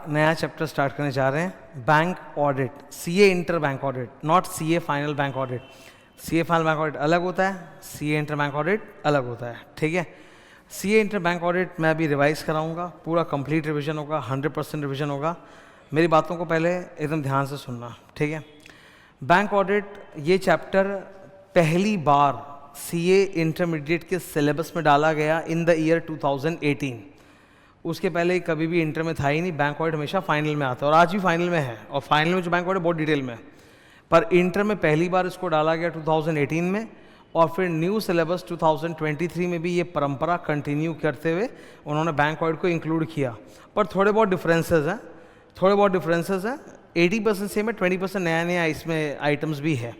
नया chapter start करने जा रहे हैं, bank audit, CA inter bank audit, not CA final bank audit. CA final bank audit अलग होता है, सीए इंटर बैंक ऑडिट अलग होता है, ठीक है। सीए इंटर बैंक ऑडिट मैं अभी रिवाइज कराऊंगा, पूरा कंप्लीट रिवीजन होगा, 100% रिवीजन होगा। मेरी बातों को पहले एकदम ध्यान से सुनना, ठीक है। बैंक ऑडिट ये चैप्टर पहली बार सीए इंटरमीडिएट के सिलेबस में डाला गया इन द ईयर 2018। उसके पहले कभी भी इंटर में था ही नहीं। बैंक ऑडिट हमेशा फाइनल में आता है और आज भी फाइनल में है, और फाइनल में जो बैंक ऑडिट बहुत डिटेल में है, पर इंटर में पहली बार इसको डाला गया 2018 में, और फिर न्यू सिलेबस 2023 में भी ये परंपरा कंटिन्यू करते हुए उन्होंने बैंक ऑडिट को इंक्लूड किया। पर थोड़े बहुत डिफरेंसेस हैं, 80% सेम है, 20% नया नया इसमें आइटम्स भी है।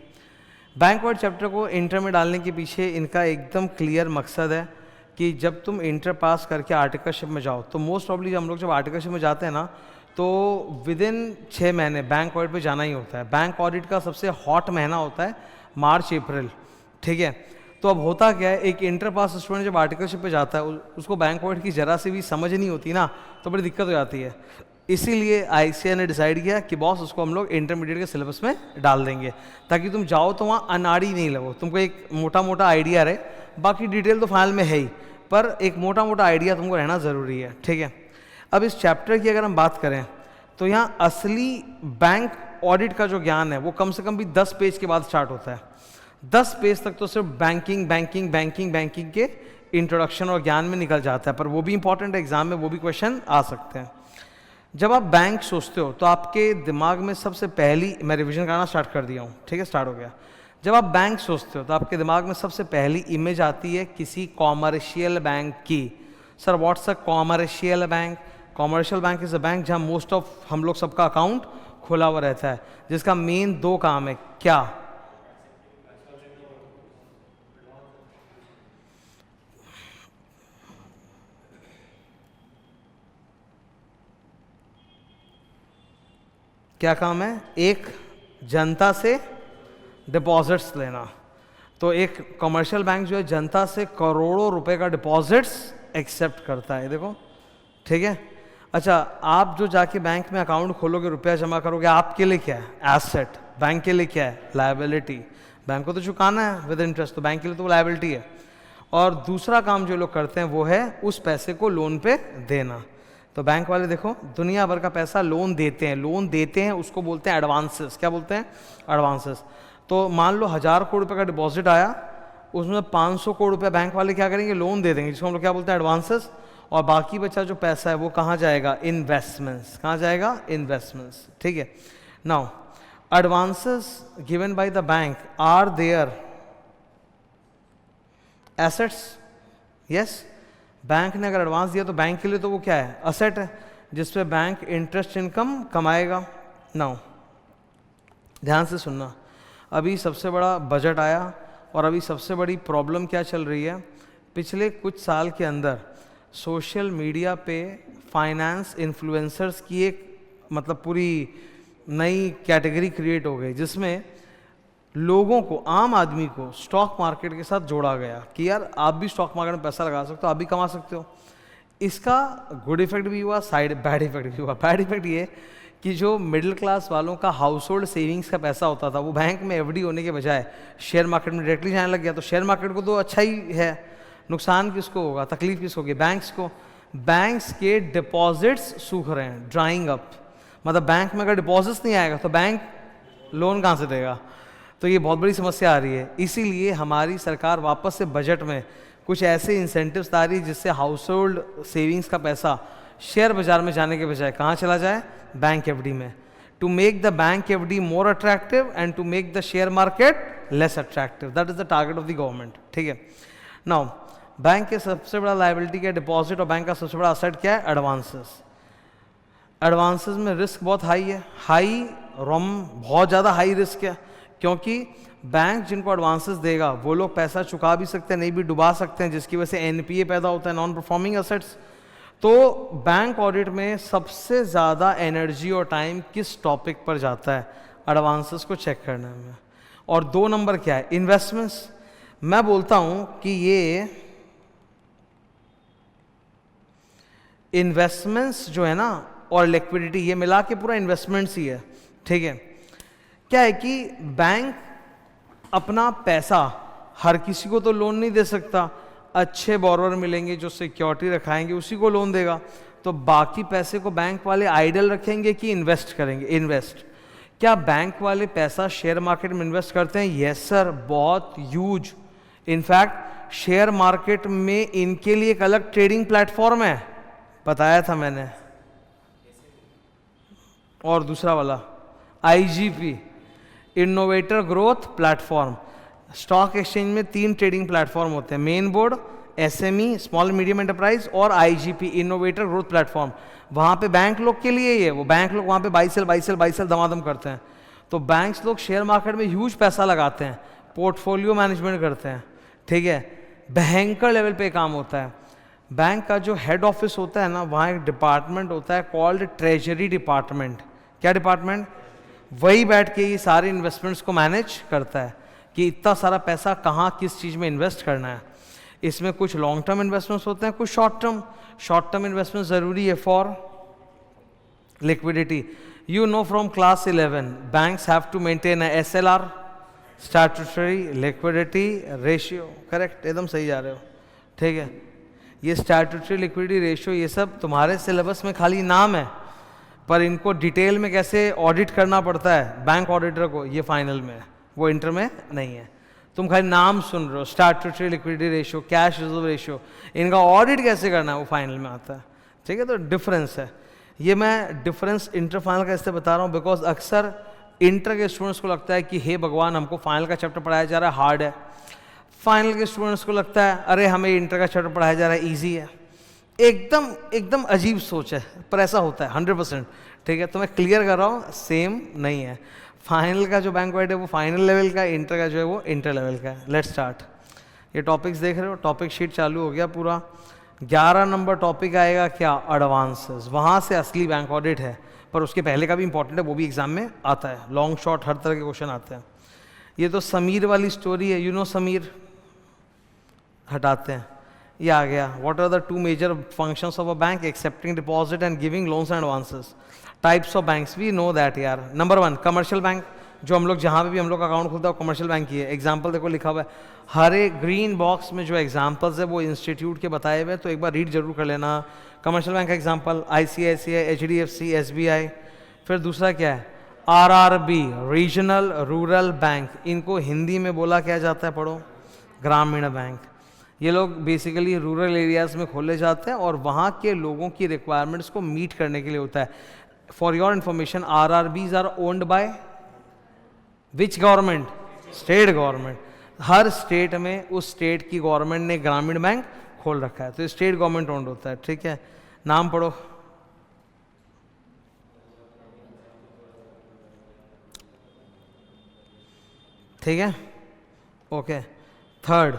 बैंक ऑडिट चैप्टर को इंटर में डालने के पीछे इनका एकदम क्लियर मकसद है कि जब तुम इंटर पास करके आर्टिकलशिप में जाओ, तो मोस्ट प्रॉब्ली हम लोग जब आर्टिकलशिप में जाते हैं ना, तो विद इन 6 महीने बैंक ऑडिट पे जाना ही होता है। बैंक ऑडिट का सबसे हॉट महीना होता है मार्च अप्रैल, ठीक है। तो अब होता क्या है, एक इंटर पास स्टूडेंट जब आर्टिकलशिप पे जाता है, उसको बैंक ऑडिट की जरा सी भी समझ नहीं होती ना, तो बड़ी दिक्कत हो जाती है। इसीलिए आईसीए ने डिसाइड किया कि बॉस उसको हम लोग इंटरमीडिएट के सिलेबस में डाल देंगे, ताकि तुम जाओ तो वहाँ अनाड़ी नहीं लगो, तुमको एक मोटा मोटा आइडिया रहे। बाकी डिटेल तो फाइनल में है ही, पर एक मोटा मोटा आइडिया तुमको रहना ज़रूरी है, ठीक है। अब इस चैप्टर की अगर हम बात करें तो यहाँ असली बैंक ऑडिट का जो ज्ञान है वो कम से कम भी 10 पेज के बाद स्टार्ट होता है। 10 पेज तक तो सिर्फ बैंकिंग के इंट्रोडक्शन और ज्ञान में निकल जाता है, पर वो भी इंपॉर्टेंट है, एग्जाम में वो भी क्वेश्चन आ सकते हैं। जब आप बैंक सोचते हो तो आपके दिमाग में सबसे पहली, मैं रिवीजन करना स्टार्ट कर दिया हूँ, ठीक है, स्टार्ट हो गया। जब आप बैंक सोचते हो तो आपके दिमाग में सबसे पहली इमेज आती है किसी कॉमर्शियल बैंक की। Sir what's a commercial bank? Commercial bank is a bank जहाँ मोस्ट ऑफ हम लोग सबका अकाउंट खुला हुआ रहता है, जिसका मेन 2 काम है। क्या? क्या काम है? एक, जनता से डिपॉजिट्स लेना। तो एक कमर्शियल बैंक जो है जनता से करोड़ों रुपए का डिपॉजिट्स एक्सेप्ट करता है, देखो, ठीक है। अच्छा, आप जो जाके बैंक में अकाउंट खोलोगे, रुपया जमा करोगे, आपके लिए क्या है? एसेट। बैंक के लिए क्या है? लायबिलिटी। बैंक को तो चुकाना है विद इंटरेस्ट, तो बैंक के लिए तो लायबिलिटी है। और दूसरा काम जो लोग करते हैं वो है उस पैसे को लोन पे देना। तो बैंक वाले देखो दुनिया भर का पैसा लोन देते हैं, उसको बोलते हैं एडवांसेस। क्या बोलते हैं? एडवांसेस। तो मान लो 1000 करोड़ रुपए का डिपॉजिट आया, उसमें 500 करोड़ रुपए बैंक वाले क्या करेंगे? लोन दे देंगे, जिसको हम लोग क्या बोलते हैं? एडवांसेस। और बाकी बचा जो पैसा है वो कहाँ जाएगा? इन्वेस्टमेंट्स। कहाँ जाएगा? इन्वेस्टमेंट्स, ठीक है। Now advances given by the bank are their assets? Yes. Bank ने अगर एडवांस दिया तो बैंक के लिए तो वो क्या है? असेट है, जिसपे बैंक इंटरेस्ट इनकम कमाएगा। नाउ ध्यान से सुनना, अभी सबसे बड़ा बजट आया और अभी सबसे बड़ी प्रॉब्लम क्या चल रही है? पिछले कुछ साल के अंदर सोशल मीडिया पे फाइनेंस इन्फ्लुएंसर्स की एक मतलब पूरी नई कैटेगरी क्रिएट हो गई, जिसमें लोगों को, आम आदमी को स्टॉक मार्केट के साथ जोड़ा गया कि यार आप भी स्टॉक मार्केट में पैसा लगा सकते हो, आप भी कमा सकते हो। इसका गुड इफेक्ट भी हुआ, बैड इफेक्ट भी हुआ। बैड इफेक्ट ये कि जो मिडिल क्लास वालों का हाउस होल्ड सेविंग्स का पैसा होता था वो बैंक में एफडी होने के बजाय शेयर मार्केट में डायरेक्टली जाने लग गया। तो शेयर मार्केट को तो अच्छा ही है, नुकसान किसको होगा? तकलीफ किसको होगी? बैंक्स को। बैंक्स के डिपॉजिट्स सूख रहे हैं, ड्राइंग अप। मतलब बैंक में अगर डिपॉजिट्स नहीं आएगा तो बैंक लोन कहाँ से देगा? तो ये बहुत बड़ी समस्या आ रही है। इसीलिए हमारी सरकार वापस से बजट में कुछ ऐसे इंसेंटिव्स ला रही है जिससे हाउस होल्ड सेविंग्स का पैसा शेयर बाजार में जाने के बजाय कहाँ चला जाए? बैंक एफडी में। To make the bank FD more attractive and to make the share market less attractive, that is the target of the government, ठीक है। नाउ बैंक के सबसे बड़ा लायबिलिटी क्या है? डिपॉजिट। और बैंक का सबसे बड़ा असेट क्या है? एडवांसेस। एडवांसेस में रिस्क बहुत हाई है, बहुत ज़्यादा हाई रिस्क है, क्योंकि बैंक जिनको एडवांसेस देगा वो लोग पैसा चुका भी सकते हैं, नहीं भी डुबा सकते हैं, जिसकी वजह से एनपीए पैदा होता है, नॉन परफॉर्मिंग एसेट्स। तो बैंक ऑडिट में सबसे ज़्यादा एनर्जी और टाइम किस टॉपिक पर जाता है? एडवांसेस को चेक करने में। और 2 नंबर क्या है? इन्वेस्टमेंट्स। मैं बोलता हूं कि ये इन्वेस्टमेंट्स जो है ना और लिक्विडिटी, ये मिला के पूरा इन्वेस्टमेंट्स ही है, ठीक है। क्या है कि बैंक अपना पैसा हर किसी को तो लोन नहीं दे सकता, अच्छे बोरोवर मिलेंगे जो सिक्योरिटी रखाएंगे उसी को लोन देगा, तो बाकी पैसे को बैंक वाले आइडल रखेंगे कि इन्वेस्ट करेंगे। इन्वेस्ट, क्या बैंक वाले पैसा शेयर मार्केट में इन्वेस्ट करते हैं? यस सर, बहुत ह्यूज। इनफैक्ट शेयर मार्केट में इनके लिए एक अलग ट्रेडिंग प्लेटफॉर्म है, बताया था मैंने। और दूसरा वाला IGP, innovator growth platform. Stock exchange में 3 ट्रेडिंग प्लेटफॉर्म होते हैं, main board, SME small medium enterprise और IGP इनोवेटर ग्रोथ प्लेटफॉर्म। वहाँ पे बैंक लोग के लिए ही है, वो बैंक लोग वहाँ पे बाई सेल दमादम करते हैं। तो बैंक्स लोग शेयर मार्केट में ह्यूज पैसा लगाते हैं, पोर्टफोलियो मैनेजमेंट करते हैं, ठीक है, भयंकर लेवल पे काम होता है। बैंक का जो हेड ऑफिस होता है ना, वहाँ एक डिपार्टमेंट होता है कॉल्ड ट्रेजरी डिपार्टमेंट। क्या डिपार्टमेंट? वही बैठ के ये सारे इन्वेस्टमेंट्स को मैनेज करता है कि इतना सारा पैसा कहाँ किस चीज़ में इन्वेस्ट करना है। इसमें कुछ लॉन्ग टर्म इन्वेस्टमेंट्स होते हैं, कुछ short term. Short term investment ज़रूरी है for liquidity. You know from class 11 banks have to maintain SLR, statutory liquidity ratio. Correct, एकदम सही जा रहे हो, ठीक है। ये स्टैट्यूटरी लिक्विडिटी रेशियो ये सब तुम्हारे सिलेबस में खाली नाम है, पर इनको डिटेल में कैसे ऑडिट करना पड़ता है बैंक ऑडिटर को, ये फाइनल में है, वो इंटर में नहीं है। तुम खाली नाम सुन रहे हो, statutory liquidity ratio, cash reserve ratio, इनका ऑडिट कैसे करना है वो फाइनल में आता है, ठीक है। तो डिफरेंस है, ये मैं डिफरेंस इंटर फाइनल का इससे बता रहा हूँ बिकॉज अक्सर इंटर के स्टूडेंट्स को लगता है कि हे भगवान हमको फाइनल का चैप्टर पढ़ाया जा रहा है हार्ड है, फाइनल के स्टूडेंट्स को लगता है अरे हमें इंटर का चैप्टर पढ़ाया जा रहा है ईजी है। एकदम अजीब सोच है, पर ऐसा होता है 100%, ठीक है। तो मैं क्लियर कर रहा हूँ, सेम नहीं है। फाइनल का जो बैंक्वेट है वो फाइनल लेवल का, इंटर का जो है वो इंटर लेवल का है। Let's start. ये टॉपिक्स देख रहे हो, टॉपिक शीट चालू हो गया पूरा। 11 नंबर टॉपिक आएगा क्या? एडवांसेस। वहाँ से असली बैंक ऑडिट है, पर उसके पहले का भी इंपॉर्टेंट है, वो भी एग्जाम में आता है। लॉन्ग शॉर्ट हर तरह के क्वेश्चन आते हैं। ये तो समीर वाली स्टोरी है, यू नो समीर, हटाते हैं, ये आ गया। What are the 2 major functions of a bank? Accepting deposit and giving loans and advances. Types of banks, we know that यार। नंबर 1 कमर्शियल बैंक, जो हम लोग जहाँ पे भी हम लोग का अकाउंट खुलता है कमर्शियल बैंक की है। एग्जाम्पल देखो लिखा हुआ है, हर एक ग्रीन बॉक्स में जो एग्जाम्पल्स है वो इंस्टीट्यूट के बताए हुए हैं, तो एक बार रीड जरूर कर लेना। कमर्शियल बैंक का एग्जाम्पल ICICI, HDFC, SBI। फिर दूसरा क्या है? RRB, regional rural bank. इनको हिंदी में बोला क्या जाता है, पढ़ो, ग्रामीण बैंक। ये लोग बेसिकली रूरल एरियाज में खोले जाते हैं और वहाँ के लोगों की रिक्वायरमेंट्स को मीट करने के लिए होता है। For your information, RRBs are owned by which government? State government. हर स्टेट में उस स्टेट की गवर्नमेंट ने ग्रामीण बैंक खोल रखा है, तो स्टेट गवर्नमेंट ओन्ड होता है, ठीक है। नाम पढ़ो, ठीक है, okay. Third,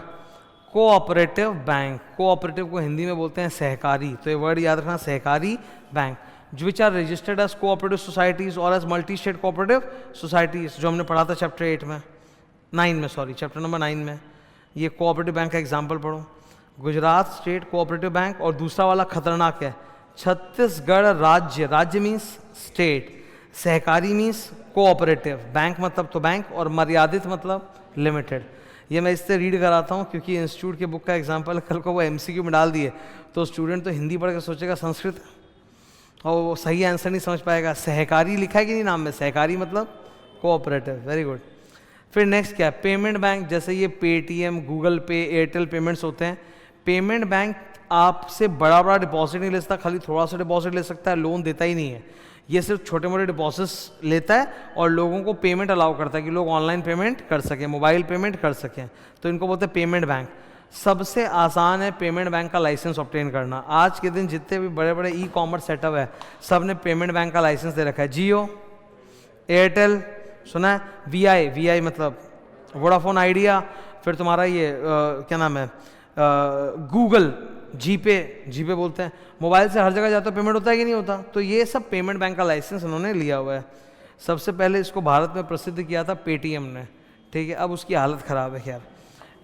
cooperative bank. Cooperative को हिंदी में बोलते हैं सहकारी, तो ये वर्ड याद रखना, सहकारी बैंक। Which are registered as cooperative societies और as multi state cooperative societies, जो हमने पढ़ा था चैप्टर 8 में, 9 में, सॉरी, चैप्टर नंबर 9 में। ये कोऑपरेटिव बैंक का एग्जाम्पल पढ़ो, गुजरात स्टेट कोऑपरेटिव बैंक। और दूसरा वाला खतरनाक है, छत्तीसगढ़ राज्य। राज्य मीन्स स्टेट, सहकारी मीन्स कोऑपरेटिव। बैंक मतलब तो बैंक, और मर्यादित मतलब लिमिटेड। ये मैं इससे रीड कराता हूँ क्योंकि इंस्टीट्यूट के बुक का एग्जाम्पल कल को वो MCQ में डाल दिए तो स्टूडेंट तो हिंदी पढ़ के सोचेगा संस्कृत, और वो सही आंसर नहीं समझ पाएगा। सहकारी लिखा है कि नहीं नाम में? सहकारी मतलब कोऑपरेटिव, वेरी गुड। फिर नेक्स्ट क्या है? Payment bank. जैसे ये पेटीएम, गूगल पे, एयरटेल पेमेंट्स होते हैं। पेमेंट बैंक आपसे बड़ा डिपॉजिट नहीं ले सकता, खाली थोड़ा सा डिपॉजिट ले सकता है, लोन देता ही नहीं है। ये सिर्फ छोटे मोटे डिपॉजिट्स लेता है और लोगों को पेमेंट अलाउ करता है कि लोग ऑनलाइन पेमेंट कर सकें, मोबाइल पेमेंट कर सकें, तो इनको बोलते हैं पेमेंट बैंक। सबसे आसान है पेमेंट बैंक का लाइसेंस ऑब्टेन करना। आज के दिन जितने भी बड़े बड़े ई-कॉमर्स सेटअप है, सब ने पेमेंट बैंक का लाइसेंस दे रखा है। जियो, एयरटेल, सुना है? वीआई मतलब वोडाफोन आइडिया। फिर तुम्हारा ये क्या नाम है, गूगल, जीपे बोलते हैं। मोबाइल से हर जगह जाता पेमेंट होता है कि नहीं होता? तो ये सब पेमेंट बैंक का लाइसेंस उन्होंने लिया हुआ है। सबसे पहले इसको भारत में प्रसिद्ध किया था पेटीएम ने, ठीक है। अब उसकी हालत ख़राब है। खैर,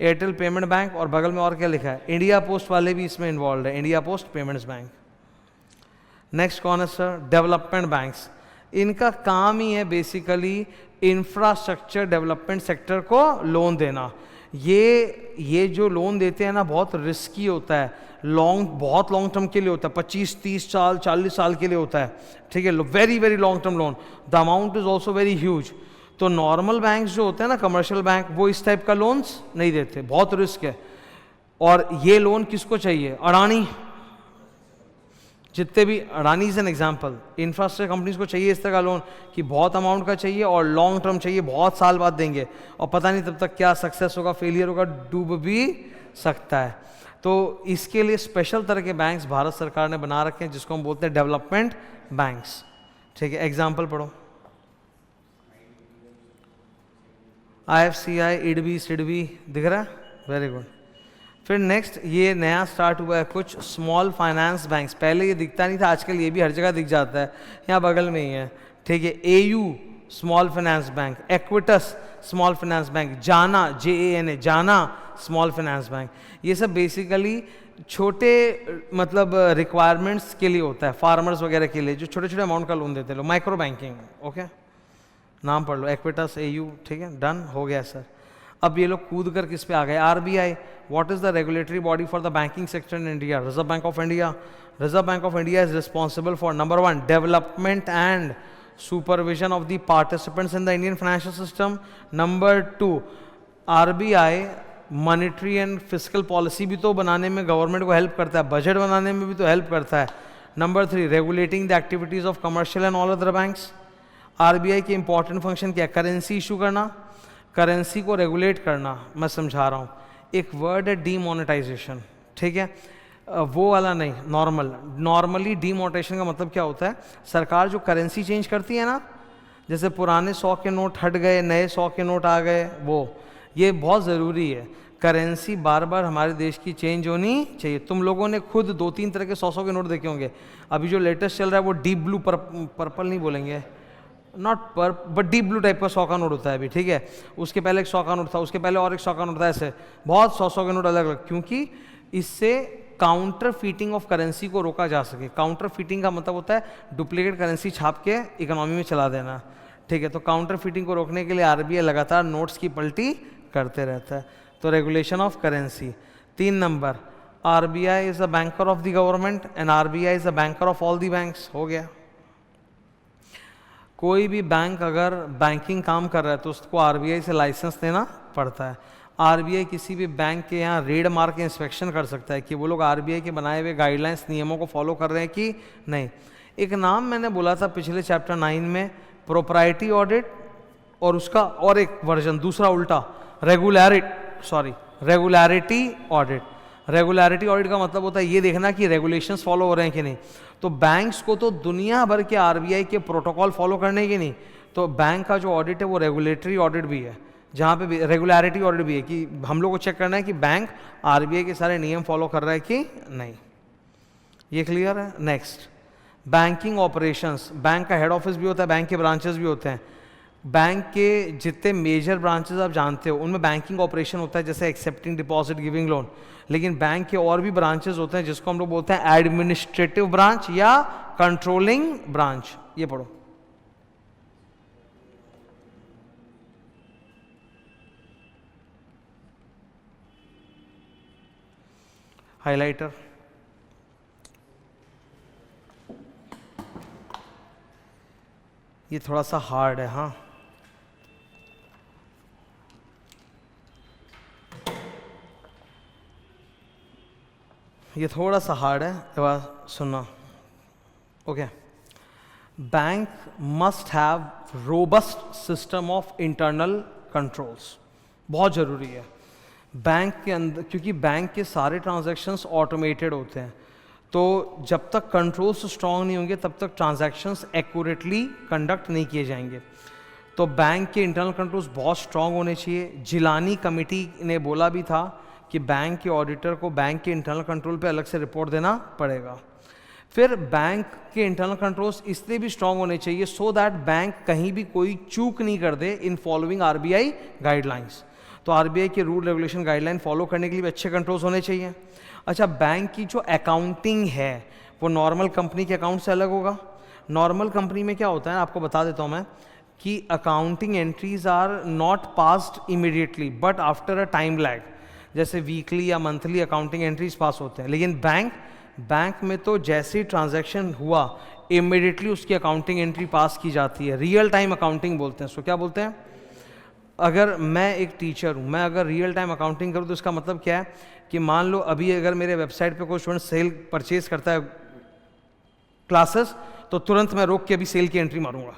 एयरटेल पेमेंट बैंक, और बगल में और क्या लिखा है? इंडिया पोस्ट वाले भी इसमें इन्वॉल्व है, India post payments bank. Next कौन है सर? Development banks. इनका काम ही है बेसिकली इंफ्रास्ट्रक्चर डेवलपमेंट सेक्टर को लोन देना। ये जो लोन देते हैं ना बहुत रिस्की होता है, बहुत लॉन्ग टर्म के लिए होता है, 25-30 साल 40 साल के लिए होता है, ठीक है, very very long term loan. The amount is also very huge. तो नॉर्मल बैंक्स जो होते हैं ना, कमर्शियल बैंक, वो इस टाइप का लोन्स नहीं देते, बहुत रिस्क है। और ये लोन किसको चाहिए? अडानी, जितने भी Adani is an example, infrastructure companies को चाहिए इस तरह का लोन कि बहुत अमाउंट का चाहिए और लॉन्ग टर्म चाहिए, बहुत साल बाद देंगे, और पता नहीं तब तक क्या सक्सेस होगा, फेलियर होगा, डूब भी सकता है। तो इसके लिए स्पेशल तरह के बैंक्स भारत सरकार ने बना रखे हैं जिसको हम बोलते हैं डेवलपमेंट बैंक्स, ठीक है। एग्जाम्पल पढ़ो, IFCI, IDB, SIDBI, दिख रहा है? Very good. फिर नेक्स्ट ये नया स्टार्ट हुआ है कुछ स्मॉल फाइनेंस बैंक्स। पहले ये दिखता नहीं था, आजकल ये भी हर जगह दिख जाता है, यहाँ बगल में ही है, ठीक है। AU small finance bank, Equitas small finance bank, Jana JANA Jana small finance bank. ये सब बेसिकली छोटे मतलब रिक्वायरमेंट्स के लिए होता है, फार्मर्स वगैरह के लिए जो छोटे छोटे अमाउंट का लोन देते हैं लोग, माइक्रो बैंकिंग, ओके। नाम पढ़ लो, एक्विटस, AU, ठीक है, डन हो गया सर। अब ये लोग कूद कर किस पे आ गए? RBI, what is the regulatory body for the banking sector in India? Reserve bank of India. Reserve bank of India is responsible for number 1 development and supervision of the participants in the Indian financial system. Number 2 RBI monetary and physical policy भी तो बनाने में government को help करता है, budget बनाने में भी तो हेल्प करता है। Number 3 regulating the activities of commercial and all other banks. RBI के इंपॉर्टेंट फंक्शन क्या है? करेंसी इशू करना, करेंसी को रेगुलेट करना। मैं समझा रहा हूँ, एक वर्ड है डीमोनेटाइजेशन, ठीक है, वो वाला नहीं, नॉर्मली डीमोनेटाइजेशन का मतलब क्या होता है? सरकार जो करेंसी चेंज करती है ना, जैसे पुराने 100 के नोट हट गए, नए 100 के नोट आ गए, वो ये बहुत ज़रूरी है। करेंसी बार बार हमारे देश की चेंज होनी चाहिए। तुम लोगों ने खुद 2-3 तरह के 100 के नोट देखे होंगे। अभी जो लेटेस्ट चल रहा है वो डीप ब्लू, पर्पल नहीं बोलेंगे, नॉट पर बट डीप ब्लू टाइप का 100 का नोट होता है अभी, ठीक है। उसके पहले एक 100 का नोट था, उसके पहले और एक 100 का नोट था, ऐसे बहुत 100 के नोट अलग अलग, क्योंकि इससे काउंटर फीटिंग ऑफ करेंसी को रोका जा सके। काउंटर फीटिंग का मतलब होता है डुप्लीकेट करेंसी छाप के इकोनॉमी में चला देना, ठीक है। तो काउंटर फीटिंग को रोकने के लिए RBI लगातार नोट्स की पलटी करते रहता है। तो regulation of currency. 3 number, RBI is a banker of the government and RBI is a banker of all the banks. हो गया। कोई भी बैंक अगर बैंकिंग काम कर रहा है तो उसको RBI से लाइसेंस देना पड़ता है। RBI किसी भी बैंक के यहाँ रेड मार के इंस्पेक्शन कर सकता है कि वो लोग RBI के बनाए हुए गाइडलाइंस नियमों को फॉलो कर रहे हैं कि नहीं। एक नाम मैंने बोला था पिछले चैप्टर 9 में, प्रोप्राइटी ऑडिट, और उसका और एक वर्जन दूसरा उल्टा, रेगुलैरिटी ऑडिट। रेगुलैरिटी ऑडिट का मतलब होता है ये देखना कि रेगुलेशंस फॉलो हो रहे हैं कि नहीं। तो बैंक्स को तो दुनिया भर के RBI के प्रोटोकॉल फॉलो करने की नहीं, तो बैंक का जो ऑडिट है वो रेगुलेटरी ऑडिट भी है, जहाँ पे रेगुलैरिटी ऑडिट भी है कि हम लोग को चेक करना है कि बैंक RBI के सारे नियम फॉलो कर रहा है कि नहीं। ये क्लियर है। Next, banking operations. बैंक का हेड ऑफिस भी होता है, बैंक के ब्रांचेस भी होते हैं। बैंक के जितने मेजर ब्रांचेस आप जानते हो उनमें बैंकिंग ऑपरेशन होता है, जैसे एक्सेप्टिंग डिपॉजिट, गिविंग लोन। लेकिन बैंक के और भी ब्रांचेस होते हैं जिसको हम लोग बोलते हैं एडमिनिस्ट्रेटिव ब्रांच या कंट्रोलिंग ब्रांच। ये पढ़ो, हाइलाइटर। ये थोड़ा सा हार्ड है, हाँ। ये थोड़ा सा हार्ड है, एक बार सुनना, okay. Bank must have robust system of internal controls, बहुत ज़रूरी है बैंक के अंदर, क्योंकि बैंक के सारे ट्रांजैक्शंस ऑटोमेटेड होते हैं। तो जब तक कंट्रोल्स स्ट्रॉन्ग नहीं होंगे तब तक ट्रांजैक्शंस एक्यूरेटली कंडक्ट नहीं किए जाएंगे। तो बैंक के इंटरनल कंट्रोल्स बहुत स्ट्रॉन्ग होने चाहिए। जिलानी कमेटी ने बोला भी था कि बैंक के ऑडिटर को बैंक के इंटरनल कंट्रोल पे अलग से रिपोर्ट देना पड़ेगा। फिर बैंक के इंटरनल कंट्रोल्स इसलिए भी स्ट्रॉन्ग होने चाहिए सो दैट बैंक कहीं भी कोई चूक नहीं कर दे इन फॉलोइंग RBI गाइडलाइंस। तो RBI के रूल रेगुलेशन गाइडलाइन फॉलो करने के लिए भी अच्छे कंट्रोल्स होने चाहिए। अच्छा, बैंक की जो अकाउंटिंग है वो नॉर्मल कंपनी के अकाउंट से अलग होगा। नॉर्मल कंपनी में क्या होता है आपको बता देता हूँ मैं कि accounting entries are not passed immediately but after a time lag, जैसे वीकली या मंथली अकाउंटिंग एंट्रीज पास होते हैं। लेकिन बैंक में तो जैसे ही ट्रांजैक्शन हुआ इमीडिएटली उसकी अकाउंटिंग एंट्री पास की जाती है। रियल टाइम अकाउंटिंग बोलते हैं। सो क्या बोलते हैं? अगर मैं एक टीचर हूँ, मैं अगर रियल टाइम अकाउंटिंग करूँ तो इसका मतलब क्या है कि मान लो अभी अगर मेरे वेबसाइट पे कोई स्टूडेंट सेल परचेज करता है क्लासेस, तो तुरंत मैं रोक के अभी सेल की एंट्री मारूंगा।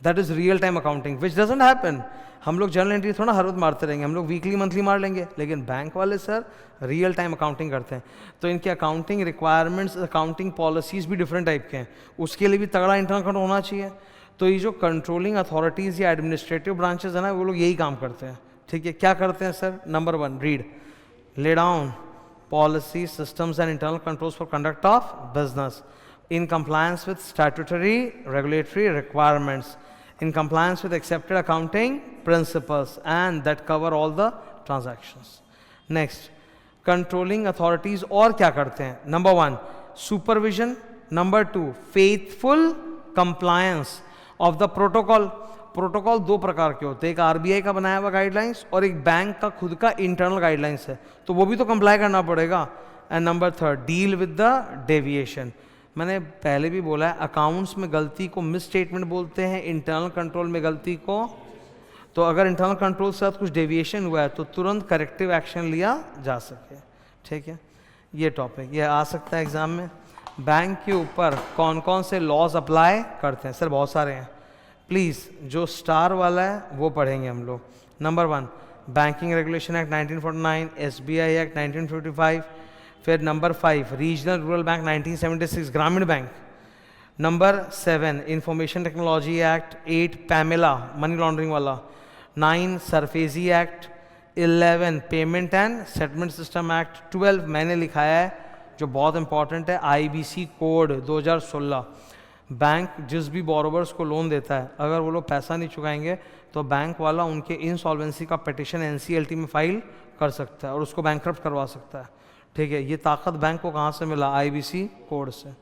That is real time accounting which doesn't happen. हम लोग जर्नल एंट्री थोड़ा हर वक्त मारते रहेंगे, हम लोग वीकली मंथली मार लेंगे, लेकिन बैंक वाले सर रियल टाइम अकाउंटिंग करते हैं। तो इनके अकाउंटिंग रिक्वायरमेंट्स, अकाउंटिंग पॉलिसीज भी डिफरेंट टाइप के हैं, उसके लिए भी तगड़ा इंटरनल कंट्रोल होना चाहिए। तो ये जो कंट्रोलिंग अथॉरिटीज़ या एडमिनिस्ट्रेटिव ब्रांचेज है ना, वो लोग यही काम करते हैं। ठीक है, क्या करते हैं sir? Number 1 read, lay down policy systems and internal controls for conduct of business in compliance with statutory regulatory requirements, in compliance with accepted accounting principles, and that cover all the transactions. Next, controlling authorities और क्या करते हैं? Number 1 supervision, number 2 faithful compliance of the protocol. Protocol दो प्रकार के होते हैं, एक आरबीआई का बनाया हुआ गाइडलाइंस और एक बैंक का खुद का इंटरनल गाइडलाइंस है, तो वो भी तो कंप्लाई करना पड़ेगा। And number 3 deal with the deviation. मैंने पहले भी बोला है, अकाउंट्स में गलती को मिस स्टेटमेंट बोलते हैं, इंटरनल कंट्रोल में गलती को। तो अगर इंटरनल कंट्रोल के साथ कुछ डेविएशन हुआ है तो तुरंत करेक्टिव एक्शन लिया जा सके। ठीक है, ये टॉपिक ये आ सकता है एग्जाम में। बैंक के ऊपर कौन कौन से लॉज अप्लाई करते हैं? सर बहुत सारे हैं, प्लीज़ जो स्टार वाला है वो पढ़ेंगे हम लोग। Number 1 banking regulation act 1949, SBI act 1955, फिर नंबर 5 रीजनल रूरल बैंक 1976 ग्रामीण bank, number 7 information technology act, 8 PMLA money laundering वाला, 9 SARFAESI act, 11 payment and settlement system act, 12 मैंने लिखाया है जो बहुत इंपॉर्टेंट है आईबीसी कोड 2016। बैंक जिस भी बोरोवर्स को लोन देता है, अगर वो लोग पैसा नहीं चुकाएंगे तो बैंक वाला उनके इंसॉल्वेंसी का पिटिशन एनसीएलटी में फाइल कर सकता है और उसको बैंकरप्ट करवा सकता है। ठीक है, ये ताकत बैंक को कहाँ से मिला? आईबीसी कोड से।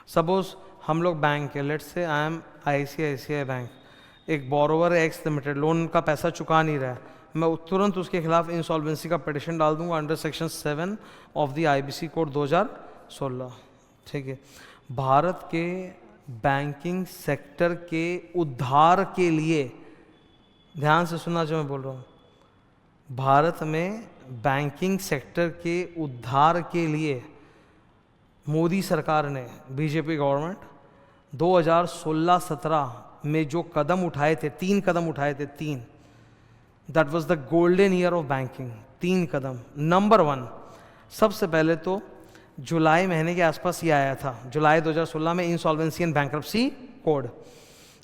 सपोज हम लोग बैंक है, let's say I am ICICI bank, एक बोरोवर है एक्स लिमिटेड, लोन का पैसा चुका नहीं रहा है, मैं तुरंत उसके खिलाफ इंसॉल्वेंसी का पिटिशन डाल दूंगा under section 7 of the IBC code 2016। ठीक है, भारत के बैंकिंग सेक्टर के उद्धार के लिए, ध्यान से सुनना जो मैं बोल रहा हूँ, भारत में बैंकिंग सेक्टर के उद्धार के लिए मोदी सरकार ने, बीजेपी गवर्नमेंट 2016-17 में जो कदम उठाए थे, 3 कदम उठाए थे, 3, that was the golden year of banking. 3 Kadam. Number 1 सबसे पहले तो जुलाई महीने के आसपास ये आया था, जुलाई 2016 में इंसॉल्वेंसी एंड बैंक्रप्सी कोड,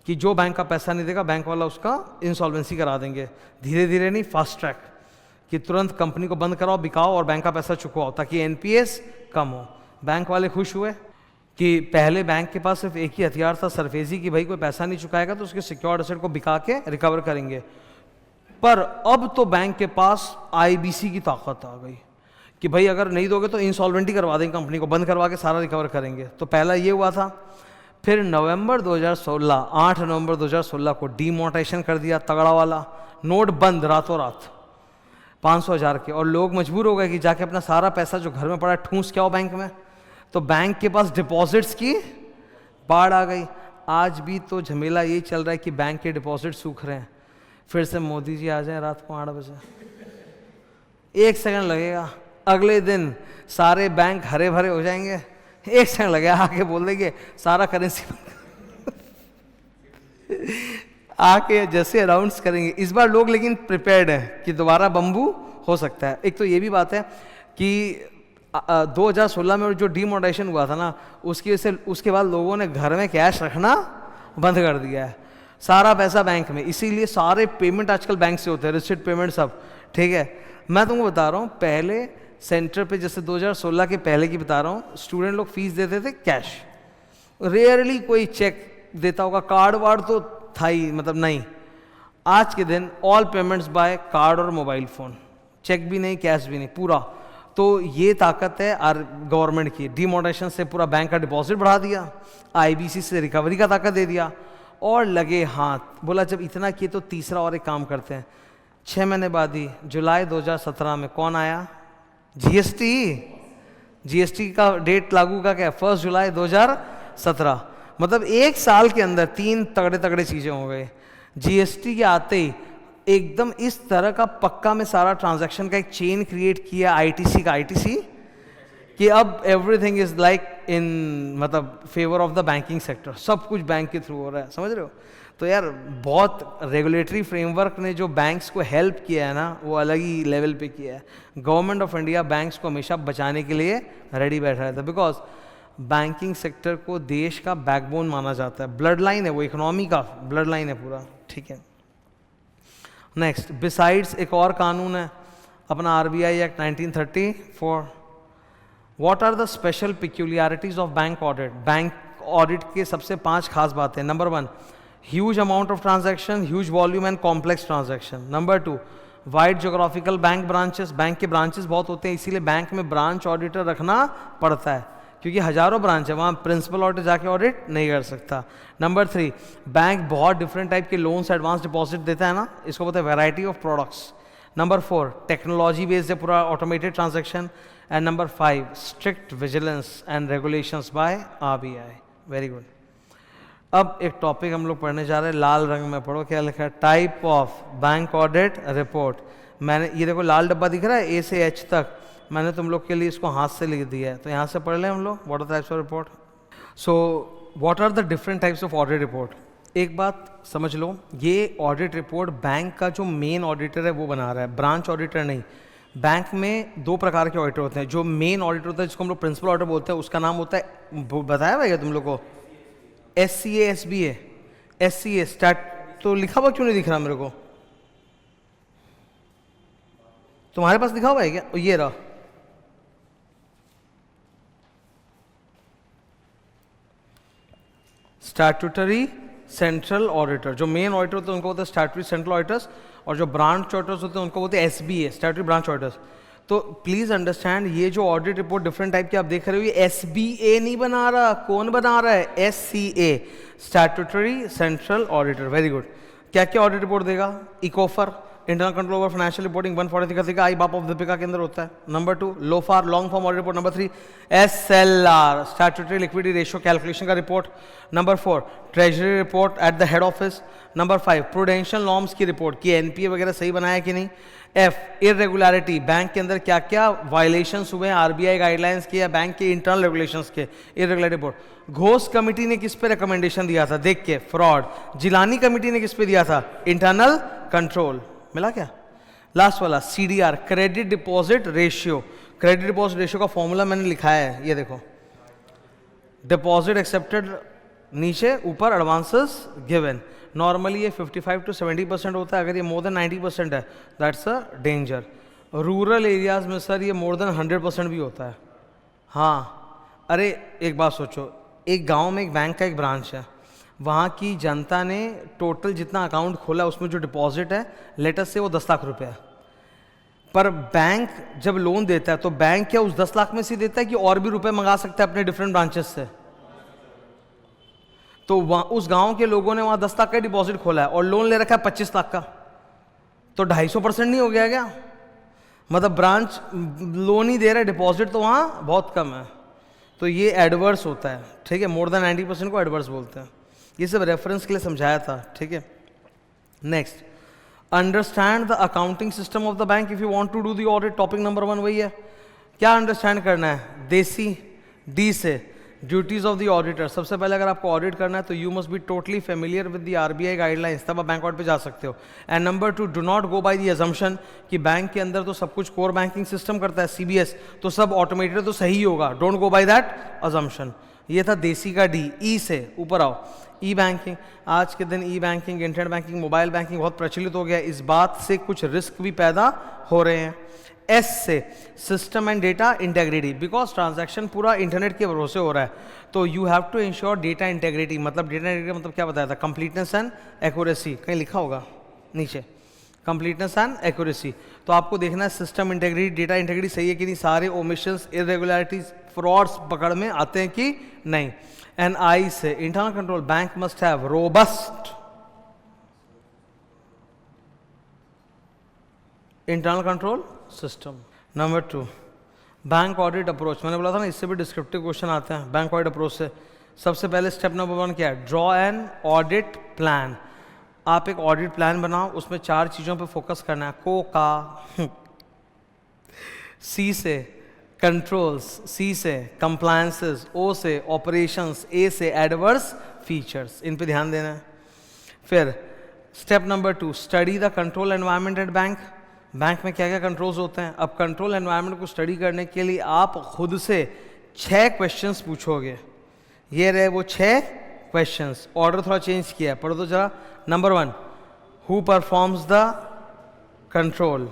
कि जो बैंक का पैसा नहीं देगा बैंक वाला उसका इंसॉल्वेंसी करा देंगे। धीरे धीरे नहीं, फास्ट ट्रैक, कि तुरंत कंपनी को बंद कराओ, बिकाओ और बैंक का पैसा चुकवाओ ताकि एनपीएस कम हो। बैंक वाले खुश हुए कि पहले बैंक के पास सिर्फ एक ही हथियार था, सरफेजी, कि भाई कोई पैसा नहीं चुकाएगा तो उसके सिक्योर्ड एसेट को बिका के रिकवर करेंगे। पर अब तो बैंक के पास आईबीसी की ताकत आ गई कि भाई अगर नहीं दोगे तो इंसॉल्वेंटी करवा देंगे, कंपनी को बंद करवा के सारा रिकवर करेंगे। तो पहला ये हुआ था। फिर नवंबर 2016, 8 नवंबर 2016 को डीमोनेटाइजेशन कर दिया तगड़ा वाला, नोट बंद रातों रात 500,000 के, और लोग मजबूर हो गए कि जाके अपना सारा पैसा जो घर में पड़ा ठूंस के आओ बैंक में। तो बैंक के पास डिपॉजिट्स की बाढ़ आ गई। आज भी तो झमेला ये चल रहा है कि बैंक के डिपॉजिट सूख रहे हैं। फिर से मोदी जी आ जाए रात को 8 बजे, 1 सेकंड लगेगा, अगले दिन सारे बैंक हरे भरे हो जाएंगे। 1 सेकंड लगेगा, आके बोल देंगे सारा करेंसी आके जैसे अनाउंस करेंगे। इस बार लोग लेकिन प्रिपेयर्ड हैं कि दोबारा बम्बू हो सकता है। एक तो ये भी बात है कि 2016 में जो डीमोनेटाइजेशन हुआ था ना, उसकी वजह से उसके बाद लोगों ने घर में कैश रखना बंद कर दिया है, सारा पैसा बैंक में। इसीलिए सारे पेमेंट आजकल बैंक से होते हैं, रिसिप्ट पेमेंट सब। ठीक है, मैं तुमको बता रहा हूँ, पहले सेंटर पे, जैसे 2016 के पहले की बता रहा हूँ, स्टूडेंट लोग फीस देते थे कैश, रेयरली कोई चेक देता होगा, कार्ड वार्ड तो था ही मतलब नहीं। आज के दिन ऑल पेमेंट्स बाय कार्ड और मोबाइल फ़ोन, चेक भी नहीं कैश भी नहीं, पूरा तो ये ताकत है गवर्नमेंट की। डिमोनेटाइजेशन से पूरा बैंक का डिपॉजिट बढ़ा दिया, आईबीसी से रिकवरी का ताकत दे दिया, और लगे हाथ, बोला जब इतना किए तो तीसरा और एक काम करते हैं। 6 महीने बाद ही जुलाई 2017 में कौन आया? जीएसटी का डेट लागू का क्या? 1 जुलाई 2017। मतलब 1 साल के अंदर 3 तगड़े तगड़े चीज़ें हो गए। जीएसटी के आते ही एकदम इस तरह का पक्का में सारा ट्रांजैक्शन का एक चेन क्रिएट किया आईटीसी कि अब एवरीथिंग इज लाइक इन मतलब favour of the banking sector, सब कुछ बैंक के थ्रू हो रहा है, समझ रहे हो? तो यार बहुत रेगुलेटरी फ्रेमवर्क ने जो बैंक्स को हेल्प किया है ना, वो अलग ही लेवल पे किया है। गवर्नमेंट ऑफ इंडिया बैंक्स को हमेशा बचाने के लिए रेडी बैठा रहता है, बिकॉज बैंकिंग सेक्टर को देश का बैकबोन माना जाता है, ब्लड लाइन है वो, इकोनॉमी का ब्लड लाइन है पूरा, ठीक है। नेक्स्ट, बिसाइड्स एक और कानून है अपना RBI act 1934। What are the special peculiarities of bank audit? Bank audit के सबसे 5 खास बातें। Number 1, huge amount of transaction, huge volume and complex transaction. Number 2, wide geographical bank branches, bank के ब्रांचेस बहुत होते हैं, इसीलिए बैंक में ब्रांच ऑडिटर रखना पड़ता है, क्योंकि हजारों ब्रांच है, वहाँ प्रिंसिपल ऑडिटर जाके ऑडिट नहीं कर सकता। नंबर 3, बैंक बहुत डिफरेंट टाइप के लोन्स एडवांस डिपॉजिट देता है ना, इसको बोलते हैं variety of products. Number 4, technology based है पूरा, automated transaction. And number 5, strict vigilance and regulations by RBI. Very good. अब एक टॉपिक हम लोग पढ़ने जा रहे हैं, लाल रंग में पढ़ो क्या लिखा है, type of bank audit report. मैंने ये देखो लाल डब्बा दिख रहा है ए से एच तक, मैंने तुम लोग के लिए इसको हाथ से लिख दिया है, तो यहाँ से पढ़ लें हम लोग। What are types of report? So what are the different types of audit report? एक बात समझ लो, ये ऑडिट रिपोर्ट बैंक का जो मेन ऑडिटर है वो बना रहा है, ब्रांच ऑडिटर नहीं। बैंक में 2 प्रकार के ऑडिटर होते हैं। जो मेन ऑडिटर होता है जिसको हम लोग प्रिंसिपल ऑडिटर बोलते हैं, उसका नाम होता है, बताया भाई तुम लोग को, SCA SBA। SCA स्टार्ट तो लिखा हुआ क्यों नहीं दिख रहा मेरे को? तुम्हारे पास लिखा हुआ है क्या? ये रहा, स्टैट्यूटरी सेंट्रल ऑडिटर। जो मेन ऑडिटर होते हैं उनको बोलते हैं स्टैट्यूटरी सेंट्रल ऑडिटर्स, और जो ब्रांच ऑडिटर्स होते हैं उनको बोलते हैं SBA, स्टैट्यूटरी ब्रांच ऑडिटर्स। तो प्लीज अंडरस्टैंड, ये जो ऑडिट रिपोर्ट डिफरेंट टाइप की आप देख रहे हो, ये SBA नहीं बना रहा, कौन बना रहा है? SCA, statutory central auditor. Very good. क्या क्या ऑडिट रिपोर्ट देगा? ICOFR, internal control over financial reporting 143 का देगा, आई बाप ऑफ दीपिका के अंदर होता है। Number 2, LFAR, long form audit report. Number 3, SLR, statutory liquidity ratio calculation का report. Number 4, treasury report at the head office. Number 5, prudential norms की रिपोर्ट कि NPA वगैरह सही बनाया कि नहीं। F, इरेगुलरिटी, बैंक के अंदर क्या क्या वायलेशंस हुए हैं आरबीआई गाइडलाइंस के या बैंक के इंटरनल रेगुलेशंस के, इरेगुलरिटी रिपोर्ट। घोष कमेटी ने किस पे रिकमेंडेशन दिया था? देख के फ्रॉड। जिलानी कमेटी ने किस पे दिया था? Internal control. मिला क्या? लास्ट वाला CDR, credit deposit ratio. Credit deposit ratio का फॉर्मूला मैंने लिखा है, ये देखो, डिपॉजिट एक्सेप्टेड नीचे, ऊपर एडवांसेस गिवन। नॉर्मली ये 55 to 70% होता है, अगर ये मोर देन 90% है that's a danger. Rural areas में सर ये मोर देन 100% भी होता है। हाँ, अरे एक बात सोचो, एक गांव में एक बैंक का एक ब्रांच है, वहाँ की जनता ने टोटल जितना अकाउंट खोला उसमें जो डिपॉजिट है लेटेस्ट से वो 10 लाख रुपये है, पर बैंक जब लोन देता है तो बैंक क्या उस 10 लाख में से देता है कि और भी रुपए मंगा सकता है अपने डिफरेंट ब्रांचेस से? तो वहाँ उस गांव के लोगों ने वहाँ 10 लाख का डिपॉजिट खोला है और लोन ले रखा है 25 लाख का, तो 250% नहीं हो गया क्या? मतलब ब्रांच लोन ही दे रहा है, डिपॉजिट तो वहाँ बहुत कम है, तो ये एडवर्स होता है, ठीक है। मोर देन 90% को एडवर्स बोलते हैं। ये सब रेफरेंस के लिए समझाया था, ठीक है। Next, understand the accounting system of the bank if you want to do the audit. Topic number 1 वही है। क्या अंडरस्टैंड करना है? देसी डी से ड्यूटीज ऑफ द ऑडिटर। सबसे पहले अगर आपको ऑडिट करना है तो you must be totally familiar with the RBI guidelines, तब आप बैंक ऑडिट पे जा सकते हो। And number 2, do not go by the assumption कि बैंक के अंदर तो सब कुछ कोर बैंकिंग सिस्टम करता है CBS, तो सब ऑटोमेटेड तो सही होगा। Don't go by that assumption. ये था देसी का डी। ई से ऊपर आओ, ई बैंकिंग। आज के दिन E banking, internet banking, mobile banking बहुत प्रचलित हो गया, इस बात से कुछ रिस्क भी पैदा हो रहे हैं। एस से system and data integrity, because transaction पूरा इंटरनेट के भरोसे हो रहा है, तो you have to ensure data integrity. मतलब डेटा इंटेग्रिटी मतलब क्या बताया था? कंप्लीटनेस एंड एक्यूरेसी, कहीं लिखा होगा नीचे। Completeness and accuracy. तो आपको देखना है सिस्टम इंटेग्रिटी, डेटा इंटेग्रिटी सही है कि नहीं, सारे ओमिशंस, इरेगुलरिटीज, फ्रॉड्स पकड़ में आते हैं कि नहीं। एंड आई से internal control, bank must have robust internal control system. Number 2 bank audit approach, मैंने बोला था ना इससे भी डिस्क्रिप्टिव क्वेश्चन आते हैं बैंक ऑडिट अप्रोच से। सबसे पहले स्टेप नंबर 1 क्या है, ड्रॉ एन ऑडिट प्लान। आप एक ऑडिट प्लान बनाओ, उसमें 4 चीज़ों पे फोकस करना है, को का सी से कंट्रोल्स, सी से कंप्लायंसेस, ओ से ऑपरेशंस, ए से एडवर्स फीचर्स, इन पे ध्यान देना है। फिर step number 2 study the control environment at bank. Bank में क्या क्या कंट्रोल्स होते हैं। अब कंट्रोल एनवायरनमेंट को स्टडी करने के लिए आप खुद से 6 क्वेश्चंस पूछोगे। ये रहे वो 6 क्वेश्चंस, ऑर्डर थोड़ा चेंज किया है, पढ़ो तो जरा। Number 1 who performs the control.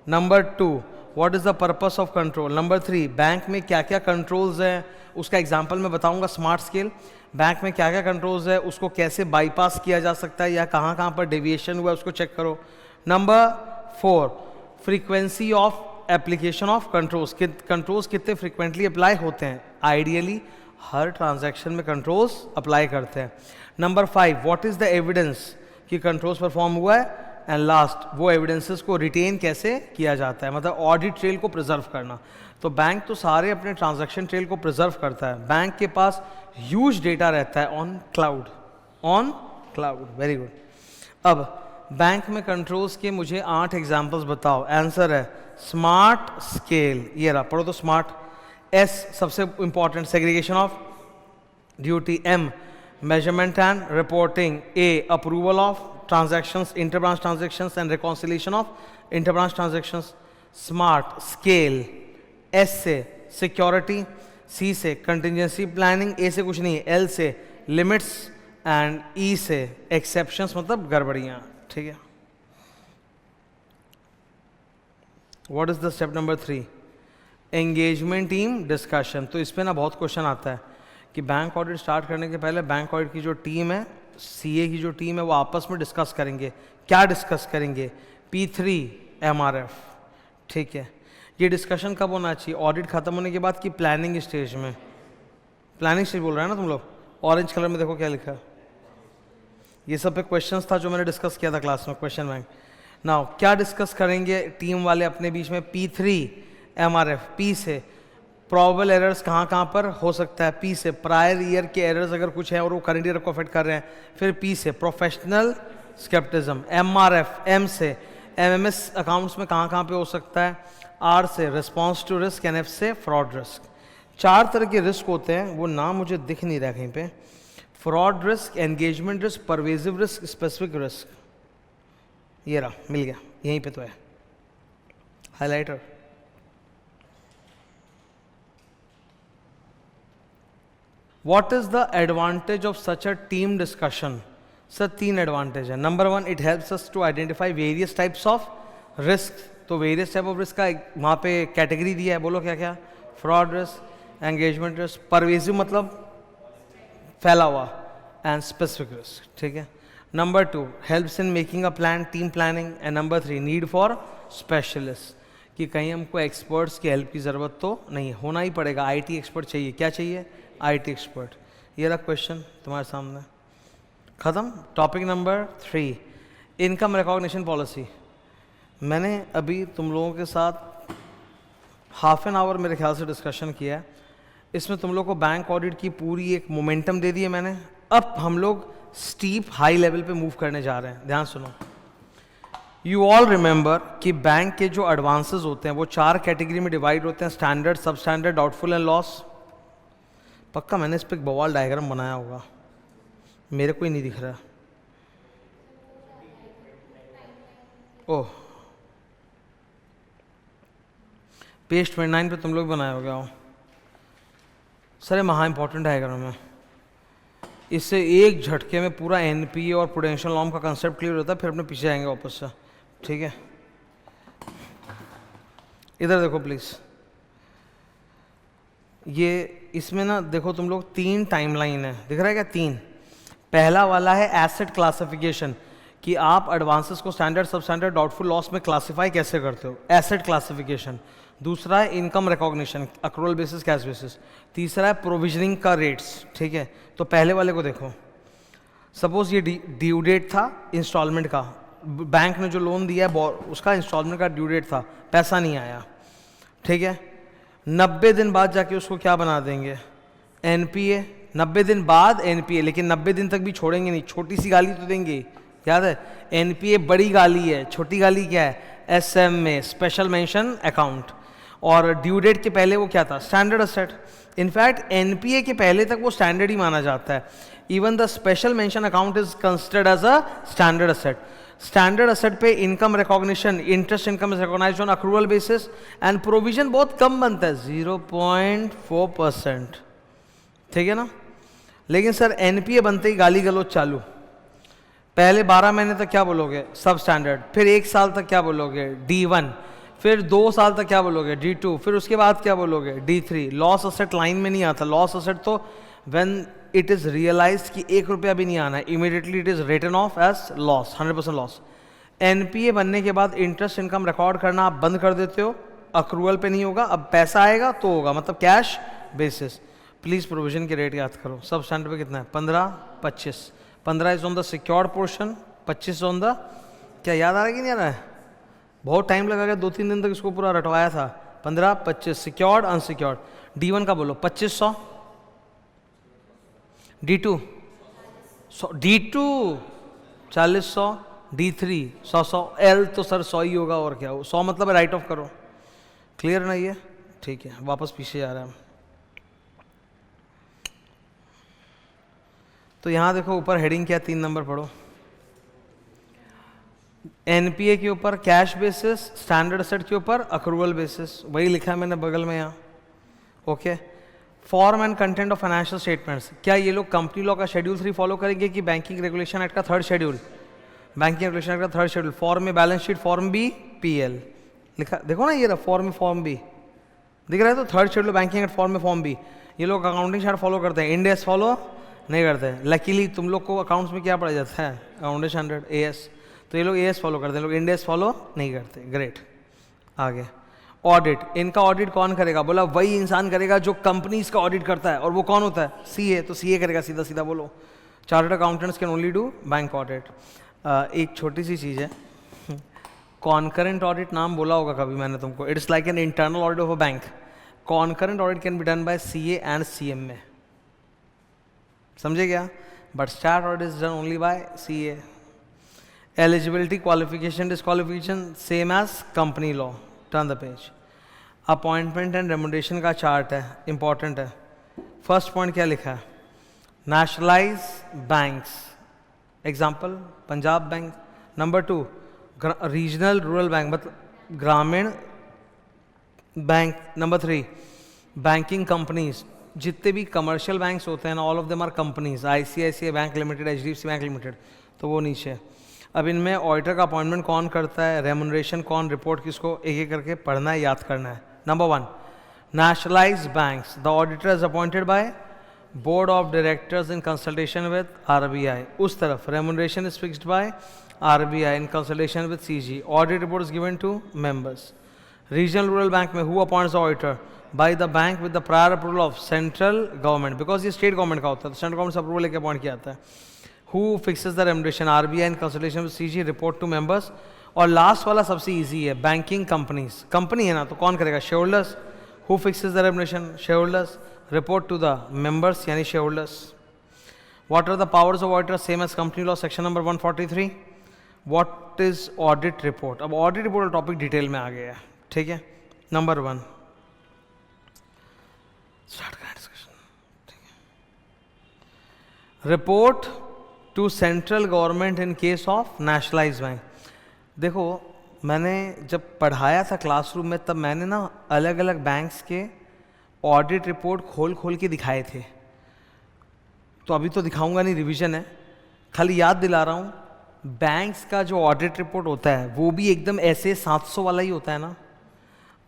Number 2 what is the purpose of control. Number 3 bank में क्या क्या कंट्रोल्स हैं, उसका एग्जांपल मैं बताऊंगा स्मार्ट स्केल। बैंक में क्या क्या कंट्रोल्स है, उसको कैसे बाईपास किया जा सकता है या कहाँ कहाँ पर डेविएशन हुआ है उसको चेक करो। Number 4 frequency of application of controls, controls कितने फ्रीक्वेंटली अप्लाई होते हैं। आइडियली हर ट्रांजैक्शन में कंट्रोल्स अप्लाई करते हैं। Number 5 what is the evidence कि कंट्रोल्स परफॉर्म हुआ है। एंड लास्ट वो एविडेंसेस को रिटेन कैसे किया जाता है, मतलब ऑडिट ट्रेल को प्रिजर्व करना। तो बैंक तो सारे अपने ट्रांजैक्शन ट्रेल को प्रिजर्व करता है। बैंक के पास ह्यूज डेटा रहता है on cloud, on cloud, very good. अब बैंक में कंट्रोल्स के मुझे 8 एग्जांपल्स बताओ। आंसर है स्मार्ट स्केल, ये रहा, पढ़ो तो स्मार्ट। एस सबसे important segregation of duty. M measurement and reporting. A approval of transactions, interbranch transactions and reconciliation of interbranch transactions. Smart scale. S से security, C से contingency planning, A से कुछ नहीं है, L से limits and E से exceptions, मतलब गड़बड़ियाँ, ठीक है। What is the step number 3? Engagement team discussion। तो इस पे ना बहुत क्वेश्चन आता है कि बैंक ऑडिट स्टार्ट करने के पहले बैंक ऑडिट की जो टीम है, सीए की जो टीम है, वो आपस में डिस्कस करेंगे। क्या डिस्कस करेंगे, P3 MRF, ठीक है। ये डिस्कशन कब होना चाहिए, ऑडिट खत्म होने के बाद की प्लानिंग स्टेज में। प्लानिंग स्टेज बोल रहे हैं ना तुम लोग, ऑरेंज कलर में देखो क्या लिखा है। ये सब पे क्वेश्चंस था जो मैंने डिस्कस किया था क्लास में, क्वेश्चन बैंक। नाउ क्या डिस्कस करेंगे टीम वाले अपने बीच में, P3 MRF। P से प्रॉबल एरर्स कहाँ कहाँ पर हो सकता है, P से प्रायर ईयर के एरर्स अगर कुछ है और वो करंट ईयर को अफेक्ट कर रहे हैं। फिर P से प्रोफेशनल स्केप्टिज्म। MRF, M से MMS अकाउंट्स में कहाँ कहाँ पे हो सकता है। R से response to risk, and F से फ्रॉड रिस्क। 4 तरह के रिस्क होते हैं, वो नाम मुझे दिख नहीं रहा कहीं पे। Fraud risk, engagement risk, pervasive risk, specific risk. ये रहा, मिल गया, यहीं पे तो है highlighter. What is the advantage of such a team discussion? Sir 3 advantage है। Number 1 it helps us to identify various types of risk. तो वेरियस टाइप ऑफ रिस्क का वहाँ पे कैटेगरी दिया है, बोलो क्या क्या। Fraud risk, engagement risk, pervasive मतलब फैला हुआ, एंड स्पेसिफिक रिस्क, ठीक है। Number 2 helps in making a plan, team planning. And number 3 need for specialist, कि कहीं हमको एक्सपर्ट्स की हेल्प की ज़रूरत तो नहीं, होना ही पड़ेगा, आईटी एक्सपर्ट चाहिए। क्या चाहिए, आईटी एक्सपर्ट। ये रहा क्वेश्चन तुम्हारे सामने, ख़त्म। Topic number 3 income recognition policy. मैंने अभी तुम लोगों के साथ हाफ एन आवर मेरे ख्याल से डिस्कशन किया है। इसमें तुम लोग को बैंक ऑडिट की पूरी एक मोमेंटम दे दी है मैंने। अब हम लोग स्टीप हाई लेवल पे मूव करने जा रहे हैं, ध्यान सुनो। यू ऑल रिमेंबर कि बैंक के जो एडवांसेस होते हैं वो 4 कैटेगरी में डिवाइड होते हैं, स्टैंडर्ड, सब स्टैंडर्ड, डाउटफुल एंड लॉस। पक्का मैंने इस पर एक बवाल डायग्राम बनाया होगा, मेरे को ही नहीं दिख रहा। ओह, पेज 29 पे तुम लोग बनाया हो गया हो। सर ये महा इंपॉर्टेंट डायग्राम है, इससे एक झटके में पूरा एनपीए और प्रूडेंशियल नॉर्म का कंसेप्ट क्लियर होता है। फिर अपने पीछे आएंगे वापस से, ठीक है। इधर देखो प्लीज, ये इसमें ना देखो तुम लोग 3 टाइमलाइन है, दिख रहा है क्या 3। पहला वाला है एसेट क्लासिफिकेशन, कि आप एडवांसेस को स्टैंडर्ड, सब स्टैंडर्ड, डाउटफुल लॉस में क्लासिफाई कैसे करते हो, एसेट क्लासिफिकेशन। दूसरा है income recognition, accrual basis, cash basis. तीसरा है प्रोविजनिंग का रेट्स, ठीक है। तो पहले वाले को देखो, सपोज ये ड्यू डेट था इंस्टॉलमेंट का, बैंक ने जो लोन दिया है उसका इंस्टॉलमेंट का ड्यू डेट था, पैसा नहीं आया, ठीक है। 90 दिन बाद जाके उसको क्या बना देंगे, एनपीए। 90 दिन बाद एनपीए, लेकिन 90 दिन तक भी छोड़ेंगे नहीं, छोटी सी गाली तो देंगे, याद है। एनपीए बड़ी गाली है, छोटी गाली क्या है, एसएमए, स्पेशल मेंशन अकाउंट। और ड्यू डेट के पहले वो क्या था, स्टैंडर्ड असेट। इनफैक्ट एनपीए के पहले तक वो स्टैंडर्ड ही माना जाता है। Even the special mention account is considered as a standard asset. Standard asset पे income recognition, interest income is recognised on accrual basis and provision बहुत कम बनता है, 0.4%, ठीक है ना। लेकिन सर एनपीए बनते ही गाली गलौज चालू। पहले 12 महीने तक क्या बोलोगे, सब स्टैंडर्ड। फिर 1 साल तक क्या बोलोगे, D1। फिर 2 साल तक क्या बोलोगे, D2। फिर उसके बाद क्या बोलोगे, D3। लॉस असेट लाइन में नहीं आता। लॉस असेट तो व्हेन इट इज रियलाइज्ड कि 1 रुपया भी नहीं आना है, immediately it is written off as loss, 100% loss. NPA बनने के बाद इंटरेस्ट इनकम रिकॉर्ड करना आप बंद कर देते हो, अक्रूवल पे नहीं होगा, अब पैसा आएगा तो होगा, मतलब कैश बेसिस। प्लीज प्रोविजन के रेट याद करो। सब स्टैंडर्ड पे कितना है, 15, 25। 15 is on the secured portion, 25 on the, क्या याद आ रहा है कि नहीं आ रहा है, बहुत टाइम लगा गया, 2-3 दिन तक इसको पूरा रटवाया था। 15, 25 सिक्योर्ड, अनसिक्योर्ड। D1 का बोलो 2500, D2 4000, D3 100। L तो सर 100 ही होगा, और क्या हो, 100 मतलब राइट ऑफ करो। क्लियर नहीं है, ठीक है। वापस पीछे जा रहे हैं हम। तो यहां देखो ऊपर हेडिंग क्या, 3 नंबर पढ़ो। एनपीए के ऊपर कैश बेसिस, स्टैंडर्ड असेट के ऊपर अक्रूवल बेसिस, वही लिखा है मैंने बगल में यहाँ, okay. Form and content of financial statements, क्या ये लोग कंपनी लॉ का शेड्यूल 3 फॉलो करेंगे कि बैंकिंग रेगुलेशन एक्ट का 3rd schedule, banking regulation act का 3rd शेड्यूल। फॉर्म में balance sheet, form B PL लिखा, देखो ना ये रहा फॉर्म में फॉर्म बी दिख रहा है, तो 3rd schedule banking act, form में फॉर्म बी। ये लोग अकाउंटिंग चार्ट फॉलो करते हैं, इंड एस फॉलो नहीं करते। लकीली तुम लोग को अकाउंट्स में क्या पढ़ा जाता है, अकाउंटिंग स्टैंडर्ड एएस, तो ये लोग एएस फॉलो करते हैं, लोग इंड एस फॉलो नहीं करते। ग्रेट। आगे ऑडिट, इनका ऑडिट कौन करेगा, बोला वही इंसान करेगा जो कंपनीज का ऑडिट करता है, और वो कौन होता है, सीए। तो सीए करेगा, सीधा सीधा बोलो। Chartered accountants can only do bank audit. एक छोटी सी चीज़ है, कॉन्करेंट ऑडिट नाम बोला होगा कभी मैंने तुमको, it's like an internal audit of a bank. Concurrent audit can be done by CA and CMA, समझे क्या, but start audit is done only by CA. Eligibility, qualification, disqualification same as company law. Turn the page. Appointment and remuneration का chart है, important है। First point क्या लिखा है, nationalise banks, example Punjab bank. Number 2 regional rural bank, मतलब ग्रामीण bank. Number 3 banking companies, जितने भी कमर्शियल बैंक्स होते हैं ना, all of them are companies, ICICI bank limited, HDFC bank limited, तो वो नीचे। अब इनमें ऑडिटर का अपॉइंटमेंट कौन करता है, रेमुनरेशन कौन, रिपोर्ट किसको, एक एक करके पढ़ना है, याद करना है। Number 1 nationalised banks, the auditor is appointed by board of directors in consultation with RBI. उस तरफ remuneration is fixed by RBI in consultation with CG. Audit report is given to members. Regional rural bank में who appoints the auditor, by the bank with the prior approval of central government, because ये state government का होता है, तो central government से approval लेके appoint किया जाता है। Who fixes the remuneration, RBI in consultation with CG, report to members। और लास्ट वाला सबसे इजी है, बैंकिंग कंपनीज, कंपनी है ना, तो कौन करेगा, shareholders. Who fixes the remuneration, shareholders, report to the members यानी shareholders। What are the powers of auditor, same as company law, section number 143। What is audit report, अब audit report topic detail में आ गया है, ठीक है। Number 1 start करें discussion, ठीक है। Report to central government in case of nationalised bank. देखो मैंने जब पढ़ाया था क्लासरूम में, तब मैंने ना अलग अलग बैंक्स के ऑडिट रिपोर्ट खोल खोल के दिखाए थे, तो अभी तो दिखाऊंगा नहीं, रिवीजन है, खाली याद दिला रहा हूँ। बैंक्स का जो ऑडिट रिपोर्ट होता है वो भी एकदम ऐसे 700 वाला ही होता है ना,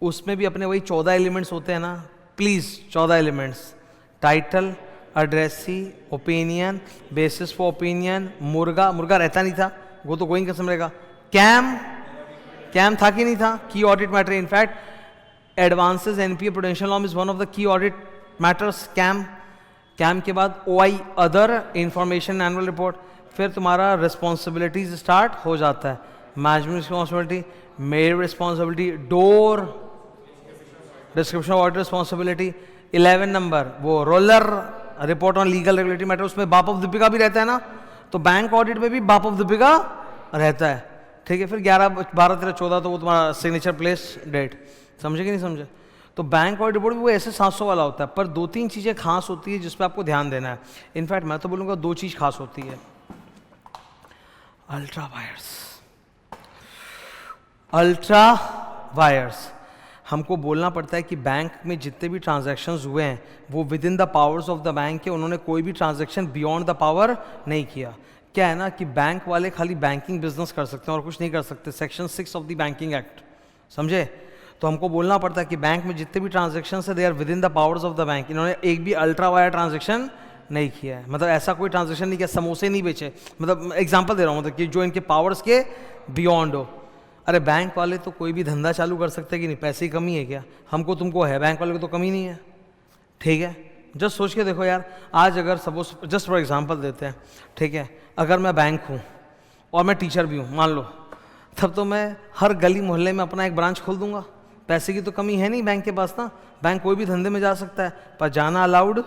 उसमें भी अपने वही 14 एलिमेंट्स होते हैं ना, please 14 elements, title, addressee, opinion, basis for opinion, मुर्गा, मुर्गा रहता नहीं था, वो तो गोइंग कंसर्न रहेगा। कैम था कि नहीं था, key audit matter. In fact advances NPA prudential norm is one of the key audit matters. CAM के बाद OI other information annual report, फिर तुम्हारा रिस्पॉन्सिबिलिटीज स्टार्ट हो जाता है। Management responsibility, mayor responsibility, door description of audit responsibility. 11 number वो रोलर report on legal regulatory matter, उसमें बाप ऑफ दीपिका भी रहता है ना, तो बैंक ऑडिट में भी बाप ऑफ दीपिका रहता है। ठीक है, फिर 11, 12, 13, 14 तो वो तुम्हारा सिग्नेचर प्लेस डेट। समझे कि नहीं समझे? तो बैंक ऑडिट रिपोर्ट भी वो ऐसे 700 वाला होता है, पर 2-3 चीज़ें खास होती है जिस पर आपको ध्यान देना है। इनफैक्ट मैं तो बोलूँगा 2 चीज़ खास होती है। अल्ट्रा वायर्स, हमको बोलना पड़ता है कि बैंक में जितने भी ट्रांजैक्शंस हुए हैं वो with in the powers of the bank के, उन्होंने कोई भी ट्रांजैक्शन बियॉन्ड द पावर नहीं किया। क्या है ना कि बैंक वाले खाली बैंकिंग बिजनेस कर सकते हैं और कुछ नहीं कर सकते, section 6 of the banking act, समझे? तो हमको बोलना पड़ता है कि बैंक में जितने भी ट्रांजैक्शन है they are within the powers of the bank. इन्होंने एक भी अल्ट्रा वायर ट्रांजैक्शन नहीं किया है, मतलब ऐसा कोई ट्रांजैक्शन नहीं किया, समोसे नहीं बेचे, मतलब एग्जांपल दे रहा हूँ, मतलब कि जो इनके पावर्स के बियॉन्ड हो। अरे बैंक वाले तो कोई भी धंधा चालू कर सकते हैं कि नहीं, पैसे की कमी है क्या? हमको तुमको है, बैंक वाले को तो कमी नहीं है। ठीक है, जस्ट सोच के देखो यार, आज अगर सपोज जस्ट फॉर एग्जांपल देते हैं, ठीक है, अगर मैं बैंक हूँ और मैं टीचर भी हूँ मान लो, तब तो मैं हर गली मोहल्ले में अपना एक ब्रांच खोल दूंगा। पैसे की तो कमी है नहीं बैंक के पास ना, बैंक कोई भी धंधे में जा सकता है, पर जाना allowed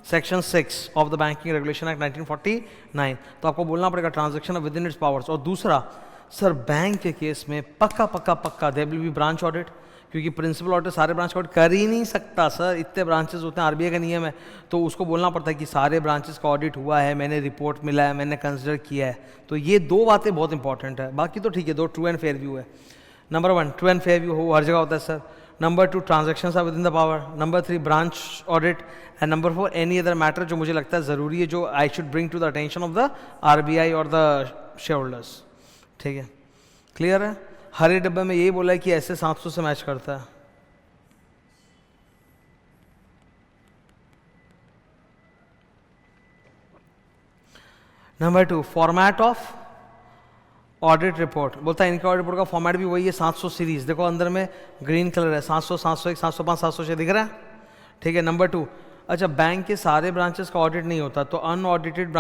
section 6 of the banking regulation act 1949। तो आपको बोलना पड़ेगा transaction within its powers. और दूसरा सर, बैंक के केस में पक्का there will be branch audit, क्योंकि प्रिंसिपल ऑडिटर सारे ब्रांच ऑडिट कर ही नहीं सकता सर, इतने ब्रांचेस होते हैं, आरबीआई का नियम है। तो उसको बोलना पड़ता है कि सारे ब्रांचेस का ऑडिट हुआ है, मैंने रिपोर्ट मिला है, मैंने कंसिडर किया है। तो ये 2 बातें बहुत इंपॉर्टेंट है, बाकी तो ठीक है, 2 ट्रू एंड फेयर व्यू है। Number 1 true and fair view हो हर जगह होता है sir. Number 2 transactions are within the power. Number 3 branch audit. And number 4 any other matter जो मुझे लगता है ज़रूरी है, जो I should bring to the attention of the RBI और द शेयर होल्डर्स। ठीक है, क्लियर है? हरे डब्बे में यही बोला है कि ऐसे 700 से मैच करता है। Number 2 format of audit report, बोलता है इनका ऑडिट रिपोर्ट का फॉर्मेट भी वही है, 700 सीरीज। देखो अंदर में ग्रीन कलर है, 700, 701, 705, 706 दिख रहा है। ठीक है, नंबर 2 अच्छा, बैंक के सारे ब्रांचेस का ऑडिट नहीं होता, तो अनऑडिटेड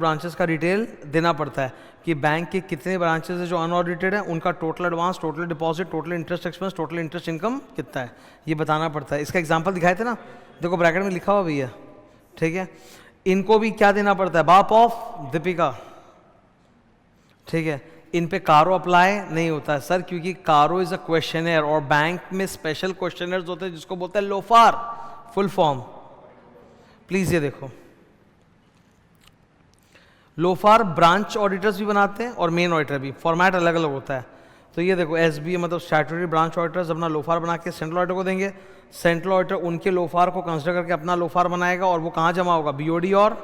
ब्रांचेस का डिटेल देना पड़ता है कि बैंक के कितने ब्रांचेस है जो अनऑडिटेड है, उनका total advance, total deposit, total interest expense, total interest income कितना है, ये बताना पड़ता है। इसका एग्जांपल दिखाए थे ना, देखो ब्रैकेट में लिखा हुआ भी है। ठीक है, इनको भी क्या देना पड़ता है, बाप ऑफ दीपिका। ठीक है, इन पे कारो अप्लाई नहीं होता है सर, क्योंकि कारो इज अ क्वेश्चनर और बैंक में स्पेशल क्वेश्चनर्स होते हैं जिसको बोलते हैं लोफार, फुल फॉर्म। प्लीज ये देखो, लोफार ब्रांच ऑडिटर्स भी बनाते हैं और मेन ऑडिटर भी, फॉर्मेट अलग अलग होता है। तो ये देखो एसबी मतलब स्टैट्यूटरी ब्रांच ऑडिटर्स अपना लोफार बना के सेंट्रल ऑडिटर को देंगे, सेंट्रल ऑडिटर उनके लोफार को कंसिडर करके अपना लोफार बनाएगा और वो कहाँ जमा होगा, बीओडी और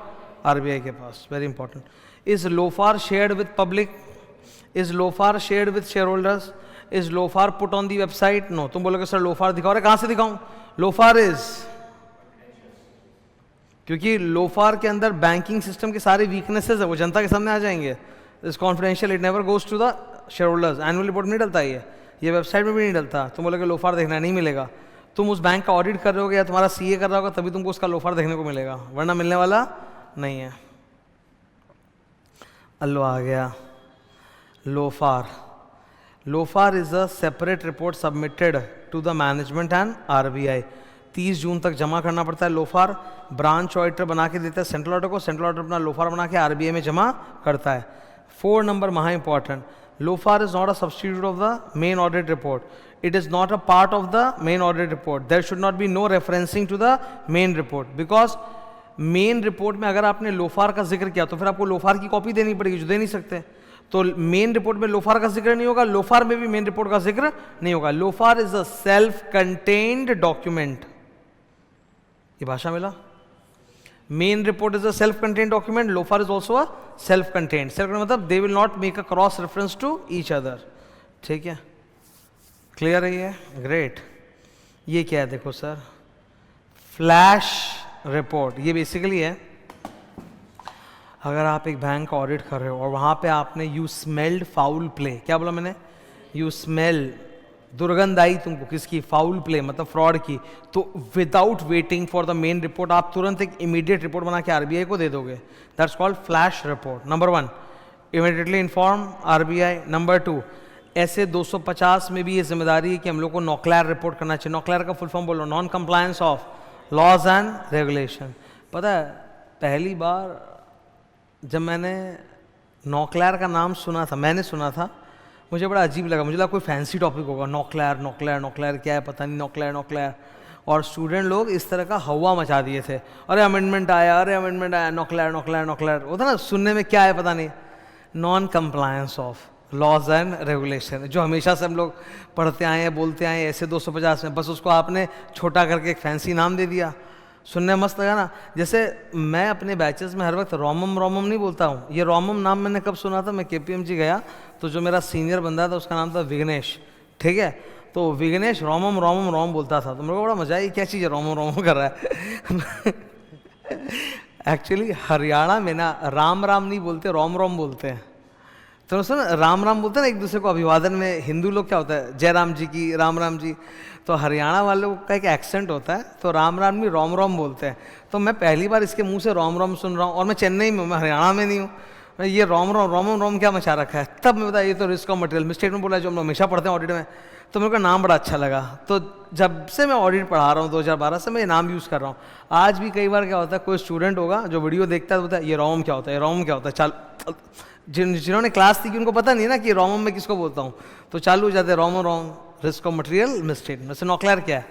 आरबीआई के पास। Very important. Is LFAR shared with public, is LFAR shared with shareholders, is LFAR put on the website. No, तुम बोलोगे सर लोफार दिखाओ, अरे कहाँ से दिखाऊं, लोफार इज, क्योंकि लोफार के अंदर बैंकिंग सिस्टम के सारे वीकनेसेस है, वो जनता के सामने आ जाएंगे। Is confidential, it never goes to the shareholders, annual report नहीं डलता, ये वेबसाइट में भी नहीं डलता। तुम बोलोगे लोफार देखना नहीं मिलेगा, तुम उस बैंक का ऑडिट कर रहे होगे या तुम्हारा सीए कर रहा होगा तभी तुमको उसका लोफार देखने को मिलेगा, वरना मिलने वाला नहीं है। अल्लो आ गया LFAR. LFAR is a separate report submitted to the management and RBI. 30 जून तक जमा करना पड़ता है लोफार। ब्रांच ऑडिटर बना के देता है सेंट्रल ऑडिटर को, सेंट्रल ऑडिटर अपना लोफार बना के आरबीआई में जमा करता है। 4 नंबर महा important, LFAR is not a substitute of the main audit report, it is not a part of the main audit report. There should not be no referencing to the main report, because main report में अगर आपने लोफार का जिक्र किया तो फिर आपको लोफार की कॉपी देनी पड़ेगी, जो दे नहीं सकते। तो मेन रिपोर्ट में लोफार का जिक्र नहीं होगा, लोफार में भी मेन रिपोर्ट का जिक्र नहीं होगा। LFAR is a self contained document, ये भाषा मिला। Main report is a self contained document, LFAR is also a self contained. Self मतलब they will not make a cross reference to each other. ठीक है, क्लियर है ये? Great. ये क्या है देखो सर, फ्लैश रिपोर्ट। ये बेसिकली है अगर आप एक बैंक का ऑडिट कर रहे हो और वहाँ पे आपने यू स्मेल्ड फाउल प्ले, क्या बोला मैंने, यू स्मेल, दुर्गंध आई तुमको किसकी, फाउल प्ले मतलब फ्रॉड की, तो without waiting for the main report आप तुरंत एक इमीडिएट रिपोर्ट बना के आरबीआई को दे दोगे। That's called flash report. Number 1, immediately inform RBI. Number 2, ऐसे 250 में भी ये जिम्मेदारी है कि हम लोग को नॉक्लेयर रिपोर्ट करना चाहिए। नॉक्लेयर का फुल फॉर्म बोलो, non compliance of laws and regulation. पता है पहली बार जब मैंने नॉक्लेयर का नाम सुना था, मैंने सुना था, मुझे बड़ा अजीब लगा, मुझे लगा कोई फैंसी टॉपिक होगा, नॉक्लेयर नॉक्लेयर नॉक्लेयर क्या है पता नहीं, नॉक्लेयर नॉक्लेयर। और स्टूडेंट लोग इस तरह का हवा मचा दिए थे, अरे अमेंडमेंट आया, अरे अमेंडमेंट आया, नॉक्लेयर नॉक्लेयर नॉक्लेयर, होता ना सुनने में क्या है पता नहीं, non compliance of laws and regulation, जो हमेशा से हम लोग पढ़ते आए हैं, बोलते आए हैं, ऐसे 250 में, बस उसको आपने छोटा करके एक फैंसी नाम दे दिया। सुनने मस्त लगा ना। जैसे मैं अपने बैचेस में हर वक्त रोमम रोमम नहीं बोलता हूँ, ये रोमम नाम मैंने कब सुना था, मैं केपीएमजी गया तो जो मेरा सीनियर बंदा था उसका नाम था विघ्नेश, ठीक है, तो विघ्नेश रोमम रोमम रोम बोलता था, तो मेरे को बड़ा मजा आई, क्या चीज़ है रोमम रोमम कर रहा है। एक्चुअली हरियाणा में ना राम राम नहीं बोलते, रोम रोम बोलते हैं। तो सुन, राम राम बोलते हैं ना एक दूसरे को अभिवादन में, हिंदू लोग क्या होता है जय राम जी की, राम राम जी, तो हरियाणा वालों का एक एक्सेंट होता है, तो राम राम भी रोम रोम बोलते हैं। तो मैं पहली बार इसके मुंह से रोम रोम सुन रहा हूँ, और मैं चेन्नई में हूँ, मैं हरियाणा में नहीं हूँ, मैं ये रोम रोम रोम रोम क्या मचा रखा है। तब मैं बताया ये तो रिस्क ऑफ मटेरियल मिस्टेक में बोला, जो हम लोग हमेशा पढ़ते हैं ऑडिट में, तो मेरे को नाम बड़ा अच्छा लगा। तो जब से मैं ऑडिट पढ़ा रहा हूँ 2012 से, मैं ये नाम यूज़ कर रहा हूँ। आज भी कई बार क्या होता है, कोई स्टूडेंट होगा जो वीडियो देखता है तो बोलता है ये रोम क्या होता है, ये रोम क्या होता है, चल जिन्होंने क्लास थी कि उनको पता नहीं ना कि रोमम में किसको बोलता हूँ, तो चालू हो जाते हैं रोम रोम, रिस्क ऑफ मटेरियल मिस्टेक। वैसे नॉक्लेयर क्या है,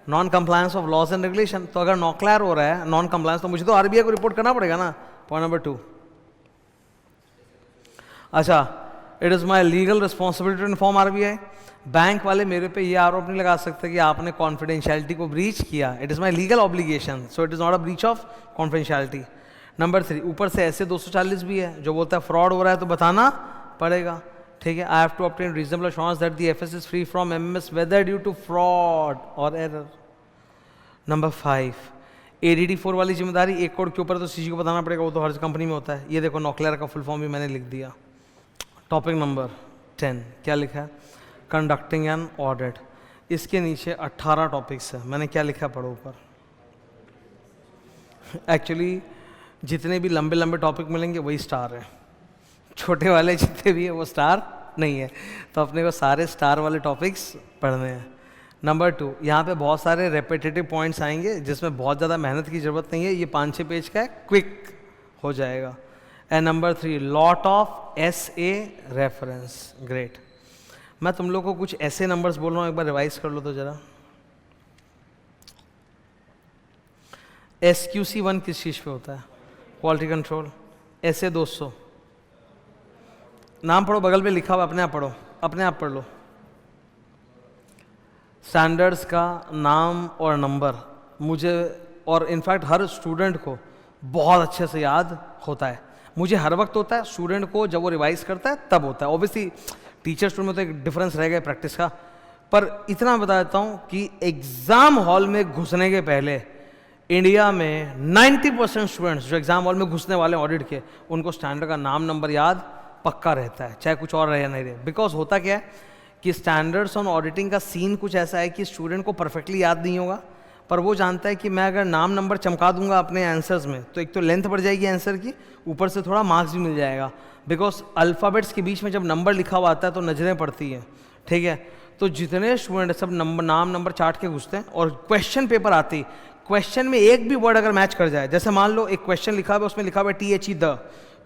non compliance of laws and regulation. तो अगर नॉक्लेयर हो रहा है, नॉन कंप्लायंस, तो मुझे तो आरबीआई को रिपोर्ट करना पड़ेगा ना। पॉइंट नंबर 2, अच्छा, it is my legal responsibility to inform RBI. Bank वाले मेरे पे ये आरोप नहीं लगा सकते कि आपने कॉन्फिडेंशियलिटी को ब्रीच किया, it is my legal obligation, so it is not a breach of confidentiality. Number 3, ऊपर से ऐसे 240 भी है जो बोलता है फ्रॉड हो रहा है तो बताना पड़ेगा, ठीक है। I have to obtain reasonable assurance that the FS is free from MMS whether due to fraud और एरर। नंबर 5, एडीडी 4 वाली जिम्मेदारी, एक करोड़ के ऊपर तो सीजी को बताना पड़ेगा, वो तो हर कंपनी में होता है। ये देखो नॉक्लेयर का फुल फॉर्म भी मैंने लिख दिया। टॉपिक नंबर 10 क्या लिखा है, कंडक्टिंग एन ऑडिट। इसके नीचे 18 टॉपिक्स है, मैंने क्या लिखा पढ़ो ऊपर। एक्चुअली जितने भी लंबे लंबे टॉपिक मिलेंगे वही स्टार है, छोटे वाले जितने भी है वो स्टार नहीं है, तो अपने को सारे स्टार वाले टॉपिक्स पढ़ने हैं। नंबर 2, यहाँ पे बहुत सारे रेपिटेटिव पॉइंट्स आएंगे जिसमें बहुत ज़्यादा मेहनत की ज़रूरत नहीं है, ये 5-6 पेज का है, क्विक हो जाएगा। And number 3, lot of SA reference, great. मैं तुम लोग को कुछ ऐसे नंबर्स बोल रहा हूँ, एक बार रिवाइज कर लो तो ज़रा। SQC 1 किस चीज़ पे होता है, क्वालिटी कंट्रोल। SA 200, नाम पढ़ो, बगल पे लिखा हुआ, अपने आप पढ़ो, अपने आप पढ़ लो। स्टैंडर्ड्स का नाम और नंबर मुझे और इनफैक्ट हर स्टूडेंट को बहुत अच्छे से याद होता है। मुझे हर वक्त होता है, स्टूडेंट को जब वो रिवाइज करता है तब होता है। ऑब्वियसली टीचर स्टूडेंट में तो एक डिफरेंस रहेगा प्रैक्टिस का, पर इतना बता देता हूँ कि एग्ज़ाम हॉल में घुसने के पहले इंडिया में 90% स्टूडेंट्स जो एग्ज़ाम हॉल में घुसने वाले ऑडिट के, उनको स्टैंडर्ड का नाम नंबर याद पक्का रहता है, चाहे कुछ और रहे या नहीं रहे। बिकॉज होता क्या है कि स्टैंडर्ड्स ऑन ऑडिटिंग का सीन कुछ ऐसा है कि स्टूडेंट को परफेक्टली याद नहीं होगा, पर वो जानता है कि मैं अगर नाम नंबर चमका दूंगा अपने आंसर्स में तो एक तो लेंथ बढ़ जाएगी आंसर की, ऊपर से थोड़ा मार्क्स भी मिल जाएगा। बिकॉज अल्फ़ाबेट्स के बीच में जब नंबर लिखा हुआ आता है तो नज़रें पड़ती हैं, ठीक है। तो जितने स्टूडेंट सब नाम नंबर चाट के घुसते हैं और क्वेश्चन पेपर आती, क्वेश्चन में एक भी वर्ड अगर मैच कर जाए, जैसे मान लो एक क्वेश्चन लिखा हुआ है, उसमें लिखा हुआ है THE द,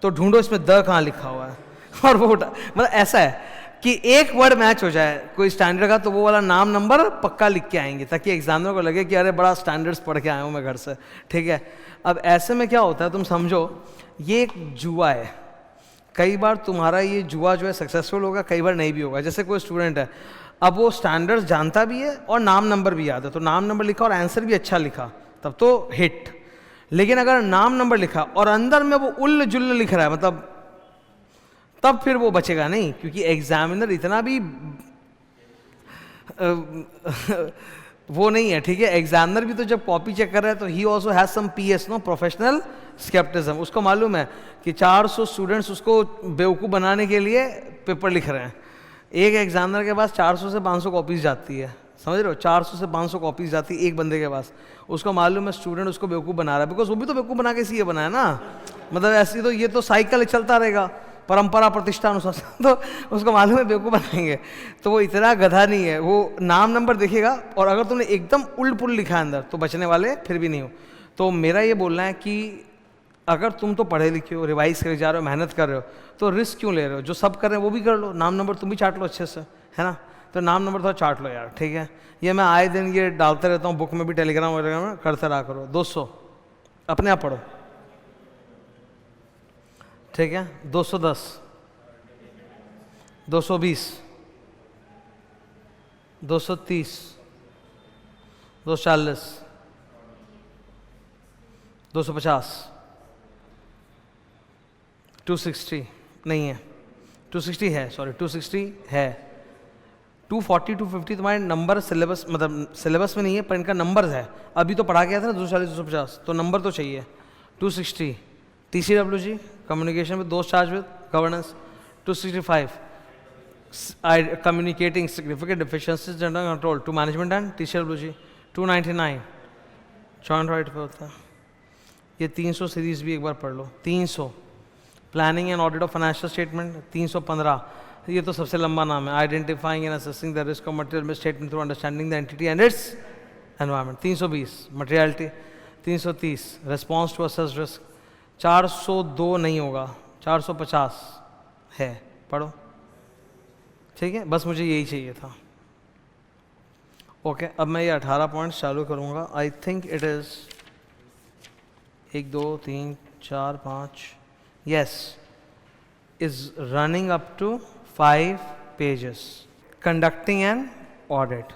तो ढूंढो इसमें द कहाँ लिखा हुआ है, और वो मतलब ऐसा है कि एक वर्ड मैच हो जाए कोई स्टैंडर्ड का, तो वो वाला नाम नंबर पक्का लिख के आएंगे ताकि एग्जामिनर को लगे कि अरे बड़ा स्टैंडर्ड्स पढ़ के आया हूँ मैं घर से, ठीक है। अब ऐसे में क्या होता है, तुम समझो ये एक जुआ है। कई बार तुम्हारा ये जुआ जो है सक्सेसफुल होगा, कई बार नहीं भी होगा। जैसे कोई स्टूडेंट है, अब वो स्टैंडर्ड्स जानता भी है और नाम नंबर भी याद है, तो नाम नंबर लिखा और आंसर भी अच्छा लिखा, तब तो हिट। लेकिन अगर नाम नंबर लिखा और अंदर में वो उल्ल जुल्ल लिख रहा है, मतलब तब फिर वो बचेगा नहीं, क्योंकि एग्जामिनर इतना भी वो नहीं है, ठीक है। एग्जामिनर भी तो जब कॉपी चेक कर रहा है तो ही also has some PS, no, professional scepticism. उसको मालूम है कि 400 स्टूडेंट्स उसको बेवकूफ़ बनाने के लिए पेपर लिख रहे हैं। एक एग्जामिनर के पास 400 से 500 कॉपीज जाती है, समझ रहे हो, 400 से 500 कॉपीज जाती है एक बंदे के पास। उसको मालूम है स्टूडेंट उसको बेवकूफ़ बना रहा है, बिकॉज वो भी तो बेवकूफ़ बना के सीए बनाया ना। मतलब ऐसी तो ये तो साइकिल चलता रहेगा, परंपरा प्रतिष्ठा अनुसार तो उसको मालूम है बेवकूफ़ बनाएंगे। तो वो इतना गधा नहीं है, वो नाम नंबर देखेगा, और अगर तुमने एकदम उल्ट पुल्ट लिखा है अंदर तो बचने वाले फिर भी नहीं हो। तो मेरा ये बोलना है कि अगर तुम तो पढ़े लिखे हो, रिवाइज करके जा रहे हो, मेहनत कर रहे हो, तो रिस्क क्यों ले रहे हो? जो सब कर रहे हैं वो भी कर लो, नाम नंबर तुम भी चाट लो अच्छे से, है ना। तो नाम नंबर थोड़ा चाट लो यार, ठीक है। ये मैं आए दिन ये डालते रहता हूँ, बुक में भी, टेलीग्राम वगैरह में, करते रहा करो। 200 अपने आप पढ़ो, ठीक है। 210, 220, 230, 240, 250, 260 नहीं है, 260 है, सॉरी 260 है, 240, 250 तुम्हारे नंबर सिलेबस, मतलब सिलेबस में नहीं है पर इनका नंबर है। अभी तो पढ़ा गया था ना 240, 250, तो नंबर तो चाहिए। 260 TCWG, कम्युनिकेशन विद दोस्त charge with governance. 265 communicating significant deficiencies general control to management and TCWG। 299 joint right पे होता है। ये 300 सीरीज भी एक बार पढ़ लो। 300 planning and audit of financial statement. 315 ये तो सबसे लंबा नाम है, identifying and assessing the risk of material statement through understanding the entity and its environment. 320 materiality. 330 response to assess risk. 402 नहीं होगा, 450 है, पढ़ो, ठीक है। बस मुझे यही चाहिए था। ओके, अब मैं ये 18 पॉइंट्स चालू करूँगा। I think it is 1 2 3 4 5 yes is running up to 5 pages. Conducting an audit.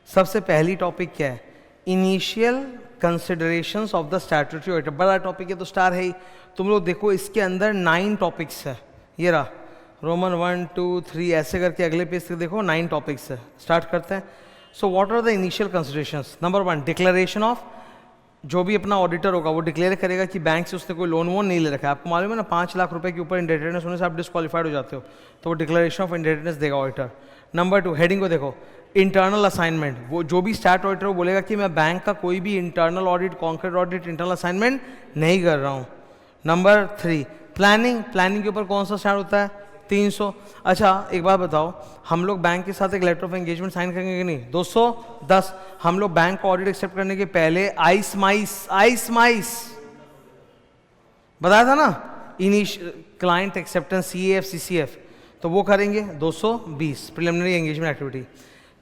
सबसे पहली टॉपिक क्या है? Initial considerations of the statutory auditor. बड़ा टॉपिक है तो स्टार है ही। तुम लोग देखो इसके अंदर 9 टॉपिक्स है। ये रहा रोमन 1 2 3 ऐसे करके अगले पेज तक देखो 9 टॉपिक्स है। स्टार्ट करते हैं। So what are the initial considerations? Number 1 declaration of, जो भी अपना ऑडिटर होगा वो डिक्लेयर करेगा कि बैंक से उसने कोई लोन वोन नहीं ले रखा है। आपको मालूम है ना 5 लाख रुपए के ऊपर इंडेटेडनेस होने से आप डिस्क्वालीफाइड हो जाते हो, तो वो डिक्लेरेशन ऑफ इंडेटेडनेस देगा ऑडिटर। नंबर 2 हेडिंग को देखो, इंटरनल असाइनमेंट। वो जो भी स्टार्ट ऑडिटर वो बोलेगा कि मैं बैंक का कोई भी internal audit, concrete audit, internal assignment नहीं कर रहा हूँ। Number 3 planning. प्लानिंग के ऊपर कौन सा स्टार्ट होता है? 300। अच्छा एक बात बताओ, हम लोग बैंक के साथ एक लेटर ऑफ एंगेजमेंट साइन करेंगे कि नहीं? 210। हम लोग बैंक का ऑडिट एक्सेप्ट करने के पहले आइस माइस बताया था ना, क्लाइंट एक्सेप्टेंस CAF CCF, तो वो करेंगे 220 preliminary engagement activity.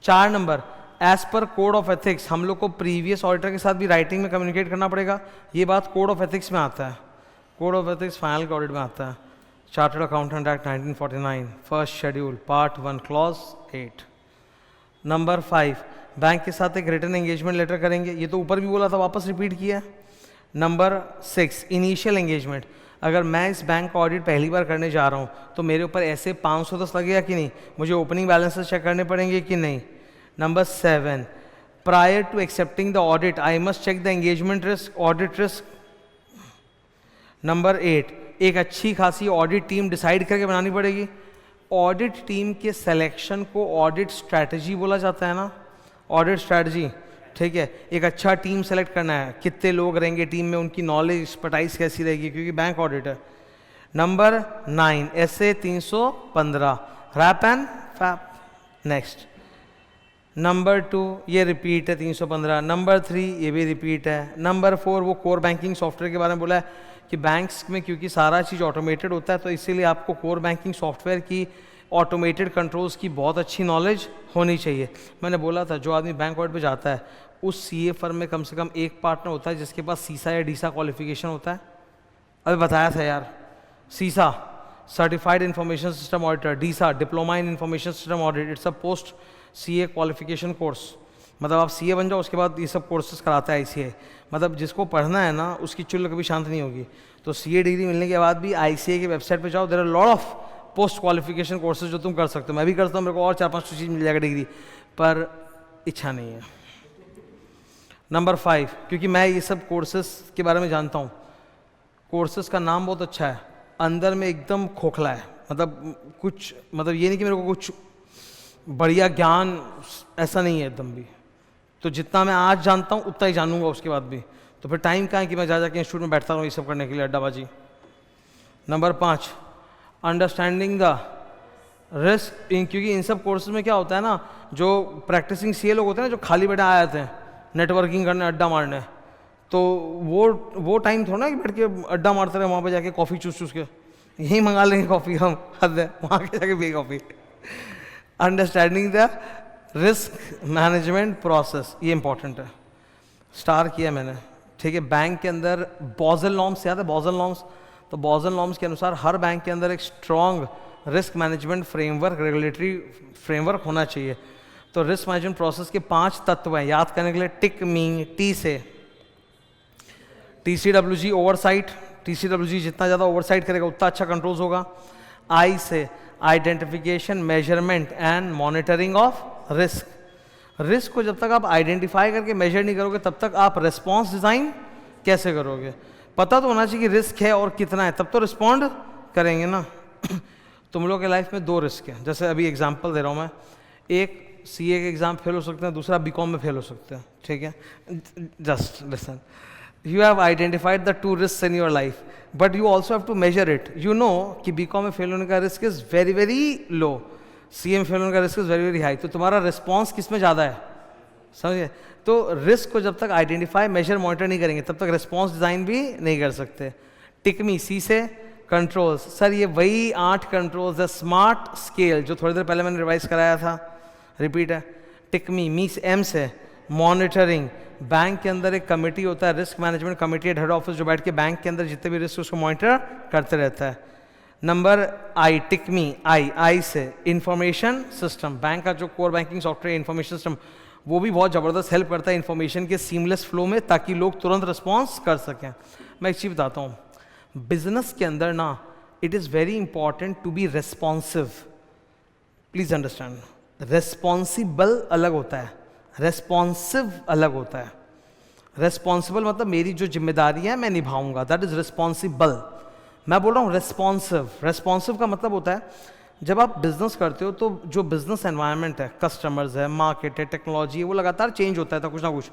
4 number as per code of ethics. हम लोग को प्रीवियस ऑडिटर के साथ भी राइटिंग में कम्युनिकेट करना पड़ेगा। ये बात कोड ऑफ एथिक्स में आता है, कोड ऑफ एथिक्स फाइनल के ऑडिट में आता है। Chartered accountant act 1949 first schedule part 1 clause 8। Number 5 bank के साथ एक रिटन एंगेजमेंट लेटर करेंगे। ये तो ऊपर भी बोला था, वापस रिपीट किया। Number 6 initial engagement. अगर मैं इस बैंक का ऑडिट पहली बार करने जा रहा हूँ तो मेरे ऊपर ऐसे 510 लगेगा कि नहीं? मुझे ओपनिंग बैलेंसेस चेक करने पड़ेंगे कि नहीं? Number 7 prior to accepting the audit I must check the engagement risk, audit risk. Number 8 एक अच्छी खासी ऑडिट टीम डिसाइड करके बनानी पड़ेगी। ऑडिट टीम के सिलेक्शन को ऑडिट स्ट्रैटेजी बोला जाता है ना, ऑडिट स्ट्रैटेजी, ठीक है। एक अच्छा टीम सेलेक्ट करना है, कितने लोग रहेंगे टीम में, उनकी नॉलेज एक्सपर्टाइज कैसी रहेगी, क्योंकि बैंक ऑडिट है। Number 9 SA 315 RAP and FAP. Next number 2 ये रिपीट है 315। नंबर 3 ये भी रिपीट है। नंबर 4 वो कोर बैंकिंग सॉफ्टवेयर के बारे में बोला है कि बैंक्स में क्योंकि सारा चीज़ ऑटोमेटेड होता है तो इसीलिए आपको कोर बैंकिंग सॉफ्टवेयर की, ऑटोमेटेड कंट्रोल्स की बहुत अच्छी नॉलेज होनी चाहिए। मैंने बोला था जो आदमी बैंक ऑडिट पे जाता है उस CA फर्म में कम से कम एक पार्टनर होता है जिसके पास सीसा या डीसा क्वालिफिकेशन होता है। अभी बताया था यार, सीसा certified information system auditor, Deesa diploma in information system audit, it's a post CA qualification course. मतलब आप CA बन जाओ उसके बाद ये सब कोर्सेज कराता है ICA। मतलब जिसको पढ़ना है ना उसकी चुल्ल कभी शांत नहीं होगी। तो CA डिग्री मिलने के बाद भी ICA की वेबसाइट पे जाओ, there are lot of post qualification courses जो तुम कर सकते हो। मैं भी करता हूँ, मेरे को और 4-5 चीज़ मिल जाएगा डिग्री, पर इच्छा नहीं है। नंबर 5, क्योंकि मैं ये सब कोर्सेज के बारे में जानता हूँ, कोर्सेज का नाम बहुत अच्छा है, अंदर में एकदम खोखला है, मतलब कुछ, मतलब ये नहीं कि मेरे को कुछ बढ़िया ज्ञान ऐसा नहीं है एकदम भी। तो जितना मैं आज जानता हूँ उतना ही जानूंगा उसके बाद भी, तो फिर टाइम कहाँ है कि मैं जा जाके इंस्टीट्यूट में बैठता रहूँ ये सब करने के लिए, अड्डाबाजी। नंबर 5, अंडरस्टैंडिंग द रिस्क, क्योंकि इन सब कोर्सेज में क्या होता है ना, जो प्रैक्टिसिंग सीए लोग होते हैं ना, जो खाली बैठे आए जाते हैं नेटवर्किंग करने, अड्डा मारने, तो वो टाइम थोड़ा ना कि बैठ के अड्डा मारते रहे वहाँ पे जाके कॉफ़ी चूस चूस के, यहीं मंगा लेंगे कॉफ़ी हम, हद है, वहाँ के जाके पिए coffee. Understanding the risk management process, ये इंपॉर्टेंट है, स्टार किया मैंने, ठीक है। बैंक के अंदर बॉजल नॉर्म्स याद है, बॉजल नॉर्म्स, तो बॉजल नॉर्म्स के अनुसार हर बैंक के अंदर एक strong risk management framework, regulatory framework होना चाहिए। तो रिस्क मैनेजमेंट प्रोसेस के 5 तत्व हैं, याद करने के लिए टिक मी, टी से TCWG ओवरसाइट, TCWG जितना ज़्यादा ओवरसाइट करेगा उतना अच्छा कंट्रोल्स होगा। आई से identification, measurement and monitoring of risk, risk को जब तक आप आइडेंटिफाई करके मेजर नहीं करोगे तब तक आप रिस्पॉन्स डिज़ाइन कैसे करोगे, पता तो होना चाहिए कि रिस्क है और कितना है, तब तो रिस्पॉन्ड करेंगे ना। तुम लोग के लाइफ में 2 रिस्क हैं, जैसे अभी एग्जांपल दे रहा हूँ मैं, एक सीए के एग्जाम फेल हो सकते हैं, दूसरा बीकॉम में फेल हो सकते हैं, ठीक है। Just listen, you have identified the 2 risks in your life, but you also have to measure it. You know कि बीकॉम में फेल होने का risk is very very low, CA में फेल होने का risk is very very high, तो तुम्हारा response किस में ज़्यादा है, समझिए। तो रिस्क को जब तक आइडेंटिफाई, मेजर, मॉनिटर नहीं करेंगे तब तक रिस्पॉन्स डिज़ाइन भी नहीं कर सकते। टिकमी, सी से कंट्रोल्स, सर ये वही 8 कंट्रोल्स है, स्मार्ट स्केल जो थोड़ी देर पहले मैंने रिवाइज कराया था, रिपीट है। टिकमी, मी से, एम से मॉनिटरिंग, बैंक के अंदर एक कमेटी होता है, risk management committee head office, जो बैठ के बैंक के अंदर जितने भी रिस्क उसको मॉनिटर करते रहता है। नंबर आई, टिकमी, आई से इंफॉर्मेशन सिस्टम, बैंक का जो core banking software information system, वो भी बहुत ज़बरदस्त हेल्प करता है इन्फॉर्मेशन के सीमलेस फ्लो में, ताकि लोग तुरंत रिस्पॉन्स कर सकें। मैं एक चीज़ बताता हूँ, बिजनेस के अंदर ना it is very important to be responsive, please understand, responsible अलग होता है, रेस्पॉन्सिव अलग होता है। रेस्पॉन्सिबल मतलब मेरी जो जिम्मेदारी है मैं निभाऊंगा, दैट इज रिस्पॉन्सिबल। मैं बोल रहा हूँ रेस्पॉन्सिव, रेस्पॉन्सिव का मतलब होता है जब आप बिजनेस करते हो तो जो बिजनेस एनवायरनमेंट है, कस्टमर्स है, मार्केट है, टेक्नोलॉजी है, वो लगातार चेंज होता है था कुछ ना कुछ,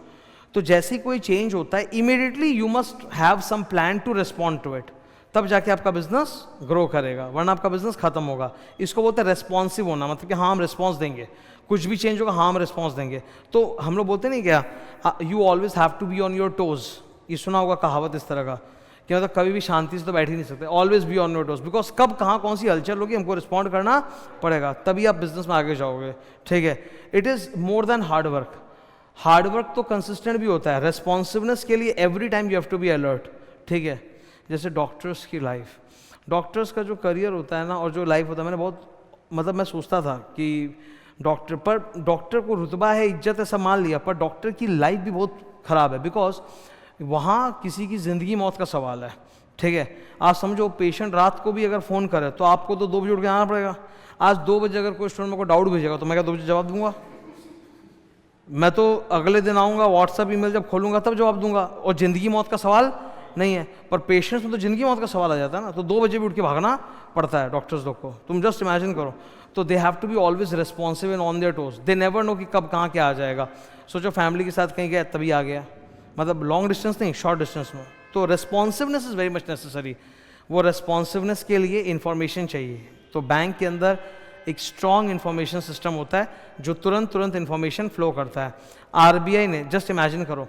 तो जैसे ही कोई चेंज होता है immediately you must have some plan to respond to it, तब जाके आपका बिजनेस ग्रो करेगा, वरना आपका बिजनेस खत्म होगा। इसको बोलते हैं रेस्पॉन्सिव होना, मतलब कि हाँ हम रिस्पॉन्स देंगे, कुछ भी चेंज होगा हाँ हम रिस्पॉन्स देंगे। तो हम लोग बोलते नहीं क्या, you always have to be on your toes, ये सुना होगा कहावत इस तरह का, कि मतलब कभी भी शांति से तो बैठ ही नहीं सकते, always be on your toes, because कब कहाँ कौन सी हलचल होगी हमको रिस्पॉन्ड करना पड़ेगा, तभी आप बिजनेस में आगे जाओगे, ठीक है। It is more than hard work, hard work तो कंसिस्टेंट भी होता है, रेस्पॉन्सिवनेस के लिए every time you have to be alert, ठीक है। जैसे डॉक्टर्स की लाइफ, डॉक्टर्स का जो करियर होता है ना और जो लाइफ होता है, मैंने बहुत मतलब मैं सोचता था कि डॉक्टर पर, डॉक्टर को रुतबा है, इज्जत है, सब मान लिया, पर डॉक्टर की लाइफ भी बहुत ख़राब है, बिकॉज वहाँ किसी की ज़िंदगी मौत का सवाल है, ठीक है। आप समझो पेशेंट रात को भी अगर फ़ोन करे तो आपको तो 2 बजे उठ के आना पड़ेगा। आज 2 बजे अगर कोई स्टूडेंट मेरे को डाउट भेजेगा तो मैं क्या 2 बजे जवाब दूंगा? मैं तो अगले दिन आऊँगा, व्हाट्सअप ईमेल जब खोलूँगा तब जवाब दूंगा, और ज़िंदगी मौत का सवाल नहीं है। पर पेशेंट्स में तो ज़िंदगी मौत का सवाल आ जाता है ना, तो 2 बजे भी उठ के भागना पड़ता है डॉक्टर्स लोग को, तुम जस्ट इमेजिन करो। तो they have to be always responsive and on their toes, they never know कि कब कहाँ क्या आ जाएगा। सोचो फैमिली के साथ कहीं गया तभी आ गया, मतलब लॉन्ग डिस्टेंस नहीं, शॉर्ट डिस्टेंस में, तो responsiveness is very much necessary. वो रिस्पॉन्सिवनेस के लिए इंफॉर्मेशन चाहिए, तो बैंक के अंदर एक स्ट्रॉन्ग इंफॉर्मेशन सिस्टम होता है जो तुरंत इंफॉर्मेशन फ्लो करता है। आरबीआई ने, जस्ट इमेजिन करो,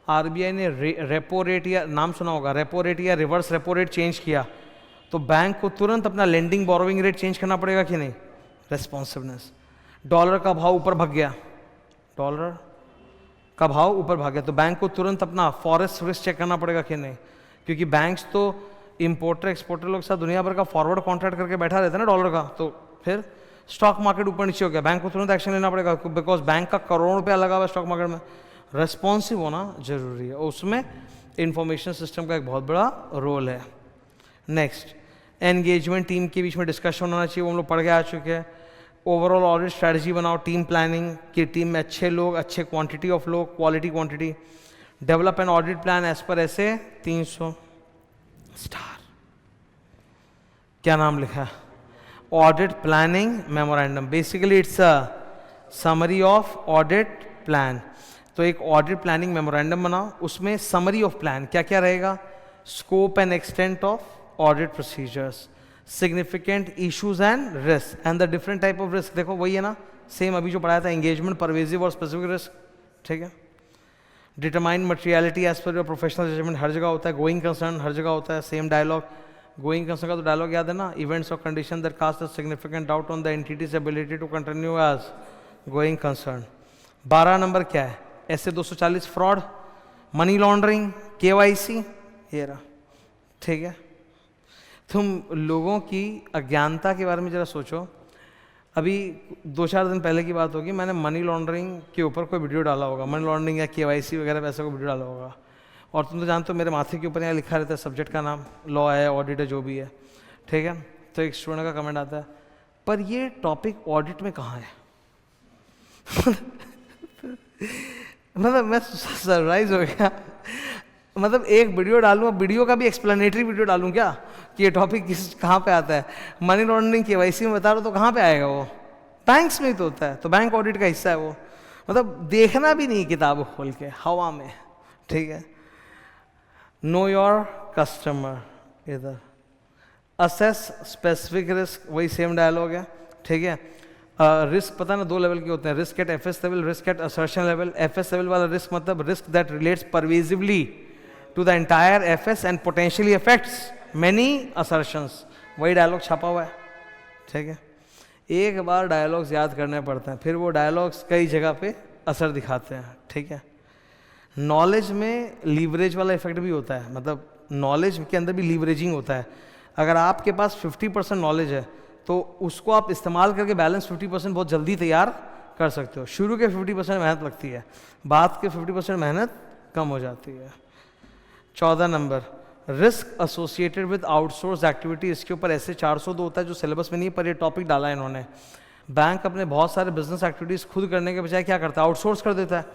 आरबीआई ने रेपो रेट, या नाम सुना होगा, रेपो रेट या रिवर्स रेपो रेट चेंज किया, तो बैंक को तुरंत अपना लेंडिंग बोरोविंग रेट चेंज करना पड़ेगा कि नहीं? रेस्पॉन्सिवनेस। डॉलर का भाव ऊपर भाग गया, डॉलर का भाव ऊपर भाग गया, तो बैंक को तुरंत अपना फॉरेक्स रिस्क चेक करना पड़ेगा कि नहीं? क्योंकि बैंक्स तो इंपोर्टर एक्सपोर्टर लोग साथ दुनिया भर का फॉरवर्ड कॉन्ट्रैक्ट करके बैठा रहता है ना डॉलर का, तो फिर स्टॉक मार्केट ऊपर नीचे हो गया, बैंक को तुरंत एक्शन लेना पड़ेगा, बिकॉज बैंक का करोड़ों रुपया लगा हुआ है स्टॉक मार्केट में। रेस्पॉन्सिव होना जरूरी है, और उसमें इंफॉर्मेशन सिस्टम का एक बहुत बड़ा रोल है। नेक्स्ट, एंगेजमेंट, टीम के बीच में डिस्कशन होना चाहिए, वो हम लोग पढ़ के आ चुके हैं। ओवरऑल ऑडिट स्ट्रैटेजी बनाओ, टीम प्लानिंग, कि टीम में अच्छे लोग, अच्छे क्वांटिटी ऑफ लोग, quality quantity. Develop an audit plan as per ऐसे 300 स्टार। क्या नाम लिखा है? Audit planning memorandum. Basically it's a summary of audit plan. तो एक ऑडिट प्लानिंग मेमोरेंडम बनाओ, उसमें समरी ऑफ प्लान क्या क्या रहेगा? Scope and extent of audit procedures, significant issues and risk and the different type of risk. देखो वही है ना, सेम अभी जो पढ़ाया था, एंगेजमेंट, परवेजिव और स्पेसिफिक रिस्क। ठीक है। Determine materiality as per your professional judgement, हर जगह होता है। गोइंग कंसर्न हर जगह होता है, सेम डायलॉग। गोइंग कंसर्न का तो डायलॉग याद है ना, इवेंट्स और condition that cast a significant doubt on the entity's ability to continue as going concern. 12 number क्या है? ऐसे 240 फ्रॉड, मनी लॉन्ड्रिंग, KYC, ये रहा। ठीक है। तुम लोगों की अज्ञानता के बारे में जरा सोचो। अभी 2-4 दिन पहले की बात होगी, मैंने मनी लॉन्ड्रिंग के ऊपर कोई वीडियो डाला होगा, मनी लॉन्ड्रिंग या KYC वगैरह वैसा कोई वीडियो डाला होगा। और तुम तो जानते हो मेरे माथे के ऊपर यहाँ लिखा रहता है सब्जेक्ट का नाम, लॉ है, ऑडिट है, जो भी है। ठीक है। तो एक स्टूडेंट का कमेंट आता है, पर ये टॉपिक ऑडिट में कहाँ है? मतलब मैं सरप्राइज हो गया। मतलब एक वीडियो डालूँ, वीडियो का भी एक्सप्लेनेटरी वीडियो डालूँ क्या कि ये टॉपिक किस कहाँ पे आता है? मनी लॉन्ड्रिंग KYC में बता रहा तो कहाँ पे आएगा वो? बैंक्स में ही तो होता है, तो बैंक ऑडिट का हिस्सा है वो। मतलब देखना भी नहीं किताब खोल के, हवा में। ठीक है। नो योर कस्टमर, इधर असेस स्पेसिफिक रिस्क, वही सेम डायलॉग है। ठीक है। रिस्क पता ना 2 लेवल के होते हैं, risk at FS level, risk at assertion level. FS level वाला रिस्क मतलब risk that relates pervasively to the entire FS and potentially affects many assertions, वही डायलॉग छपा हुआ है। ठीक है। एक बार डायलॉग्स याद करने पड़ते हैं, फिर वो डायलॉग्स कई जगह पे असर दिखाते हैं। ठीक है। नॉलेज में लीवरेज वाला इफेक्ट भी होता है, मतलब नॉलेज के अंदर भी लीवरेजिंग होता है। अगर आपके पास 50% नॉलेज है तो उसको आप इस्तेमाल करके बैलेंस 50% बहुत जल्दी तैयार कर सकते हो। शुरू के 50% मेहनत लगती है, बाद के 50% मेहनत कम हो जाती है। 14 number, risk associated with outsource activity. इसके ऊपर ऐसे 402 होता है जो सिलेबस में नहीं है, पर ये टॉपिक डाला है इन्होंने। बैंक अपने बहुत सारे बिजनेस एक्टिविटीज़ खुद करने के बजाय क्या करता है? आउटसोर्स कर देता है।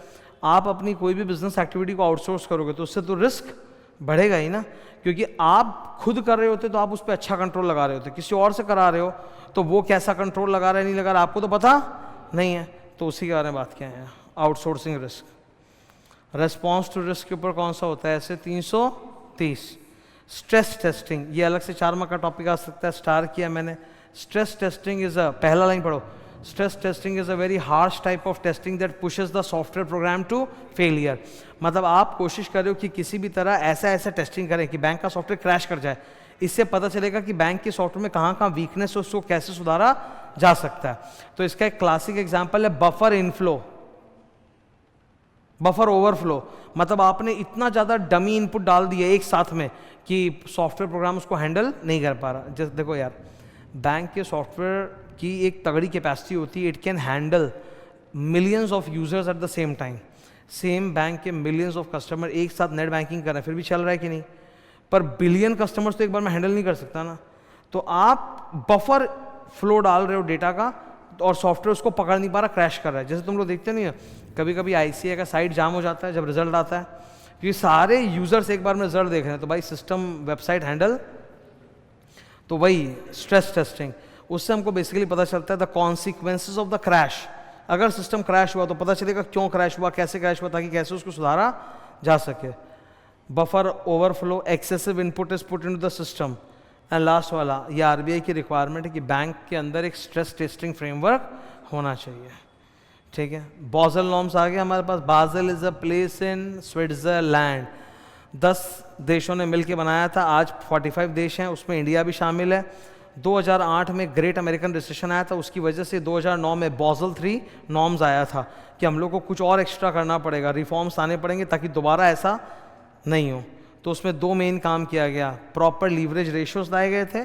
आप अपनी कोई भी बिजनेस एक्टिविटी को आउटसोर्स करोगे तो उससे तो रिस्क बढ़ेगा ही ना, क्योंकि आप खुद कर रहे होते तो आप उस पर अच्छा कंट्रोल लगा रहे होते। किसी और से करा रहे हो तो वो कैसा कंट्रोल लगा रहा है, नहीं लगा रहा, आपको तो पता नहीं है। तो उसी के बारे में बात किया है, outsourcing risk. Response to risk के ऊपर कौन सा होता है? ऐसे 330। स्ट्रेस टेस्टिंग, ये अलग से 4 मार्क का टॉपिक आ सकता है, स्टार किया मैंने। स्ट्रेस टेस्टिंग इज अ, पहला लाइन पढ़ो, stress testing is a very harsh type of testing that pushes the software program to failure. मतलब आप कोशिश कर रहे हो कि किसी भी तरह ऐसा टेस्टिंग करें कि बैंक का सॉफ्टवेयर क्रैश कर जाए। इससे पता चलेगा कि बैंक के सॉफ्टवेयर में कहाँ कहाँ वीकनेस है, उसको कैसे सुधारा जा सकता है। तो इसका एक क्लासिक एग्जाम्पल है बफर इनफ्लो, बफर ओवरफ्लो। मतलब आपने इतना ज़्यादा डमी इनपुट डाल दिया एक साथ में कि सॉफ्टवेयर प्रोग्राम उसको हैंडल नहीं कर पा रहा। जैसे देखो यार, बैंक के सॉफ्टवेयर की एक तगड़ी कैपेसिटी होती है, it can handle millions of users at the same time. Same bank के मिलियंस ऑफ कस्टमर एक साथ नेट बैंकिंग कर रहे हैं, फिर भी चल रहा है कि नहीं? पर बिलियन कस्टमर्स तो एक बार में हैंडल नहीं कर सकता ना। तो आप बफर फ्लो डाल रहे हो डेटा का और सॉफ्टवेयर उसको पकड़ नहीं पा रहा, क्रैश कर रहा है। जैसे तुम लोग देखते नहीं है, कभी कभी ICA का साइट जाम हो जाता है जब रिजल्ट आता है, क्योंकि सारे यूजर्स एक बार में रिजल्ट देख रहे हैं, तो भाई सिस्टम वेबसाइट हैंडल। तो वही स्ट्रेस टेस्टिंग, उससे हमको बेसिकली पता चलता है the consequences of the crash. अगर सिस्टम क्रैश हुआ तो पता चलेगा क्यों क्रैश हुआ, कैसे क्रैश हुआ, ताकि कैसे उसको सुधारा जा सके। Buffer overflow, excessive input is put into the system. And last वाला, ये RBI की रिक्वायरमेंट है कि बैंक के अंदर एक स्ट्रेस टेस्टिंग फ्रेमवर्क होना चाहिए। ठीक है। बाज़ेल नॉर्म्स आ गए हमारे पास। Basel is a place in Switzerland, 10 देशों ने मिलकर बनाया था, आज 45 देश हैं, उसमें इंडिया भी शामिल है। 2008 में ग्रेट अमेरिकन रिसेशन आया था, उसकी वजह से 2009 में बाज़ेल 3 नॉर्म्स आया था कि हम लोग को कुछ और एक्स्ट्रा करना पड़ेगा, रिफॉर्म्स आने पड़ेंगे ताकि दोबारा ऐसा नहीं हो। तो उसमें 2 मेन काम किया गया, प्रॉपर लीवरेज रेशियोज लाए गए थे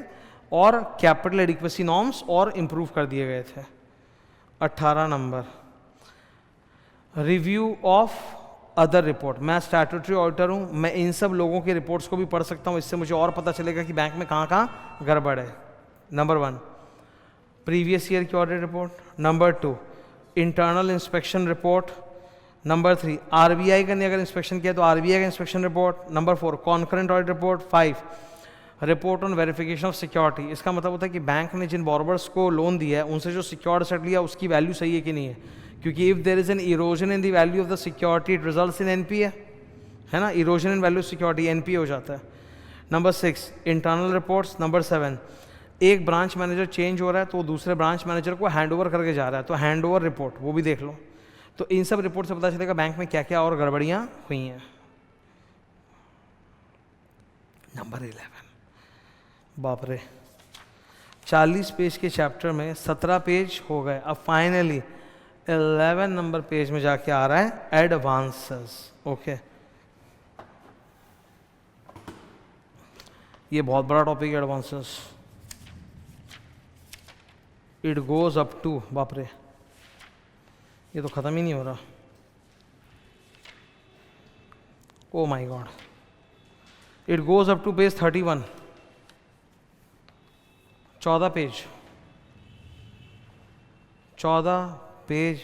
और कैपिटल एडिक्वेसी नॉर्म्स और इम्प्रूव कर दिए गए थे। 18 number, review of other report. मैं स्टैट्यूटरी ऑडिटर हूँ, मैं इन सब लोगों की रिपोर्ट्स को भी पढ़ सकता हूँ, इससे मुझे और पता चलेगा कि बैंक में कहाँ कहाँ गड़बड़ है। नंबर 1 प्रीवियस ईयर की audit report, number 2 internal inspection report, number 3 RBI का ने अगर इंस्पेक्शन किया तो आरबीआई का inspection report. Number 4 concurrent audit report. 5 report on verification of security. इसका मतलब होता है कि बैंक ने जिन बॉर्बर्स को लोन दिया है उनसे जो सिक्योर्ड एसेट लिया उसकी वैल्यू सही है कि नहीं है, क्योंकि if there is an erosion in the value of the security it results in NPA, है ना, erosion in value security NPA हो जाता है। Number 6 internal reports. नंबर 7 एक ब्रांच मैनेजर चेंज हो रहा है तो वो दूसरे ब्रांच मैनेजर को हैंड ओवर करके जा रहा है, तो हैंड ओवर रिपोर्ट वो भी देख लो। तो इन सब रिपोर्ट से पता चलेगा बैंक में क्या क्या और गड़बड़ियाँ हुई हैं। नंबर 11, बाप रे 40 पेज के चैप्टर में 17 पेज हो गए, अब फाइनली 11 नंबर पेज में जाके आ रहा है एडवांसेस। ओके, ये बहुत बड़ा टॉपिक है advances. It goes up to, बाप रे ये तो ख़त्म ही नहीं हो रहा। Oh my god, it goes up to page 31, 14 page, 14 page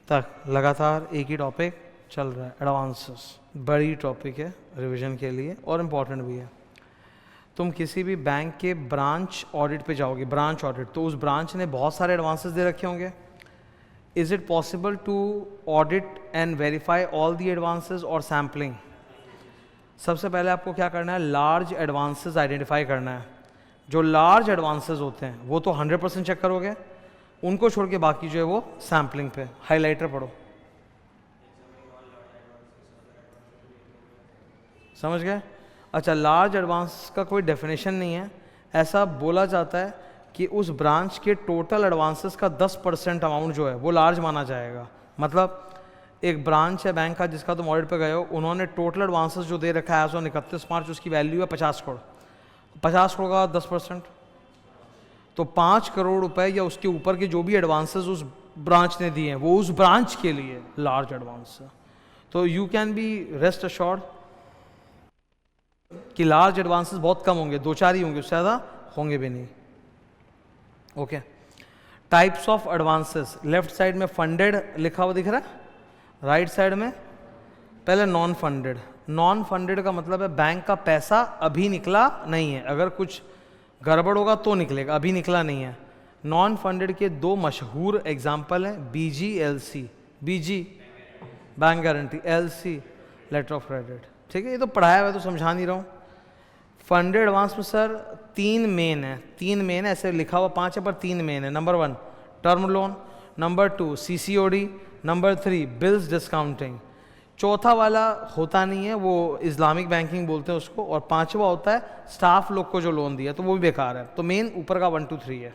तक लगातार एक ही टॉपिक चल रहा है एडवांसेस। बड़ी टॉपिक है रिवीजन के लिए और इम्पॉर्टेंट भी है। तुम किसी भी बैंक के ब्रांच ऑडिट पे जाओगे, ब्रांच ऑडिट, तो उस ब्रांच ने बहुत सारे एडवांसेस दे रखे होंगे। Is it possible to audit and verify all the advances और सैम्पलिंग? सबसे पहले आपको क्या करना है, लार्ज एडवांसेस आइडेंटिफाई करना है। जो लार्ज एडवांसेस होते हैं वो तो 100% चेक करोगे, उनको छोड़ के बाकी जो है वो सैम्पलिंग पे। हाइलाइटर पढ़ो, समझ गए? अच्छा, लार्ज एडवांस का कोई डेफिनेशन नहीं है, ऐसा बोला जाता है कि उस ब्रांच के टोटल एडवांसेस का 10% अमाउंट जो है वो लार्ज माना जाएगा। मतलब एक ब्रांच है बैंक का जिसका तुम ऑडिट पे गए हो, उन्होंने टोटल एडवांसेस जो दे रखा है 31 मार्च, उसकी वैल्यू है 50 करोड़। 50 करोड़ का 10%, तो 5 करोड़ रुपए या उसके ऊपर के जो भी एडवांसेस उस ब्रांच ने दिए हैं वो उस ब्रांच के लिए लार्ज एडवांस है। तो you can be rest assured कि लार्ज एडवांसेस बहुत कम होंगे, 2-4 ही होंगे, उससे ज़्यादा होंगे भी नहीं। Okay, types of advances. Left side में फंडेड लिखा हुआ दिख रहा है, राइट साइड में पहले नॉन फंडेड। नॉन फंडेड का मतलब है बैंक का पैसा अभी निकला नहीं है, अगर कुछ गड़बड़ होगा तो निकलेगा, अभी निकला नहीं है। नॉन फंडेड के 2 मशहूर एग्जाम्पल हैं, BG LC, BG bank guarantee, LC letter of credit. ठीक है, ये तो पढ़ाया हुआ है तो समझा नहीं रहा हूँ। फंडेड एडवांस में सर 3 मेन है, 3 मेन है, ऐसे लिखा हुआ 5 है पर 3 मेन है। Number 1 term loan, number 2 CCOD, number 3 bills discounting. चौथा वाला होता नहीं है, वो इस्लामिक बैंकिंग बोलते हैं उसको, और 5वां होता है स्टाफ लोग को जो लोन दिया, तो वो भी बेकार है। तो मेन ऊपर का 1 2 3 है।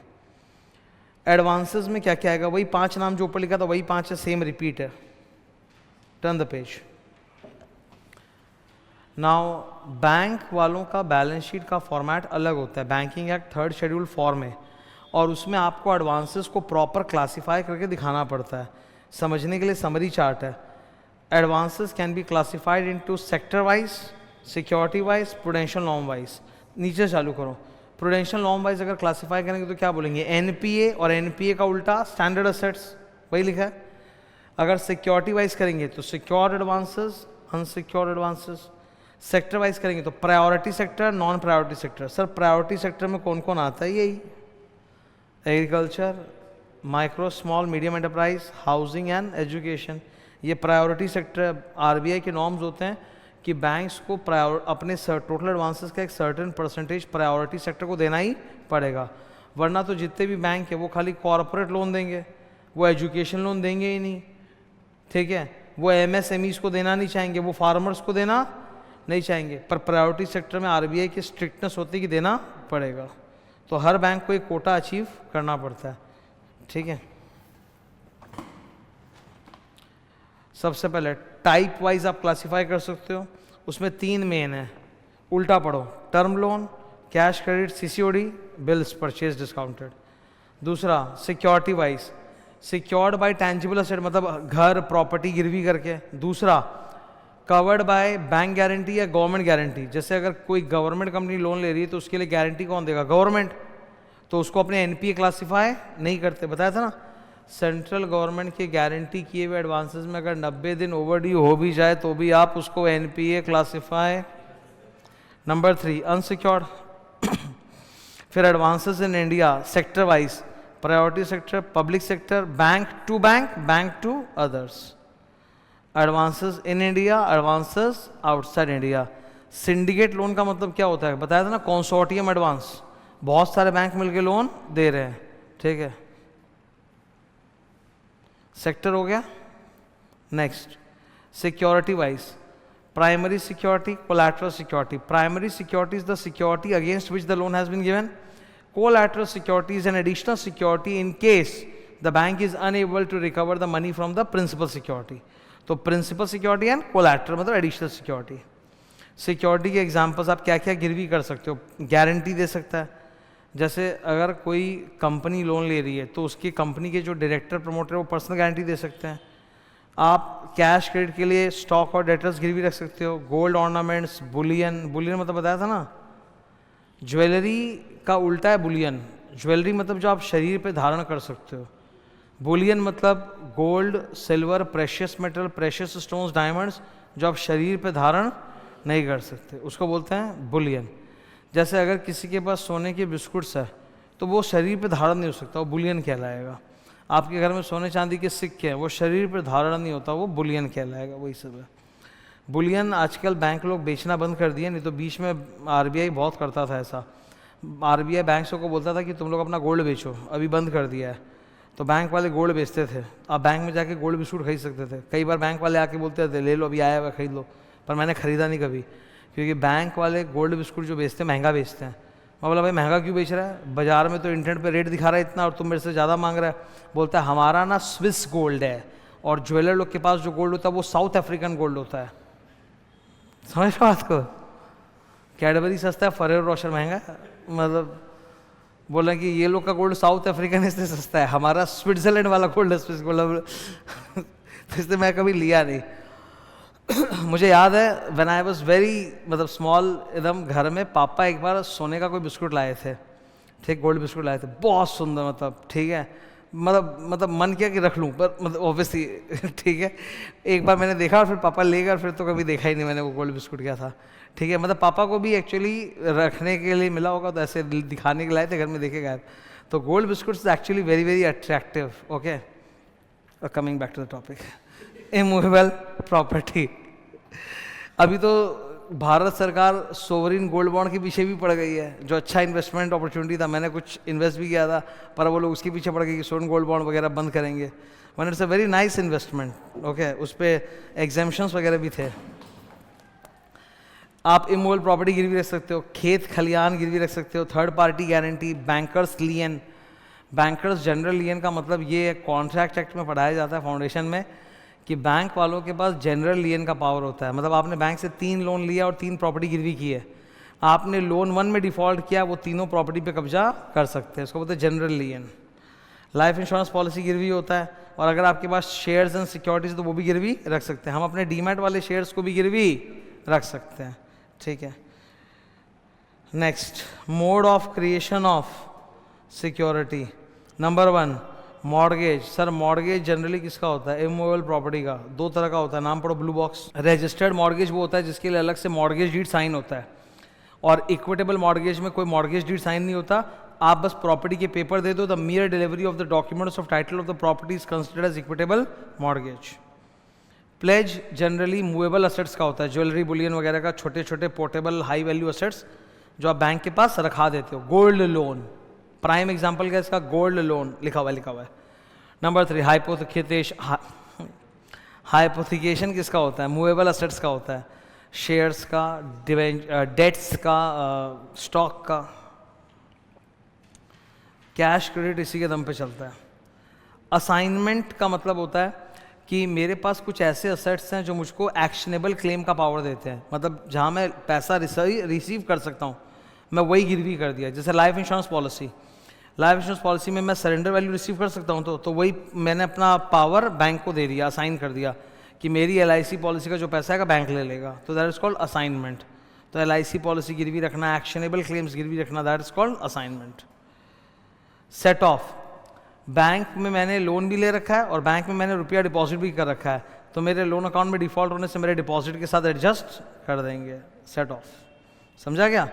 एडवांसेस में क्या क्या आएगा, वही 5 नाम जो ऊपर लिखा था वही 5 है, सेम रिपीट है। Turn the page. Now bank वालों का बैलेंस शीट का फॉर्मेट अलग होता है, banking act 3rd schedule form है, और उसमें आपको एडवांसेस को प्रॉपर क्लासीफाई करके दिखाना पड़ता है। समझने के लिए समरी चार्ट है। Advances can be classified into sector wise, security wise, prudential norm wise. नीचे चालू करो, प्रूडेंशियल नॉर्म वाइज अगर क्लासीफाई करेंगे तो क्या बोलेंगे, एनपीए, और एनपीए का उल्टा स्टैंडर्ड असेट्स, वही लिखा है। अगर सिक्योरिटी वाइज करेंगे तो secured advances, unsecured advances. Sector wise करेंगे तो priority sector, non priority sector. Sir priority sector में कौन कौन आता है, यही agriculture, micro small medium enterprise, housing and education. ये प्रायोरिटी सेक्टर। आरबीआई के नॉर्म्स होते हैं कि बैंक्स को अपने टोटल एडवांसेस का एक सर्टेन परसेंटेज प्रायोरिटी सेक्टर को देना ही पड़ेगा, वरना तो जितने भी बैंक है वो खाली कॉरपोरेट लोन देंगे, वो एजुकेशन लोन देंगे ही नहीं। ठीक है, वो एमएसएमईज को देना नहीं चाहेंगे, वो फार्मर्स को देना नहीं चाहेंगे, पर प्रायोरिटी सेक्टर में आरबीआई की स्ट्रिक्टनेस होती है कि देना पड़ेगा। तो हर बैंक को एक कोटा अचीव करना पड़ता है। ठीक है, सबसे पहले टाइप वाइज आप क्लासिफाई कर सकते हो, उसमें 3 मेन है, उल्टा पढ़ो, term loan, cash credit, CCOD, bills purchase discounted. दूसरा security wise, secured by tangible asset, मतलब घर प्रॉपर्टी गिरवी करके। दूसरा कवर्ड बाय बैंक गारंटी या गवर्नमेंट गारंटी, जैसे अगर कोई गवर्नमेंट कंपनी लोन ले रही है तो उसके लिए गारंटी कौन देगा, गवर्नमेंट, तो उसको अपने एनपीए क्लासिफाई नहीं करते, बताया था ना। सेंट्रल गवर्नमेंट के गारंटी किए हुए एडवांसेस में अगर 90 दिन ओवरड्यू हो भी जाए तो भी आप उसको एनपीए क्लासिफाई। Number 3 unsecured. फिर advances in India sector wise, priority sector, public sector, bank to others. Advances in India, advances outside India. Syndicate loan का मतलब क्या होता है, बताया था ना, कंसोर्टियम एडवांस, बहुत सारे बैंक मिलके लोन दे रहे हैं, ठीक है। सेक्टर हो गया। Next security wise, primary security, collateral security. Primary security is the security against which the loan has been given. Collateral security is an additional security in case the bank is unable to recover the money from the principal security. तो principal security and collateral मतलब additional security. Security के examples आप क्या क्या गिरवी कर सकते हो, गारंटी दे सकता है, जैसे अगर कोई कंपनी लोन ले रही है तो उसकी कंपनी के जो डायरेक्टर प्रमोटर है वो पर्सनल गारंटी दे सकते हैं। आप कैश क्रेडिट के लिए स्टॉक और डेटर्स गिरवी रख सकते हो। गोल्ड ऑर्नामेंट्स, बुलियन, बुलियन मतलब बताया था ना, ज्वेलरी का उल्टा है बुलियन। ज्वेलरी मतलब जो आप शरीर पे धारण कर सकते हो, बुलियन मतलब gold, silver, precious metal, precious stones, diamonds जो आप शरीर पे धारण नहीं कर सकते, उसको बोलते हैं बुलियन। जैसे अगर किसी के पास सोने के बिस्कुट्स है तो वो शरीर पे धारण नहीं हो सकता, वो बुलियन कहलाएगा। आपके घर में सोने चांदी के सिक्के हैं, वो शरीर पर धारण नहीं होता, वो बुलियन कहलाएगा। वही सब है। बुलियन आजकल बैंक लोग बेचना बंद कर दिए, नहीं तो बीच में आरबीआई बहुत करता था ऐसा। आरबीआई बैंकों को बोलता था कि तुम लोग अपना गोल्ड बेचो, अभी बंद कर दिया है। तो बैंक वाले गोल्ड बेचते थे, आप बैंक में जाके गोल्ड बिस्कुट खरीद सकते थे। कई बार बैंक वाले आके बोलते थे ले लो अभी आया हुआ खरीद लो, पर मैंने ख़रीदा नहीं कभी, क्योंकि बैंक वाले गोल्ड बिस्कुट जो बेचते हैं महंगा बेचते हैं। मैं बोला भाई महंगा क्यों बेच रहा है, बाजार में तो इंटरनेट पे रेट दिखा रहा है इतना और तुम मेरे से ज़्यादा मांग रहा है। बोलता है हमारा ना स्विस गोल्ड है, और ज्वेलर लोग के पास जो गोल्ड होता है वो साउथ अफ्रीकन गोल्ड होता है। समझ बात को, कैडबरी सस्ता है, फरेरो रोशर महंगा है। मतलब बोला कि ये लोग का गोल्ड साउथ अफ्रीकन इससे सस्ता है, हमारा स्विट्जरलैंड वाला गोल्ड है स्विस गोल्ड। तो इसलिए मैं कभी लिया नहीं। मुझे याद है व्हेन आई वाज वेरी मतलब स्मॉल, एकदम घर में पापा एक बार सोने का कोई बिस्कुट लाए थे, ठीक, गोल्ड बिस्कुट लाए थे, बहुत सुंदर, मतलब ठीक है, मतलब मन किया कि रख लूँ, पर मतलब ऑब्वियसली ठीक है। एक बार मैंने देखा और फिर पापा ले गए, फिर तो कभी देखा ही नहीं मैंने वो गोल्ड बिस्कुट क्या था, ठीक है। मतलब पापा को भी एक्चुअली रखने के लिए मिला होगा तो ऐसे दिखाने के लाए थे, घर में देखे गए। तो gold biscuits actually very very attractive. Okay, coming back to the topic, immovable property. अभी तो भारत सरकार सोवरिन गोल्ड बॉन्ड के पीछे भी पड़ गई है, जो अच्छा इन्वेस्टमेंट अपॉर्चुनिटी था। मैंने कुछ इन्वेस्ट भी किया था, पर वो लोग उसके पीछे पड़ गए कि सोवरिन गोल्ड बॉन्ड वगैरह बंद करेंगे। One it's a very nice investment. Okay, उस पर एग्जाम्पशंस वगैरह भी थे। आप इमूवेबल प्रॉपर्टी गिरवी रख सकते हो, खेत खलियान गिरवी रख सकते हो, third party guarantee, bankers lien. Bankers general lien का मतलब ये कॉन्ट्रैक्ट एक्ट में पढ़ाया जाता है फाउंडेशन में, कि बैंक वालों के पास जनरल लियन का पावर होता है। मतलब आपने बैंक से 3 लोन लिया और 3 प्रॉपर्टी गिरवी की है, आपने लोन 1 में डिफ़ॉल्ट किया, वो तीनों प्रॉपर्टी पे कब्जा कर सकते हैं, उसको बोलते हैं जनरल लियन। लाइफ इंश्योरेंस पॉलिसी गिरवी होता है, और अगर आपके पास शेयर्स एंड सिक्योरिटीज तो वो भी गिरवी रख सकते हैं। हम अपने डीमैट वाले शेयर्स को भी गिरवी रख सकते हैं, ठीक है। Next, mode of creation of security. Number 1 mortgage. Sir mortgage generally किसका होता है, इमूवेबल प्रॉपर्टी का। 2 तरह का होता है, नाम पढ़ो ब्लू बॉक्स। रजिस्टर्ड मॉर्गेज वो होता है जिसके लिए अलग से मॉर्गेज डीड साइन होता है, और इक्विटेबल मॉर्गेज में कोई मॉर्गेज डीड साइन नहीं होता, आप बस प्रॉपर्टी के पेपर दे दो। The mere delivery of the documents of title of the property is considered as equitable mortgage. Pledge generally movable assets का होता है, ज्वेलरी, बुलियन वगैरह का, छोटे छोटे पोर्टेबल हाई वैल्यू असेट्स जो आप बैंक के पास रखा देते हो। गोल्ड लोन प्राइम एग्जाम्पल का इसका, गोल्ड लोन लिखा हुआ है। नंबर 3 हाइपोथिकेशन किसका होता है, मूवेबल असेट्स का होता है, शेयर्स का, डेट्स का, स्टॉक का। कैश क्रेडिट इसी के दम पे चलता है। असाइनमेंट का मतलब होता है कि मेरे पास कुछ ऐसे असेट्स हैं जो मुझको एक्शनेबल क्लेम का पावर देते हैं, मतलब जहाँ मैं पैसा रिसीव कर सकता हूँ, मैं वही गिरवी कर दिया। जैसे life insurance policy, life insurance policy में मैं सरेंडर वैल्यू रिसीव कर सकता हूँ, तो वही मैंने अपना पावर बैंक को दे दिया, असाइन कर दिया कि मेरी LIC पॉलिसी का जो पैसा है बैंक ले लेगा, तो दैट इज कॉल्ड असाइनमेंट। तो LIC पॉलिसी गिरवी रखना, एक्शनेबल क्लेम्स गिरवी रखना, that is called assignment. Set of bank में मैंने लोन भी ले रखा है और बैंक में मैंने रुपया डिपॉजिट भी कर रखा है, तो मेरे लोन अकाउंट में डिफ़ॉल्ट होने से मेरे डिपॉजिट के साथ एडजस्ट कर देंगे, सेट ऑफ। समझा क्या?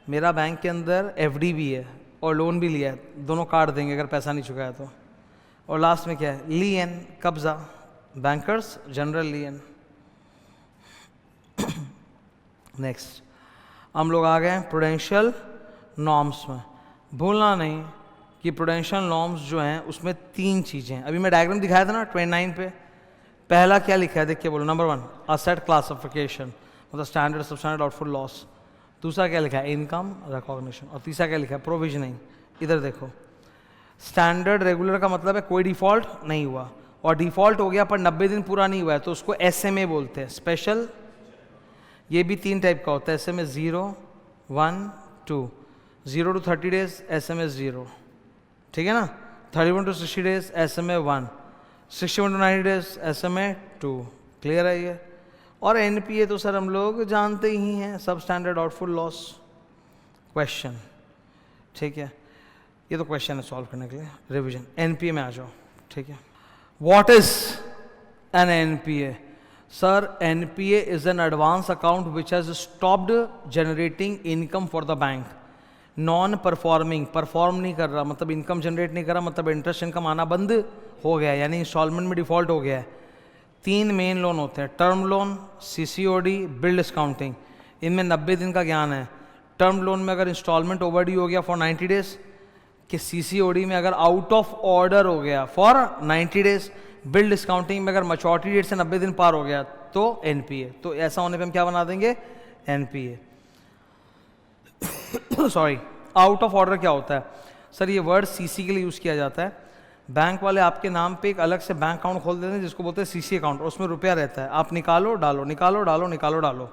मेरा बैंक के अंदर एफडी भी है और लोन भी लिया है, दोनों काट देंगे अगर पैसा नहीं चुकाया तो। और लास्ट में क्या है? लियन, कब्जा, बैंकर्स जनरल लियन। नेक्स्ट हम लोग आ गए प्रूडेंशियल नॉर्म्स में। भूलना नहीं कि प्रूडेंशियल नॉर्म्स जो हैं उसमें 3 चीज़ें हैं। अभी मैं डायग्राम दिखाया था ना 29 पे, पहला क्या लिखा है देख के बोलो। नंबर 1 असेट क्लासिफिकेशन, मतलब स्टैंडर्ड, सबस्टैंडर्ड, आउटफुल, लॉस। दूसरा क्या लिखा है? Income recognition. और तीसरा क्या लिखा है? प्रोविजनिंग। इधर देखो, स्टैंडर्ड रेगुलर का मतलब है कोई डिफ़ॉल्ट नहीं हुआ, और डिफ़ॉल्ट हो गया पर 90 दिन पूरा नहीं हुआ है तो उसको SMA बोलते हैं, स्पेशल। ये भी 3 टाइप का होता है, SMA 0, 1, 2। 0 to 30 days SMA 0, ठीक है ना। 31 to 60 days SMA 1, 61 to 90 days SMA 2। Clear है ये? और NPA तो सर हम लोग जानते ही हैं, सब स्टैंडर्ड आउटफुल लॉस। क्वेश्चन, ठीक है, ये तो क्वेश्चन है सॉल्व करने के लिए, रिवीजन। NPA में आ जाओ, ठीक है। What is an NPA? Sir NPA is an advance account which has stopped generating income for the bank. Non performing, perform नहीं कर रहा मतलब इनकम जनरेट नहीं कर रहा, मतलब इंटरेस्ट इनकम आना बंद हो गया, यानी इंस्टॉलमेंट में डिफॉल्ट हो गया है। 3 मेन लोन होते हैं, term loan, CCOD, bill discounting. इनमें 90 दिन का ज्ञान है। टर्म लोन में अगर इंस्टॉलमेंट ओवरड्यू हो गया फॉर 90 डेज, कि CCOD में अगर आउट ऑफ ऑर्डर हो गया फॉर 90 डेज, बिल डिस्काउंटिंग में अगर मैच्योरिटी डेट से 90 दिन पार हो गया तो NPA। तो ऐसा होने पे हम क्या बना देंगे? NPA। Sorry, out of order क्या होता है? सर ये वर्ड CC के लिए यूज़ किया जाता है। बैंक वाले आपके नाम पे एक अलग से बैंक अकाउंट खोल देते हैं जिसको बोलते हैं CC अकाउंट, और उसमें रुपया रहता है, आप निकालो डालो, निकालो डालो, निकालो डालो।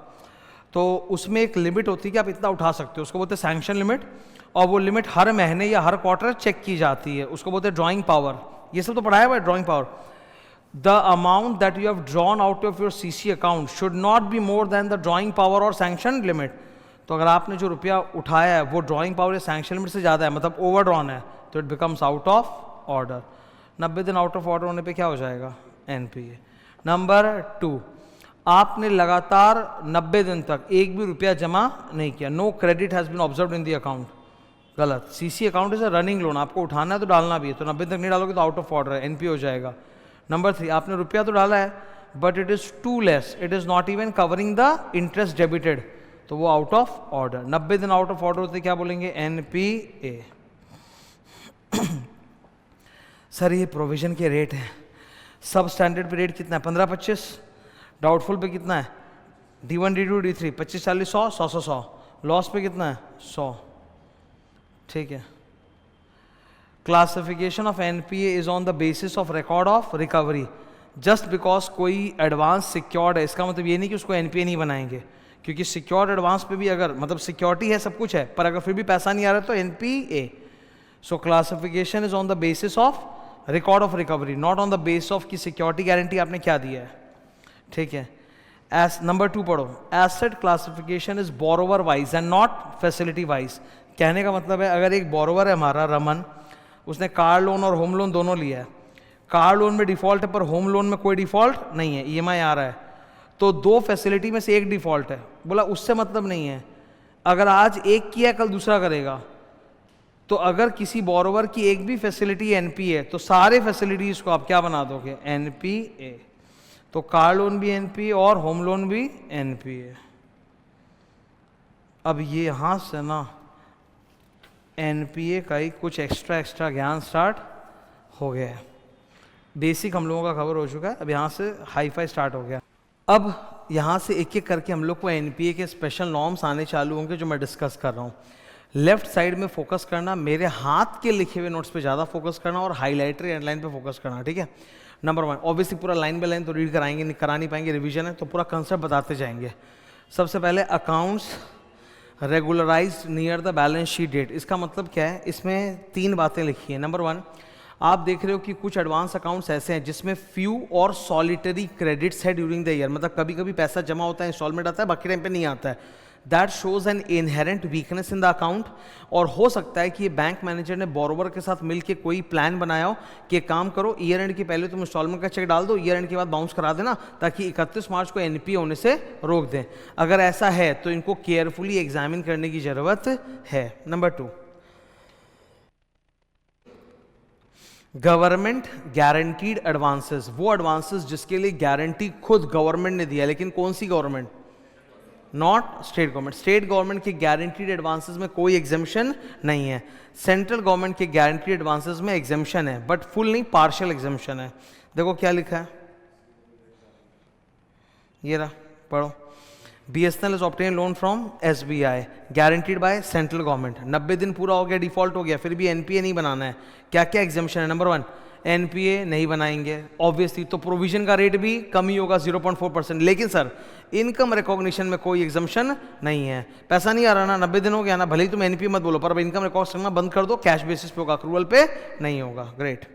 तो उसमें एक लिमिट होती है कि आप इतना उठा सकते हो, उसको बोलते हैं सैंक्शन लिमिट, और वो लिमिट हर महीने या हर क्वार्टर चेक की जाती है, उसको बोलते हैं ड्रॉइंग पावर। ये सब तो पढ़ाया हुआ है, drawing power. The amount that you have drawn out of your CC account should not be more than the drawing power और सैंक्शन लिमिट। तो अगर आपने जो रुपया उठाया है वो ड्रॉइंग पावर या सैंक्शन लिमिट से ज़्यादा है, मतलब ओवर ड्रॉन है, तो it becomes out of order. 90 दिन आउट ऑफ ऑर्डर होने पे क्या हो जाएगा? NPA। नंबर 2, आपने लगातार 90 दिन तक एक भी रुपया जमा नहीं किया, no credit has been observed in the account. गलत, CC account is a running loan, आपको उठाना है तो डालना भी है, तो 90 तक नहीं डालोगे तो आउट ऑफ ऑर्डर है, NPA हो जाएगा। नंबर 3, आपने रुपया तो डाला है but it is too less, it is not even covering the interest debited, तो वो आउट ऑफ ऑर्डर। 90 दिन आउट ऑफ ऑर्डर होते क्या बोलेंगे? NPA। सर ये प्रोविजन के रेट हैं, सब स्टैंडर्ड पे रेट कितना है? 15-25। डाउटफुल पे कितना है? D1, D2, D3 25, 40, 100, 100, 100। लॉस पे कितना है? 100, ठीक है। Classification of NPA is on the basis of record of recovery. Just because कोई एडवांस सिक्योर्ड है, इसका मतलब ये नहीं कि उसको NPA नहीं बनाएंगे, क्योंकि सिक्योर्ड एडवांस पे भी अगर मतलब सिक्योरिटी है, सब कुछ है, पर अगर फिर भी पैसा नहीं आ रहा तो NPA। So classification is on the basis of record of recovery, not on the base of की सिक्योरिटी गारंटी आपने क्या दिया है, ठीक है। एस नंबर 2 पढ़ो, asset classification is borrower wise and not facility wise. कहने का मतलब है अगर एक बोरोवर है हमारा रमन, उसने कार लोन और होम लोन दोनों लिया है, कार लोन में डिफॉल्ट है पर होम लोन में कोई डिफॉल्ट नहीं है, EMI आ रहा है, तो 2 फैसिलिटी में से एक डिफॉल्ट है। बोला उससे मतलब नहीं है, अगर आज एक किया कल दूसरा करेगा, तो अगर किसी बोरोवर की एक भी फैसिलिटी NPA है तो सारे फैसिलिटीज को आप क्या बना दोगे? NPA। तो कार लोन भी NPA और होम लोन भी NPA। अब ये यहां से ना NPA का ही कुछ एक्स्ट्रा ज्ञान स्टार्ट हो गया है। बेसिक हम लोगों का कवर हो चुका है, अब यहाँ से हाई-फाई स्टार्ट हो गया। अब यहाँ से एक एक करके हम लोग को NPA के स्पेशल नॉर्म्स आने चालू होंगे जो मैं डिस्कस कर रहा हूँ। लेफ्ट साइड में फोकस करना, मेरे हाथ के लिखे हुए नोट्स पे ज़्यादा फोकस करना और हाईलाइटर एंडलाइन पे फोकस करना, ठीक है। नंबर 1, ऑब्वियसली पूरा लाइन बाय लाइन तो रीड कराएंगे नहीं, करा नहीं पाएंगे, रिवीजन है तो पूरा कंसेप्ट बताते जाएंगे। सबसे पहले accounts regularised near the balance sheet date. इसका मतलब क्या है? इसमें 3 बातें लिखी हैं। नंबर 1, आप देख रहे हो कि कुछ एडवांस अकाउंट्स ऐसे हैं जिसमें फ्यू और सॉलिटरी क्रेडिट्स है ड्यूरिंग द ईयर, मतलब कभी कभी पैसा जमा होता है, इंस्टॉलमेंट आता है, बाकी टाइम पे नहीं आता है। That shows an inherent weakness in the account. और हो सकता है कि ये बैंक मैनेजर ने बोरोवर के साथ मिलकर कोई प्लान बनाया हो कि काम करो, ईयर एंड के पहले तुम इंस्टॉलमेंट का चेक डाल दो, ईयर एंड के बाद बाउंस करा देना, ताकि 31 मार्च को एनपीए होने से रोक दें। अगर ऐसा है तो इनको केयरफुली एग्जामिन करने की जरूरत है। नंबर 2, गवर्नमेंट गारंटीड एडवांसेस, वो एडवांसेस जिसके लिए गारंटी खुद गवर्नमेंट ने दिया, लेकिन कौन सी government? Not state government. State government के गारंटीड एडवांसेस में कोई एग्जाम्शन नहीं है। सेंट्रल गवर्नमेंट के गारंटीड एडवांसेस में एग्जाम्शन है, बट फुल नहीं, पार्शियल एग्जाम्शन है। देखो क्या लिखा है, ये रहा, पढ़ो। BSNL is obtain loan from SBI guaranteed by central government. 90 दिन पूरा हो गया, डिफॉल्ट हो गया, फिर भी एनपीए नहीं बनाना है। क्या क्या एग्जाम्शन है? नंबर 1, एनपीए नहीं बनाएंगे ऑब्वियसली, तो प्रोविजन का रेट भी कम ही होगा 0.4%। लेकिन सर इनकम रिकॉग्निशन में कोई एग्जाम्शन नहीं है। पैसा नहीं आ रहा ना, 90 दिन हो गया ना, भले ही तुम एनपीए मत बोलो, पर इनकम रिकॉर्ड करना बंद कर दो, कैश बेसिस पे होगा, अक्रूवल पे नहीं होगा। ग्रेट,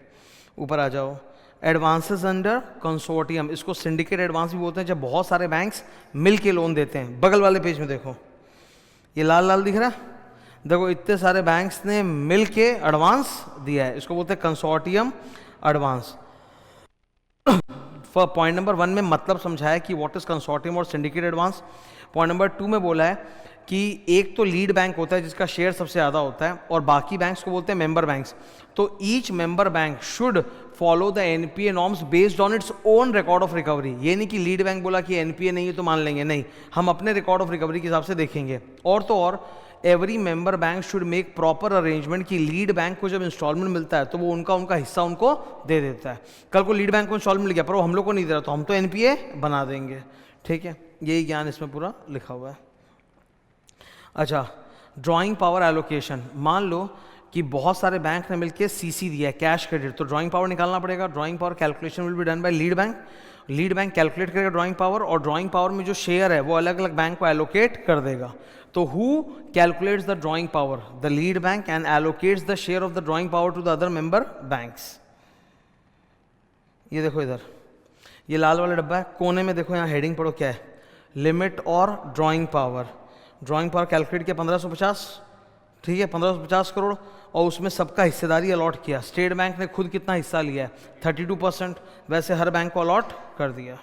ऊपर आ जाओ। एडवांसेस अंडर कंसोर्टियम, इसको सिंडिकेट एडवांस भी बोलते हैं, जब बहुत सारे बैंक्स मिल के लोन देते हैं। बगल वाले पेज में देखो, ये लाल लाल दिख रहा है, देखो इतने सारे बैंक्स ने मिल के एडवांस दिया है, इसको बोलते हैं कंसोर्टियम एडवांस। पॉइंट नंबर 1 में मतलब समझाया कि व्हाट इज कंसोर्टियम और सिंडिकेट एडवांस। पॉइंट नंबर 2 में बोला है कि एक तो लीड बैंक होता है जिसका शेयर सबसे ज़्यादा होता है, और बाकी बैंक्स को बोलते हैं मेंबर बैंक्स। तो each member bank should follow the NPA norms based on its own record of recovery. ये नहीं कि लीड बैंक बोला कि एनपीए नहीं है तो मान लेंगे, नहीं, हम अपने रिकॉर्ड ऑफ रिकवरी के हिसाब से देखेंगे। और तो और every member bank should make proper arrangement कि लीड बैंक को जब इंस्टॉलमेंट मिलता है तो वो उनका हिस्सा उनको दे देता है। कल को लीड बैंक को इंस्टॉलमेंट मिल गया पर वो हम लोग को नहीं दे रहा, तो हम तो एनपीए बना देंगे। ठीक है, यही ज्ञान इसमें पूरा लिखा हुआ है। अच्छा, ड्राइंग पावर एलोकेशन, मान लो कि बहुत सारे बैंक ने मिलकर सीसी दिया है, कैश क्रेडिट, तो ड्राइंग पावर निकालना पड़ेगा। Drawing power calculation will be done bye lead bank. Lead bank calculate करेगा ड्राइंग पावर, और ड्राइंग पावर में जो शेयर है वो अलग अलग बैंक को एलोकेट कर देगा। तो who calculates the drawing power? The lead bank, and allocates the share of the drawing power to the other member banks. ये देखो इधर, ये लाल वाला डब्बा है, कोने में देखो, यहाँ हेडिंग पढ़ो क्या है, लिमिट और drawing power. Drawing power calculate किया 1550, ठीक है, 1550 करोड़, और उसमें सबका हिस्सेदारी अलॉट किया। स्टेट बैंक ने खुद कितना हिस्सा लिया है? 32%, वैसे हर बैंक को अलॉट कर दिया।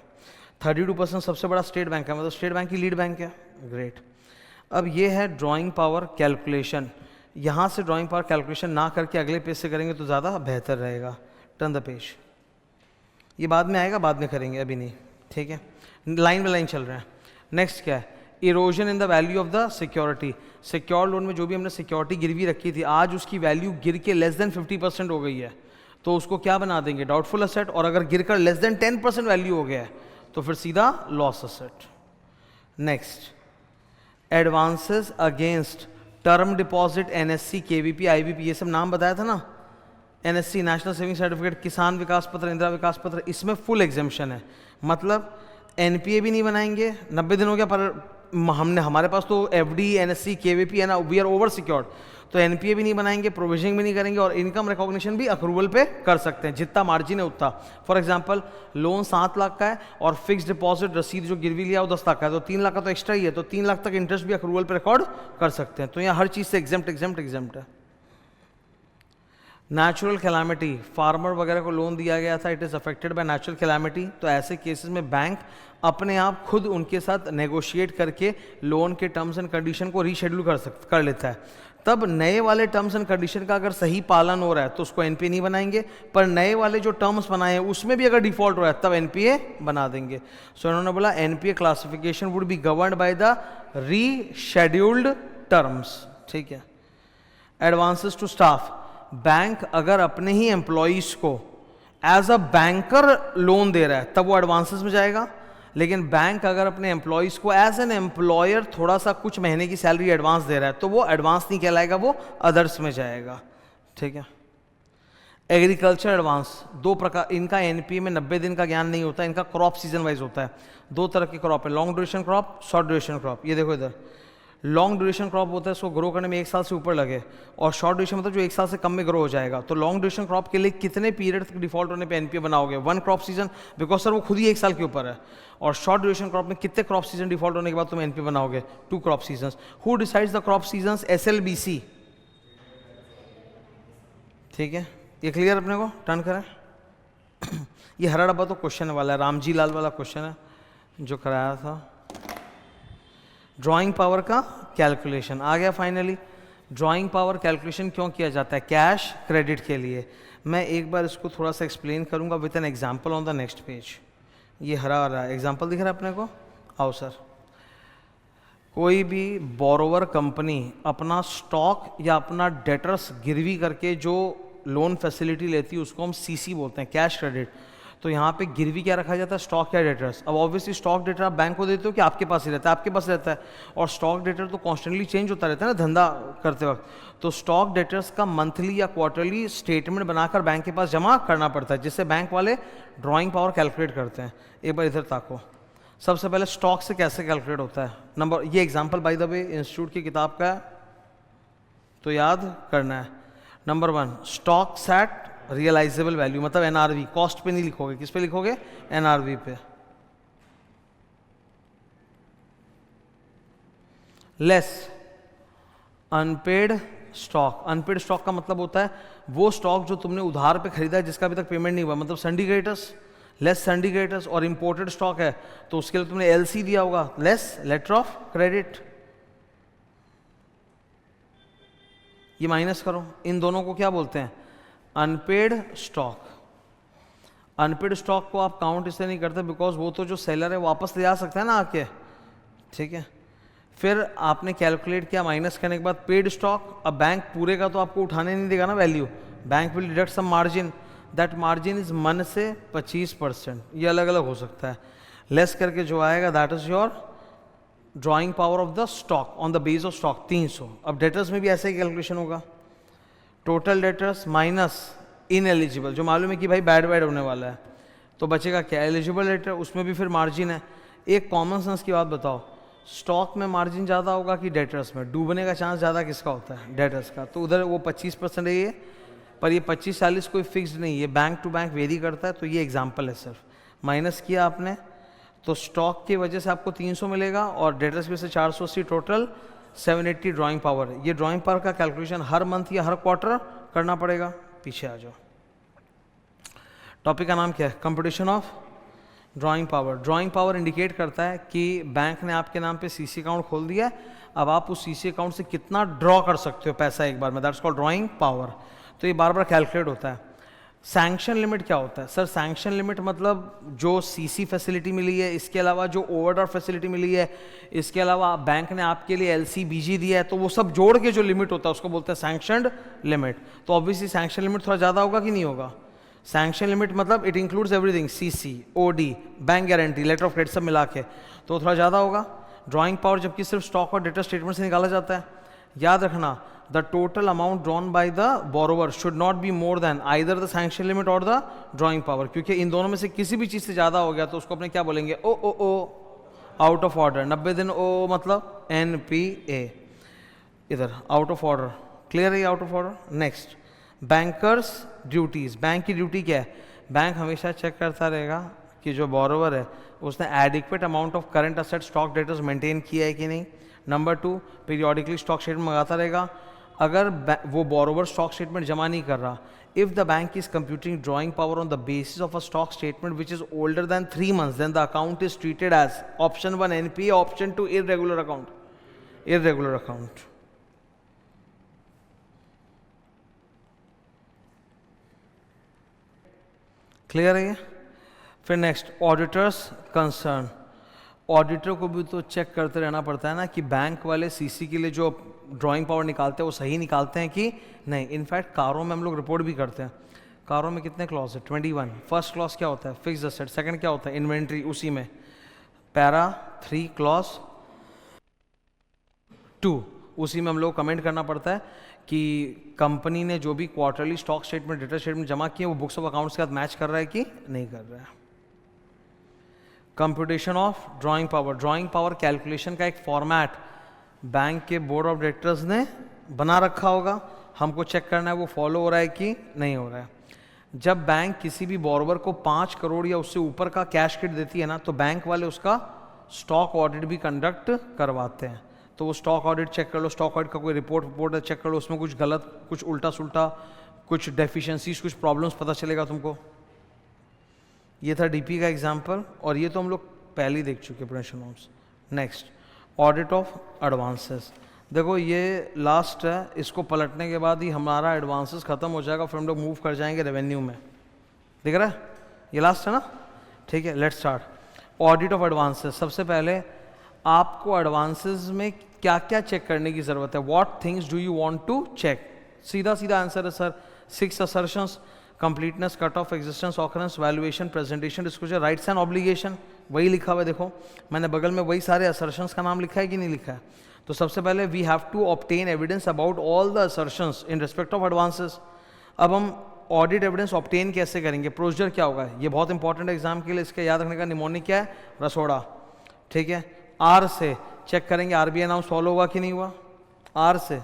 32% सबसे बड़ा स्टेट बैंक है, मतलब स्टेट बैंक की लीड बैंक है। ग्रेट, अब ये है ड्राइंग पावर कैलकुलेशन। यहाँ से ड्राइंग पावर कैलकुलेशन ना करके अगले पेज से करेंगे तो ज़्यादा बेहतर रहेगा। टर्न द पेज, ये बाद में आएगा, बाद में करेंगे, अभी नहीं, ठीक है, लाइन बाय लाइन चल रहे हैं। नेक्स्ट क्या है? Erosion in the value of the security. Secure loan में जो भी हमने सिक्योरिटी गिरवी रखी थी, आज उसकी वैल्यू गिर के लेस देन 50% हो गई है, तो उसको क्या बना देंगे? Doubtful asset. और अगर गिरकर लेस देन 10% वैल्यू हो गया है तो फिर सीधा loss asset. Next, advances against term deposit, NSC, KVP, IBP, ये सब नाम बताया था ना। एनएससी नेशनल सेविंग सर्टिफिकेट, किसान विकास पत्र, इंदिरा विकास पत्र, इसमें फुल एग्जाम्पशन है। मतलब एनपीए भी नहीं बनाएंगे, 90 दिन हो गया, पर हमारे पास तो एफडी, एनएससी, केवीपी है ना, वी आर ओवर सिक्योर्ड, तो एनपीए भी नहीं बनाएंगे, प्रोविजनिंग भी नहीं करेंगे, और इनकम रिकॉग्निशन भी अक्रूवल पे कर सकते हैं, जितना मार्जिन है उतना। फॉर एग्जांपल, लोन 7 लाख का है और फिक्स डिपॉजिट रसीद जो गिरवी लिया वो 10 लाख का है, तो 3 लाख का तो एक्स्ट्रा ही है, तो 3 लाख तक इंटरेस्ट भी अक्रूवल पे रिकॉर्ड कर सकते हैं। तो यहाँ हर चीज़ से एग्जाम्प्ट है। नेचुरल कैलामिटी, फार्मर वगैरह को लोन दिया गया था, it is affected by natural calamity, तो ऐसे केसेस में बैंक अपने आप खुद उनके साथ नेगोशिएट करके लोन के टर्म्स एंड कंडीशन को रीशेड्यूल कर लेता है। तब नए वाले टर्म्स एंड कंडीशन का अगर सही पालन हो रहा है तो उसको एनपीए नहीं बनाएंगे, पर नए वाले जो टर्म्स बनाए हैं उसमें भी अगर डिफॉल्ट हो रहा है तब एनपीए बना देंगे। सो इन्होंने बोला NPA classification would be governed by the rescheduled terms. ठीक है। एडवांसेस टू स्टाफ, बैंक अगर अपने ही एम्प्लॉइज को एज अ बैंकर लोन दे रहा है तब वो एडवांसेस में जाएगा, लेकिन बैंक अगर अपने एम्प्लॉइज को एज एन एम्प्लॉयर थोड़ा सा कुछ महीने की सैलरी एडवांस दे रहा है तो वो एडवांस नहीं कहलाएगा, वो अदर्स में जाएगा। ठीक है। एग्रीकल्चर एडवांस, दो प्रकार, इनका एनपीए में 90 दिन का ज्ञान नहीं होता, इनका क्रॉप सीजन वाइज होता है। दो तरह के क्रॉप है, long duration crop, short duration crop. ये देखो इधर, लॉन्ग ड्यूरेशन क्रॉप होता है, इसको ग्रो करने में 1 साल से ऊपर लगे, और शॉर्ट ड्यूरेशन मतलब जो 1 साल से कम में ग्रो हो जाएगा। तो लॉन्ग ड्यूरेशन क्रॉप के लिए कितने पीरियड तक डिफॉल्ट होने पे एनपीए बनाओगे? 1 क्रॉप सीजन, बिकॉज सर वो खुद ही 1 साल के ऊपर है। और शॉर्ट ड्यूरेशन क्रॉप में कितने क्रॉप सीजन डिफॉल्ट होने के बाद तुम एनपीए बनाओगे? 2 crop season. Who decides the crop season? SLBC. ठीक है, ये क्लियर अपने को? टर्न करें। ये हरा डब्बा तो क्वेश्चन वाला है, रामजी लाल वाला क्वेश्चन है जो कराया था। ड्राइंग पावर का कैलकुलेशन आ गया फाइनली। ड्राइंग पावर कैलकुलेशन क्यों किया जाता है? कैश क्रेडिट के लिए। मैं एक बार इसको थोड़ा सा एक्सप्लेन करूंगा with an example on the next page. ये हरा वाला एग्जांपल दिख रहा है अपने को? आओ सर। कोई भी बोरोवर कंपनी अपना स्टॉक या अपना डेटर्स गिरवी करके जो लोन फैसिलिटी लेती है उसको हम सीसी बोलते हैं, कैश क्रेडिट। तो यहाँ पे गिरवी क्या रखा जाता है? स्टॉक या डेटर्स। अब ऑब्वियसली स्टॉक डेटर आप बैंक को देते हो कि आपके पास ही रहता है? आपके पास रहता है। और स्टॉक डेटर तो कॉन्स्टेंटली चेंज होता रहता है ना धंधा करते वक्त। तो स्टॉक डेटर्स का मंथली या क्वार्टरली स्टेटमेंट बनाकर बैंक के पास जमा करना पड़ता है, जिससे बैंक वाले ड्राइंग पावर कैलकुलेट करते हैं। एक बार इधर ताको। सबसे पहले स्टॉक से कैसे कैलकुलेट होता है? नंबर, ये example by the way institute की किताब का है तो याद करना है। Number 1, stock set realisable value, मतलब एनआरवी। कॉस्ट पे नहीं लिखोगे, किस पे लिखोगे? एनआरवी पे। Less unpaid stock. Unpaid stock का मतलब होता है वो स्टॉक जो तुमने उधार पे खरीदा है जिसका अभी तक पेमेंट नहीं हुआ, मतलब सिंडिकेटर्स। Less syndicators. और इंपोर्टेड स्टॉक है तो उसके लिए तुमने एलसी दिया होगा, लेस लेटर ऑफ क्रेडिट। ये माइनस करो, इन दोनों को क्या बोलते हैं? Unpaid stock. अनपेड स्टॉक को आप काउंट इसलिए नहीं करते बिकॉज वो तो जो सेलर है वापस ले जा सकता है ना आके। ठीक है, फिर आपने कैलकुलेट किया माइनस करने के बाद पेड स्टॉक। अब बैंक पूरे का तो आपको उठाने नहीं देगा ना value, bank will deduct some margin. That margin is मन से 25%, ये अलग अलग हो सकता है। लेस करके जो आएगा that is your drawing power of the stock on the base of stock 300। अब डेटर्स में भी ऐसे ही कैलकुलेशन होगा। टोटल डेटर्स माइनस इनएलिजिबल, जो मालूम है कि भाई बैड होने वाला है, तो बचेगा क्या? एलिजिबल डेटर, उसमें भी फिर मार्जिन है। एक कॉमन सेंस की बात बताओ, स्टॉक में मार्जिन ज़्यादा होगा कि डेटर्स में? डूबने का चांस ज़्यादा किसका होता है? डेटर्स का। तो उधर वो 25% है ये, पर ये 25-40 कोई फिक्स्ड नहीं है, बैंक टू बैंक वेरी करता है। तो ये एग्जाम्पल है सिर्फ। माइनस किया आपने तो स्टॉक की वजह से आपको 300 मिलेगा और डेटर्स की वजह से 480, टोटल 780 ड्राइंग पावर। ये ड्राइंग पावर का कैलकुलेशन हर मंथ या हर क्वार्टर करना पड़ेगा। पीछे आ जाओ। टॉपिक का नाम क्या है? Computation of drawing power. Drawing power indicate करता है कि बैंक ने आपके नाम पे सीसी अकाउंट खोल दिया है, अब आप उस सीसी अकाउंट से कितना ड्रॉ कर सकते हो पैसा एक बार में, दैट्स कॉल्ड ड्राइंग पावर। तो ये बार बार कैलकुलेट होता है। सैंक्शन लिमिट क्या होता है? सर सैंक्शन लिमिट मतलब जो सीसी फैसिलिटी मिली है, इसके अलावा जो ओवरड्राफ्ट फैसिलिटी मिली है, इसके अलावा बैंक ने आपके लिए एलसी बीजी दिया है, तो वो सब जोड़ के जो लिमिट होता है उसको बोलते हैं सैंक्शनड लिमिट। तो ऑब्वियसली सैंक्शन लिमिट थोड़ा ज़्यादा होगा कि नहीं होगा? सैंक्शन लिमिट मतलब it includes everything, CC, OD, bank guarantee, letter of credit सब मिला के, तो थोड़ा ज़्यादा होगा। ड्राइंग पावर जबकि सिर्फ स्टॉक और डेटर स्टेटमेंट से निकाला जाता है। याद रखना, the total amount drawn by the borrower should not be more than either the sanction limit or the drawing power, क्योंकि इन दोनों में से किसी भी चीज़ से ज़्यादा हो गया तो उसको अपने क्या बोलेंगे? ओ आउट ऑफ ऑर्डर। 90 दिन ओ मतलब NPA। इधर आउट ऑफ ऑर्डर, क्लियर है? Out of order. Next, bankers duties. Bank की ड्यूटी क्या है? बैंक हमेशा चेक करता रहेगा कि जो बोरोवर है उसने adequate amount of current asset stock debtors maintain किया है कि नहीं। नंबर 2, पीरियोडिकली स्टॉक स्टेटमेंट मंगाता रहेगा। अगर वो बोरोवर स्टॉक स्टेटमेंट जमा नहीं कर रहा, if the bank is computing drawing power on the basis of a stock statement which is older than 3 months, then the account is treated as option 1 NPA, option 2 irregular account. Irregular account. Clear है ये? फिर next, auditors concern. Auditor को भी तो check करते रहना पड़ता है ना कि बैंक वाले सीसी के लिए जो ड्राइंग पावर निकालते हैं वो सही निकालते हैं कि नहीं। इनफैक्ट कारों में हम लोग रिपोर्ट भी करते हैं। कारों में कितने क्लॉज है? 21। फर्स्ट क्लॉज क्या होता है? Fix asset. सेकंड क्या होता है? इन्वेंट्री। उसी में पैरा 3 क्लॉज 2, उसी में हम लोग कमेंट करना पड़ता है कि कंपनी ने जो भी quarterly stock statement, data statement जमा किए वो बुक्स ऑफ अकाउंट्स के साथ मैच कर रहा है कि नहीं कर रहा है। Computation of drawing power. Drawing power calculation का एक फॉर्मेट बैंक के बोर्ड ऑफ डायरेक्टर्स ने बना रखा होगा, हमको चेक करना है वो फॉलो हो रहा है कि नहीं हो रहा है। जब बैंक किसी भी बोरोवर को 5 करोड़ या उससे ऊपर का कैश किट देती है ना, तो बैंक वाले उसका स्टॉक ऑडिट भी कंडक्ट करवाते हैं। तो वो स्टॉक ऑडिट चेक कर लो, स्टॉक ऑडिट का कोई रिपोर्ट चेक कर लो, उसमें कुछ गलत, कुछ उल्टा सुल्टा, कुछ डेफिशिएंसीज, कुछ प्रॉब्लम्स पता चलेगा तुमको। ये था डीपी का एग्जाम्पल, और ये तो हम लोग पहले ही देख चुके production notes. Next, audit of advances. देखो ये लास्ट है, इसको पलटने के बाद ही हमारा एडवांसेस खत्म हो जाएगा, फिर हम लोग मूव कर जाएंगे रेवेन्यू में। दिख रहा है, ये लास्ट है ना, ठीक है। Let's start audit of advances. सबसे पहले आपको एडवांसेस में क्या क्या चेक करने की जरूरत है, what things do you want to check. सीधा सीधा आंसर है sir, 6 assertions, completeness, cut off, existence, occurrence, valuation, presentation, disclosure, rights and obligation. वही लिखा हुआ है, देखो मैंने बगल में वही सारे असर्शंस का नाम लिखा है कि नहीं लिखा है। तो सबसे पहले we have to obtain evidence about all the assertions in respect of advances. अब हम ऑडिट एविडेंस ऑब्टेन कैसे करेंगे, प्रोसीजर क्या होगा, ये बहुत इंपॉर्टेंट एग्जाम के लिए, इसके याद रखने का। निमोनिक क्या है, रसोड़ा, ठीक है। आर से चेक करेंगे आरबीआई नाम फॉलो हुआ कि नहीं हुआ, आर से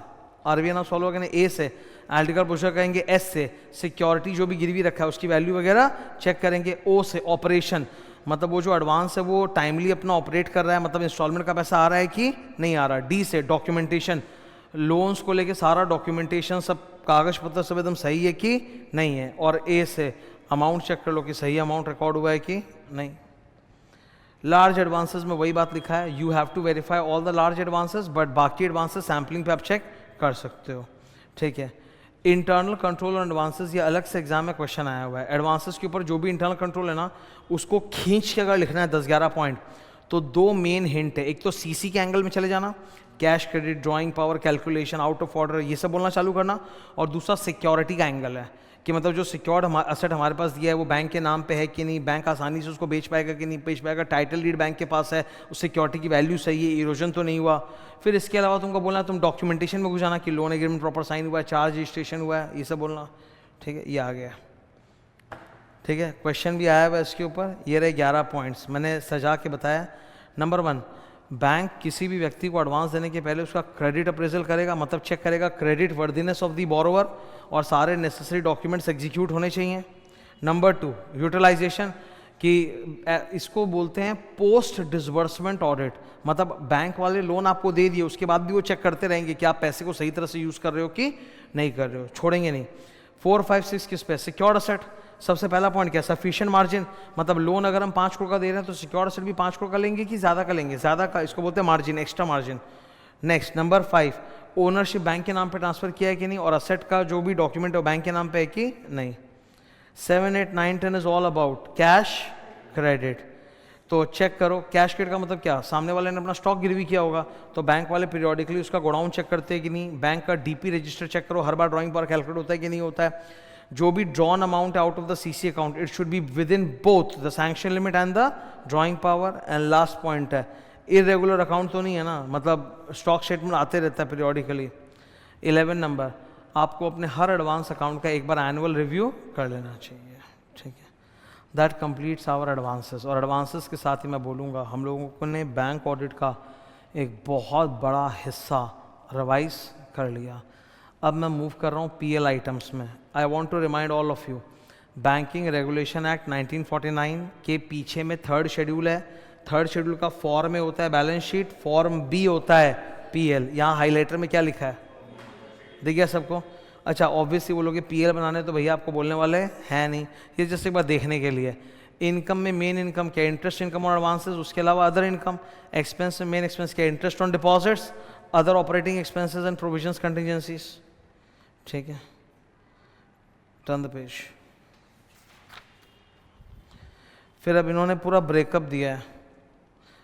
आरबीआई नाम फॉलो हुआ कि नहीं। ए से एनालिटिकल प्रोसीजर करेंगे, एस से सिक्योरिटी जो भी गिरवी रखा है उसकी वैल्यू वगैरह चेक करेंगे, ओ से ऑपरेशन, मतलब वो जो एडवांस है वो टाइमली अपना ऑपरेट कर रहा है, मतलब इंस्टॉलमेंट का पैसा आ रहा है कि नहीं आ रहा। डी से डॉक्यूमेंटेशन, लोन्स को लेके सारा डॉक्यूमेंटेशन, सब कागज पत्र सब एकदम सही है कि नहीं है। और ए से अमाउंट चेक कर लो कि सही अमाउंट रिकॉर्ड हुआ है कि नहीं। लार्ज एडवांसेस में वही बात लिखा है, you have to verify all the large advances, but बाकी एडवांसेस सैम्पलिंग पे आप चेक कर सकते हो, ठीक है। इंटरनल कंट्रोल और एडवांसेस, ये अलग से एग्जाम में क्वेश्चन आया हुआ है। एडवांसेस के ऊपर जो भी इंटरनल कंट्रोल है ना, उसको खींच के अगर लिखना है 10-11 पॉइंट, तो 2 मेन हिंट है। एक तो सीसी के एंगल में चले जाना, cash credit, drawing power, calculation, out of order, ये सब बोलना चालू करना। और दूसरा सिक्योरिटी का एंगल है कि मतलब जो सिक्योर्ड असेट हमारे पास दिया है वो बैंक के नाम पे है कि नहीं, बैंक आसानी से उसको बेच पाएगा कि नहीं बेच पाएगा, टाइटल डीड बैंक के पास है, उस सिक्योरिटी की वैल्यू सही है, इरोजन तो नहीं हुआ। फिर इसके अलावा तुमको बोलना है, तुम डॉक्यूमेंटेशन में घुस जाना कि लोन एग्रीमेंट प्रॉपर साइन हुआ है, चार्ज रजिस्ट्रेशन हुआ है, ये सब बोलना, ठीक है। ये आ गया, ठीक है। क्वेश्चन भी आया हुआ है इसके ऊपर, ये रहे 11 पॉइंट्स मैंने सजा के बताया। नंबर 1, बैंक किसी भी व्यक्ति को एडवांस देने के पहले उसका क्रेडिट अप्रेजल करेगा, मतलब चेक करेगा credit worthiness of the borrower, और सारे नेसेसरी डॉक्यूमेंट्स एग्जीक्यूट होने चाहिए। नंबर 2, यूटिलाइजेशन, कि इसको बोलते हैं पोस्ट डिसबर्समेंट ऑडिट, मतलब बैंक वाले लोन आपको दे दिए उसके बाद भी वो चेक करते रहेंगे कि आप पैसे को सही तरह से यूज़ कर रहे हो कि नहीं कर रहे हो, छोड़ेंगे नहीं। 4, 5, 6 किस पे, सिक्योर्ड असेट। सबसे पहला पॉइंट क्या, सफिशिएंट मार्जिन, मतलब लोन अगर हम 5 करोड़ का दे रहे हैं तो सिक्योर्ड असेट भी 5 करोड़ का लेंगे कि ज़्यादा का लेंगे, ज़्यादा का, इसको बोलते हैं margin, extra margin. Next number 5, ownership bank के नाम पे ट्रांसफर किया है कि नहीं, और असेट का जो भी डॉक्यूमेंट है वो बैंक के नाम पे है कि नहीं। 7, 8, 9, 10 is all about cash credit. तो चेक करो कैश क्रेडिट का मतलब क्या, सामने वाले ने अपना स्टॉक गिरवी किया होगा तो बैंक वाले पीरियोडिकली उसका गोडाउन चेक करते हैं कि नहीं, बैंक का डीपी रजिस्टर चेक करो, हर बार ड्राइंग पर कैलकुलेट होता है कि नहीं होता है। जो भी drawn amount out of the CC account, it should be with in both the sanction limit and the drawing power. And last point है, इरेगुलर अकाउंट तो नहीं है ना, मतलब स्टॉक स्टेटमेंट आते रहता है पीरियोडिकली। 11 नंबर, आपको अपने हर एडवांस अकाउंट का एक बार एनुअल रिव्यू कर लेना चाहिए, ठीक है। That completes our advances. और एडवांसेस के साथ ही मैं बोलूँगा हम लोगों ने बैंक ऑडिट का एक बहुत बड़ा हिस्सा रिवाइज कर लिया। अब मैं मूव कर रहा हूँ पीएल आइटम्स में। I want to remind all of you, banking regulation act 1949 के पीछे में 3rd शेड्यूल है। 3rd शेड्यूल का फॉर्म में होता है बैलेंस शीट, फॉर्म बी होता है पीएल। यहाँ हाईलाइटर में क्या लिखा है, दिख गया सबको? अच्छा, ऑब्वियसली वो लोग पीएल बनाने तो भैया आपको बोलने वाले हैं नहीं, ये जस्ट एक बार देखने के लिए। इनकम में मेन इनकम क्या, इंटरेस्ट इनकम और एडवांसेस, उसके अलावा अदर इनकम। एक्सपेंस में मेन एक्सपेंस क्या, interest on deposits, other operating expenses and provisions contingencies, ठीक है। Turn the page. फिर अब इन्होंने पूरा ब्रेकअप दिया है।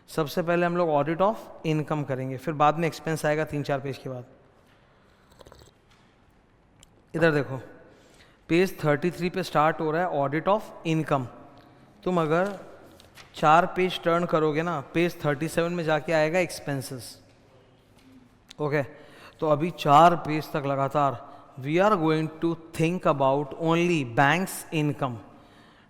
सबसे पहले हम लोग ऑडिट ऑफ इनकम करेंगे, फिर बाद में एक्सपेंस आएगा 3-4 पेज के बाद। इधर देखो, पेज 33 पे स्टार्ट हो रहा है ऑडिट ऑफ इनकम। तुम अगर 4 पेज टर्न करोगे ना, पेज 37 में जाके आएगा एक्सपेंसेस, ओके। तो अभी 4 पेज तक लगातार we are going to think about only banks income.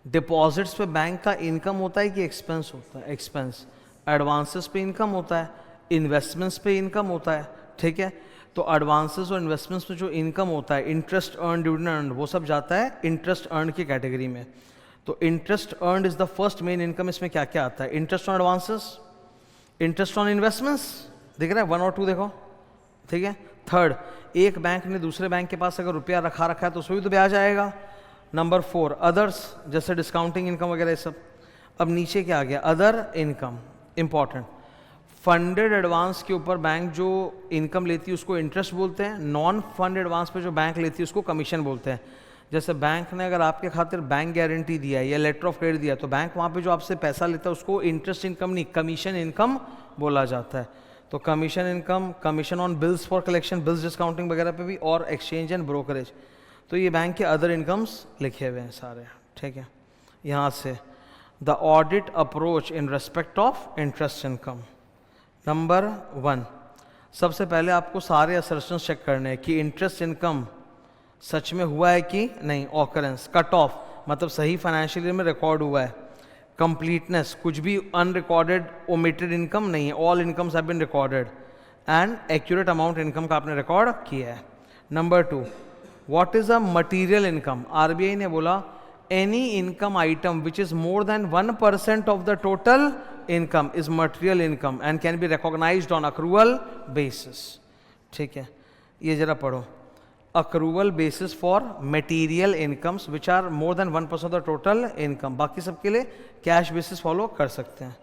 Deposits पे बैंक का इनकम होता है कि एक्सपेंस होता है? एक्सपेंस। एडवांसेस पे इनकम होता है, इन्वेस्टमेंट्स पे इनकम होता है, ठीक है। तो एडवांसेस और इन्वेस्टमेंट्स में जो इनकम होता है, इंटरेस्ट अर्न, डिविडेंड अर्न, वो सब जाता है इंटरेस्ट अर्न की कैटेगरी में। तो interest earn is the first main income. इसमें क्या क्या आता है? Interest on advances, interest on investments, दिख रहा है 1 और 2 देखो, ठीक है। थर्ड, एक बैंक ने दूसरे बैंक के पास अगर रुपया रखा है तो उसमें भी तो ब्याज आएगा। नंबर 4, अदर्स, जैसे डिस्काउंटिंग इनकम वगैरह सब। अब नीचे क्या आ गया? Other income, important. Funded advance के ऊपर बैंक जो इनकम लेती है उसको इंटरेस्ट बोलते हैं। नॉन फंड एडवांस पे जो बैंक लेती है उसको कमीशन बोलते हैं। जैसे बैंक ने अगर आपके खातिर बैंक गारंटी दिया है या लेटर ऑफ क्रेडिट दिया है तो बैंक वहाँ पे जो आपसे पैसा लेता है उसको इंटरेस्ट इनकम नहीं, कमीशन इनकम बोला जाता है। तो commission income, commission on bills for collection, bills discounting वगैरह पे भी, और एक्सचेंज एंड ब्रोकरेज। तो ये बैंक के अदर इनकम्स लिखे हुए हैं सारे, ठीक है। यहाँ से the audit approach in respect of interest income. Number 1, सबसे पहले आपको सारे असर्शंस चेक करने हैं कि इंटरेस्ट इनकम सच में हुआ है कि नहीं। ऑकरेंस, कट ऑफ मतलब सही फाइनेंशियल ईयर में रिकॉर्ड हुआ है। कंप्लीटनेस, कुछ भी अनरिकॉर्डेड ओमिटेड इनकम नहीं है, all incomes have been recorded. And accurate amount income का आपने रिकॉर्ड किया है। Number 2, what is a material income? RBI ने बोला any income item which is more than 1% of the total income is material income and can be recognised on accrual basis, ठीक है। ये जरा पढ़ो, accrual basis for material incomes which are more than 1% of the total income. बाकी सबके लिए cash basis follow कर सकते हैं।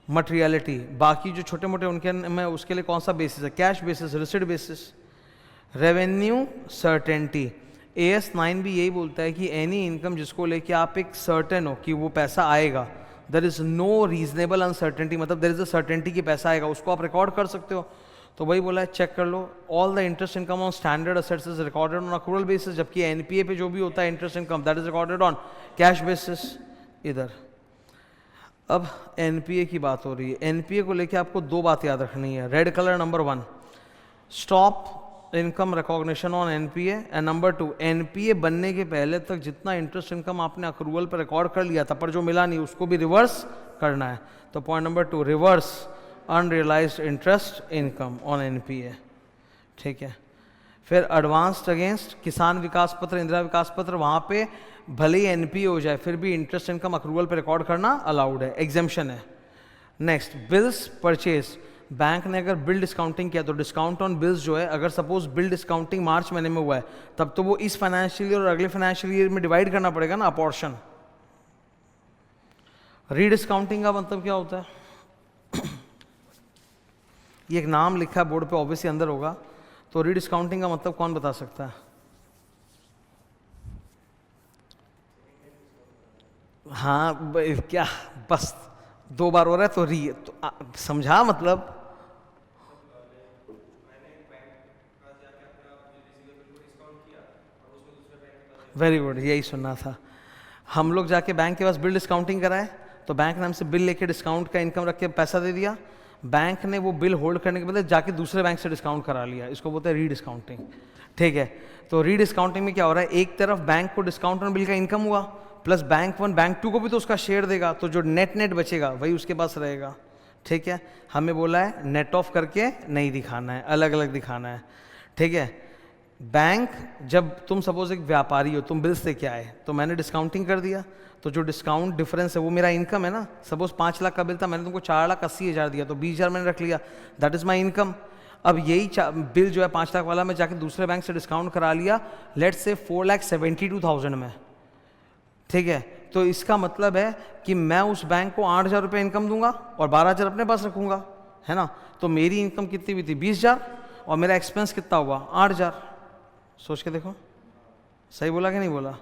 मटेरियलिटी, बाकी जो छोटे मोटे उनके में उसके लिए कौन सा बेसिस है? Cash basis, receipt basis. Revenue certainty, AS 9 भी यही बोलता है कि एनी इनकम जिसको लेके आप एक सर्टेन हो कि वो पैसा आएगा, there is no reasonable uncertainty, मतलब देयर इज अ सर्टेनिटी कि पैसा आएगा, उसको आप रिकॉर्ड कर सकते हो। तो वही बोला है, चेक कर लो, all the interest income on standard assets is recorded on accrual basis, जबकि एनपीए पे जो भी होता है interest income that is recorded on cash basis. इधर अब एनपीए की बात हो रही है। एनपीए को लेके आपको 2 बात याद रखनी है। Red colour number 1, stop income recognition on NPA, and number 2, NPA बनने के पहले तक जितना इंटरेस्ट इनकम आपने अक्रूवल पर रिकॉर्ड कर लिया था पर जो मिला नहीं उसको भी रिवर्स करना है। तो point number 2, reverse unrealised interest income on NPA, ठीक है। फिर एडवांस्ड अगेंस्ट किसान विकास पत्र, इंदिरा विकास पत्र, वहाँ पे भले ही एनपीए हो जाए फिर भी इंटरेस्ट इनकम अक्रूवल पे रिकॉर्ड करना अलाउड है, एग्जेम्पशन है। नेक्स्ट, बिल्स परचेज, बैंक ने अगर बिल डिस्काउंटिंग किया तो डिस्काउंट ऑन बिल्स जो है, अगर सपोज बिल डिस्काउंटिंग मार्च महीने में हुआ है तब तो वो इस फाइनेंशियल ईयर और अगले फाइनेंशियल ईयर में डिवाइड करना पड़ेगा ना, अपॉर्शन। रीडिस्काउंटिंग का मतलब क्या होता है? ये एक नाम लिखा है बोर्ड पे, ऑब्वियसली अंदर होगा। तो रीडिस्काउंटिंग का मतलब कौन बता सकता है? हाँ क्या, बस 2 बार हो रहा है तो तो समझा मतलब? वेरी गुड, यही सुनना था। हम लोग जाके बैंक के पास बिल डिस्काउंटिंग कराए तो बैंक ने हमसे बिल लेके डिस्काउंट का इनकम रख के पैसा दे दिया, बैंक ने वो बिल होल्ड करने के बदले जाके दूसरे बैंक से डिस्काउंट करा लिया, इसको बोलते हैं रीडिस्काउंटिंग, ठीक है। तो रीडिस्काउंटिंग में क्या हो रहा है? एक तरफ बैंक को डिस्काउंट ऑन बिल का इनकम हुआ, प्लस बैंक 1 बैंक 2 को भी तो उसका शेयर देगा, तो जो नेट बचेगा वही उसके पास रहेगा, ठीक है। हमें बोला है नेट ऑफ करके नहीं दिखाना है, अलग अलग दिखाना है, ठीक है। बैंक, जब तुम सपोज एक व्यापारी हो, तुम बिल से क्या आए तो मैंने डिस्काउंटिंग कर दिया, तो जो डिस्काउंट डिफरेंस है वो मेरा इनकम है ना। सपोज 5 लाख का बिल था, मैंने तुमको 4,80,000 दिया तो 20,000 मैंने रख लिया, दैट इज माई इनकम। अब यही बिल जो है 5 लाख वाला मैं जाके दूसरे बैंक से डिस्काउंट करा लिया, लेट्स से 4,72,000 में, ठीक है। तो इसका मतलब है कि मैं उस बैंक को 8,000 रुपये इनकम दूंगा और 12,000 अपने पास रखूंगा, है ना। तो मेरी इनकम कितनी हुई थी? 20,000, और मेरा एक्सपेंस कितना हुआ? 8,000। सोच के देखो, सही बोला कि नहीं बोला?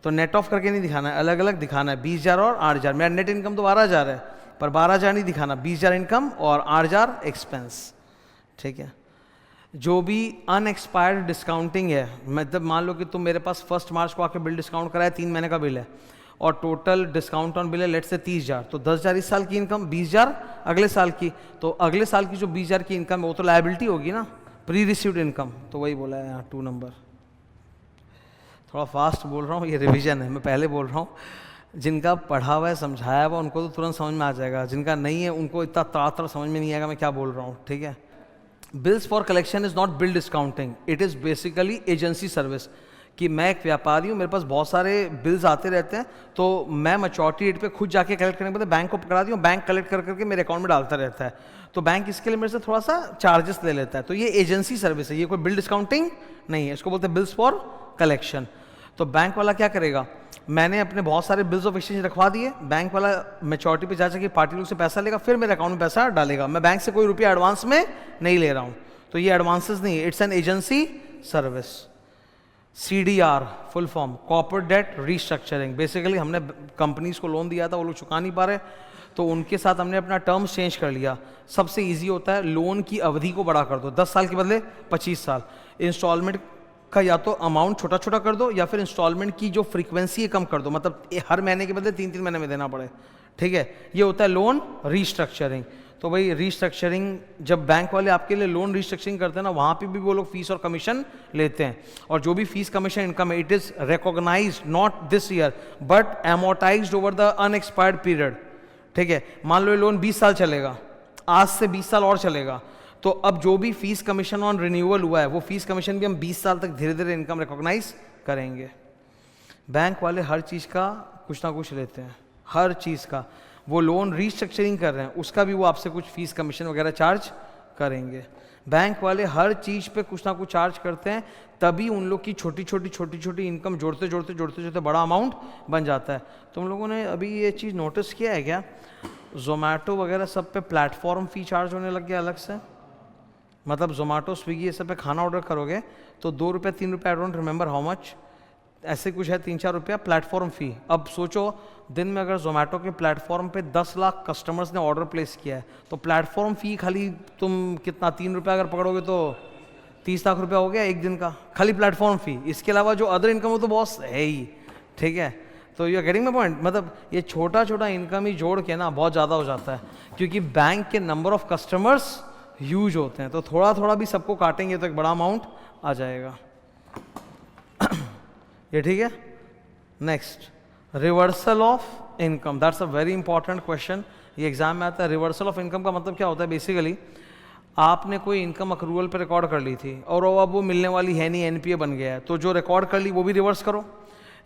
तो नेट ऑफ करके नहीं दिखाना है, अलग अलग दिखाना है, 20,000 और 8,000। मेरा नेट इनकम तो 12,000 है, पर 12,000 नहीं दिखाना, 20,000 इनकम और 8,000 एक्सपेंस, ठीक है। जो भी अनएक्सपायर्ड डिस्काउंटिंग है, मतलब मान लो कि तुम मेरे पास 1 मार्च को आके बिल डिस्काउंट कराया, 3 महीने का बिल है और टोटल डिस्काउंट ऑन बिल है लेट से 30,000, तो 10,000 इस साल की इनकम, 20,000 अगले साल की। तो अगले साल की जो 20,000 की इनकम है वो तो लायबिलिटी होगी ना, प्री रिसीव्ड इनकम। तो वही बोला है यहाँ 2 नंबर। थोड़ा फास्ट बोल रहा हूँ, ये रिवीजन है, मैं पहले बोल रहा हूँ। जिनका पढ़ा हुआ है, समझाया हुआ, उनको तो तुरंत समझ में आ जाएगा, जिनका नहीं है उनको इतना ताड़ समझ में नहीं आएगा मैं क्या बोल रहा हूँ, ठीक है। Bills for collection is not bill discounting, it is basically agency service. कि मैं एक व्यापारी हूँ, मेरे पास बहुत सारे बिल्स आते रहते हैं, तो मैं मैच्योरिटी डेट पे खुद जाके कलेक्ट करने के बदले बैंक को पकड़ा दी हूँ, बैंक कलेक्ट कर करके मेरे अकाउंट में डालता रहता है, तो बैंक इसके लिए मेरे से थोड़ा सा चार्जेस ले लेता है। तो ये एजेंसी सर्विस है, ये कोई बिल डिस्काउंटिंग नहीं है, इसको बोलते हैं बिल्स फॉर कलेक्शन। तो बैंक वाला क्या करेगा, मैंने अपने बहुत सारे बिल्स ऑफ एक्सचेंज रखवा दिए, बैंक वाला मैच्योरिटी पे जा जाके पार्टी लोग से पैसा लेगा, फिर मेरे अकाउंट में पैसा डालेगा, मैं बैंक से कोई रुपया एडवांस में नहीं ले रहा हूँ, तो ये एडवांसेस नहीं है, it's an agency service. CDR full form corporate debt restructuring, basically हमने कंपनीज को लोन दिया था, वो लोग चुका नहीं पा रहे, तो उनके साथ हमने अपना टर्म्स चेंज कर लिया। सबसे इजी होता है लोन की अवधि को बड़ा कर दो, 10 साल के बदले 25 साल, इंस्टॉलमेंट का या तो अमाउंट छोटा छोटा कर दो या फिर इंस्टॉलमेंट की जो फ्रीक्वेंसी है कम कर दो, मतलब हर महीने के बदले 3-3 महीने में देना पड़े, ठीक है। ये होता है लोन रीस्ट्रक्चरिंग। तो भाई रीस्ट्रक्चरिंग, जब बैंक वाले आपके लिए लोन रीस्ट्रक्चरिंग करते हैं ना, वहाँ पे भी वो लोग फीस और कमीशन लेते हैं, और जो भी फीस कमीशन इनकम है it is recognised not this year but amortised over the unexpired period, ठीक है। मान लो ये लोन 20 साल चलेगा, आज से 20 साल और चलेगा, तो अब जो भी फीस कमीशन ऑन रिन्यूअल हुआ है वो फीस कमीशन भी हम 20 साल तक धीरे धीरे इनकम रिकॉग्नाइज करेंगे। बैंक वाले हर चीज़ का कुछ ना कुछ लेते हैं, हर चीज़ का। वो लोन रीस्ट्रक्चरिंग कर रहे हैं उसका भी वो आपसे कुछ फीस कमीशन वगैरह चार्ज करेंगे। बैंक वाले हर चीज़ पे कुछ ना कुछ चार्ज करते हैं, तभी उन लोग की छोटी छोटी इनकम जोड़ते जोड़ते बड़ा अमाउंट बन जाता है। तुम लोगों ने अभी ये चीज़ नोटिस किया है क्या, जोमेटो वगैरह सब पे प्लेटफॉर्म फ़ी चार्ज होने लग गया अलग से। मतलब जोमेटो स्विगी ये सब पे खाना ऑर्डर करोगे तो 2 रुपये 3 रुपये, I don't remember how much, ऐसे कुछ है 3-4 रुपया प्लेटफॉर्म फ़ी। अब सोचो दिन में अगर जोमेटो के प्लेटफॉर्म पे 10 लाख कस्टमर्स ने ऑर्डर प्लेस किया है, तो प्लेटफॉर्म फ़ी खाली तुम कितना 3 रुपया अगर पकड़ोगे तो 30 लाख रुपया हो गया एक दिन का, खाली प्लेटफॉर्म फ़ी। इसके अलावा जो अदर इनकम हो तो बॉस है ही, ठीक है। तो you are getting my point, मतलब ये छोटा छोटा इनकम ही जोड़ के ना बहुत ज़्यादा हो जाता है, क्योंकि बैंक के नंबर ऑफ कस्टमर्स ह्यूज होते हैं, तो थोड़ा थोड़ा भी सबको काटेंगे तो एक बड़ा अमाउंट आ जाएगा। ये ठीक है। Next, reversal of income, that's a very important question, ये एग्जाम में आता है। रिवर्सल ऑफ इनकम का मतलब क्या होता है, बेसिकली आपने कोई इनकम अक्रूवल पे रिकॉर्ड कर ली थी और अब वो मिलने वाली है नहीं, एनपीए बन गया है, तो जो रिकॉर्ड कर ली वो भी रिवर्स करो।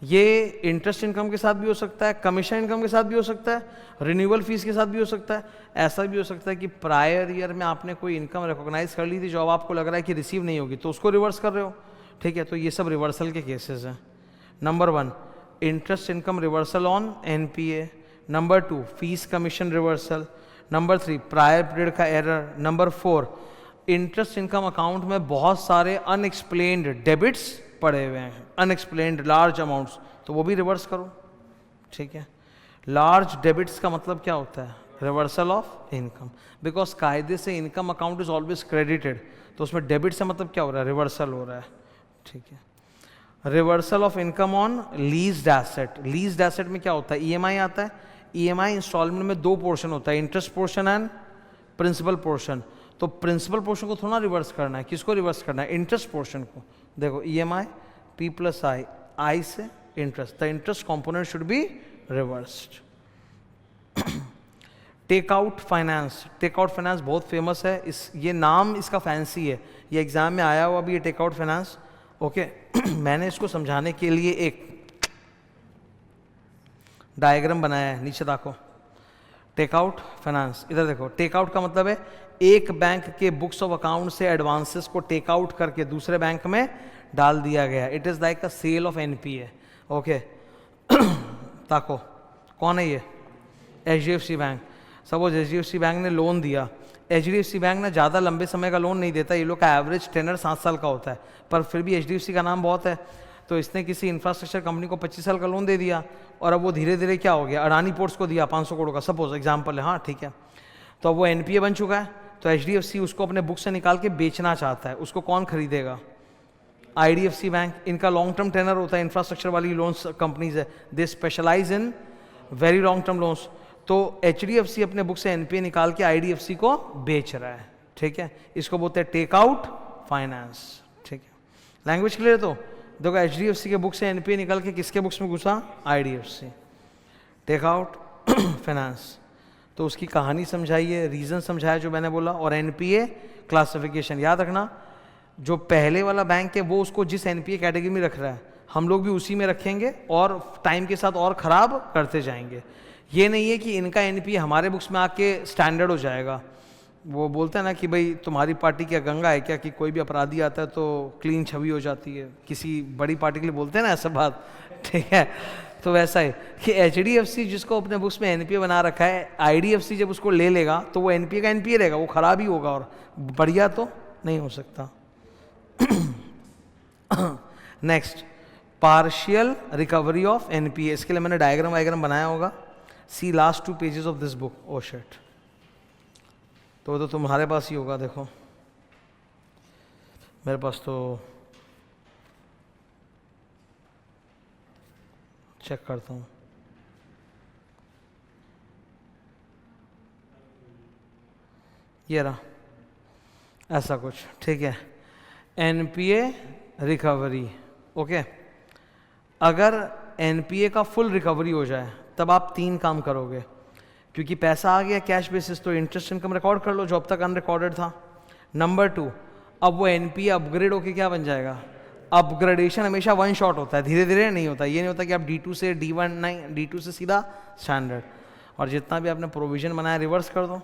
ये इंटरेस्ट इनकम के साथ भी हो सकता है, कमीशन इनकम के साथ भी हो सकता है, रिन्यूअल फीस के साथ भी हो सकता है। ऐसा भी हो सकता है कि प्रायर ईयर में आपने कोई इनकम रिकॉग्नाइज कर ली थी जो अब आपको लग रहा है कि रिसीव नहीं होगी, तो उसको रिवर्स कर रहे हो, ठीक है। तो ये सब रिवर्सल के केसेस हैं। Number 1 interest income reversal on NPA, number 2 fees commission reversal, number 3 prior period का error, number 4 interest income account में बहुत सारे अनएक्सप्लेन्ड डेबिट्स पड़े हुए हैं, अनएक्सप्लेन्ड लार्ज अमाउंट्स, तो वो भी रिवर्स करो, ठीक है। लार्ज डेबिट्स का मतलब क्या होता है, रिवर्सल ऑफ इनकम, बिकॉज कायदे से income account is always credited, तो उसमें डेबिट से मतलब क्या हो रहा है, रिवर्सल हो रहा है, ठीक है। Reversal of income on leased asset, leased asset में क्या होता है, ईएमआई आता है। ईएमआई इंस्टॉलमेंट में 2 पोर्शन होता है, interest portion and principal portion. तो प्रिंसिपल पोर्शन को थोड़ा रिवर्स करना है, किसको रिवर्स करना है, इंटरेस्ट पोर्शन को। देखो ईएमआई P + I, I से interest, the interest component should be reversed. Take out finance, take out finance बहुत फेमस है, ये नाम इसका फैंसी है, ये एग्जाम में आया हुआ भी ये टेक आउट फाइनेंस, ओके। मैंने इसको समझाने के लिए एक डायग्राम बनाया है, नीचे देखो, टेक आउट फाइनेंस, इधर देखो। टेक आउट का मतलब है एक बैंक के बुक्स ऑफ अकाउंट से एडवांसेस को टेक आउट करके दूसरे बैंक में डाल दिया गया, it is like a sale of NPA, okay. ताको कौन है ये, HDFC bank. Suppose HDFC bank ने लोन दिया, HDFC बैंक ना ज़्यादा लंबे समय का लोन नहीं देता, ये लोग का एवरेज टेनर 7 साल का होता है, पर फिर भी HDFC का नाम बहुत है, तो इसने किसी इंफ्रास्ट्रक्चर कंपनी को 25 साल का लोन दे दिया, और अब वो धीरे धीरे क्या हो गया, अडानी पोर्ट्स को दिया 500 करोड़ का, सपोज एग्जाम्पल है, हाँ ठीक है। तो अब वो एनपीए बन चुका है, तो HDFC उसको अपने बुक से निकाल के बेचना चाहता है, उसको कौन खरीदेगा, IDFC बैंक। इनका लॉन्ग टर्म टेनर होता है, इंफ्रास्ट्रक्चर वाली लोन्स कंपनीज है, they specialise in very long term loans. तो HDFC अपने बुक से एनपीए निकाल के IDFC को बेच रहा है, ठीक है, इसको बोलते हैं टेक आउट फाइनेंस, ठीक है। Language clear? तो देखो HDFC के बुक से एनपीए निकाल के किसके बुक्स में घुसा, IDFC। टेक आउट फाइनेंस, तो उसकी कहानी समझाइए, रीज़न समझाया जो मैंने बोला, और एनपीए क्लासिफिकेशन। याद रखना जो पहले वाला बैंक है वो उसको जिस एनपीए कैटेगरी में रख रहा है हम लोग भी उसी में रखेंगे और टाइम के साथ और ख़राब करते जाएंगे। ये नहीं है कि इनका एनपीए हमारे बुक्स में आके स्टैंडर्ड हो जाएगा। वो बोलते हैं ना कि भाई तुम्हारी पार्टी क्या गंगा है क्या, कि कोई भी अपराधी आता है तो क्लीन छवि हो जाती है, किसी बड़ी पार्टी के लिए बोलते हैं ना ऐसा बात, ठीक है। तो वैसा है कि एचडीएफसी जिसको अपने बुक्स में एनपीए बना रखा है, आईडीएफसी जब उसको ले लेगा तो वो एनपीए का एनपीए रहेगा, वो खराब ही होगा और बढ़िया तो नहीं हो सकता। Next, partial recovery of NPA. इसके लिए मैंने डायग्राम बनाया होगा, see last 2 pages of this book. Oh shit, तो तुम्हारे पास ही होगा, देखो मेरे पास तो चेक करता हूँ। ये रहा, ऐसा कुछ, ठीक है। NPA recovery, okay. अगर एनपीए का फुल रिकवरी हो जाए तब आप 3 काम करोगे, क्योंकि पैसा आ गया कैश बेसिस, तो इंटरेस्ट इनकम रिकॉर्ड कर लो जो अब तक अनरिकॉर्डेड था। नंबर 2, अब वो एनपीए अपग्रेड होके क्या बन जाएगा, अपग्रेडेशन हमेशा वन शॉट होता है, धीरे धीरे नहीं होता। ये नहीं होता कि आप D2 से D1, नहीं, D2 से सीधा स्टैंडर्ड, और जितना भी आपने प्रोविजन बनाया रिवर्स कर दो।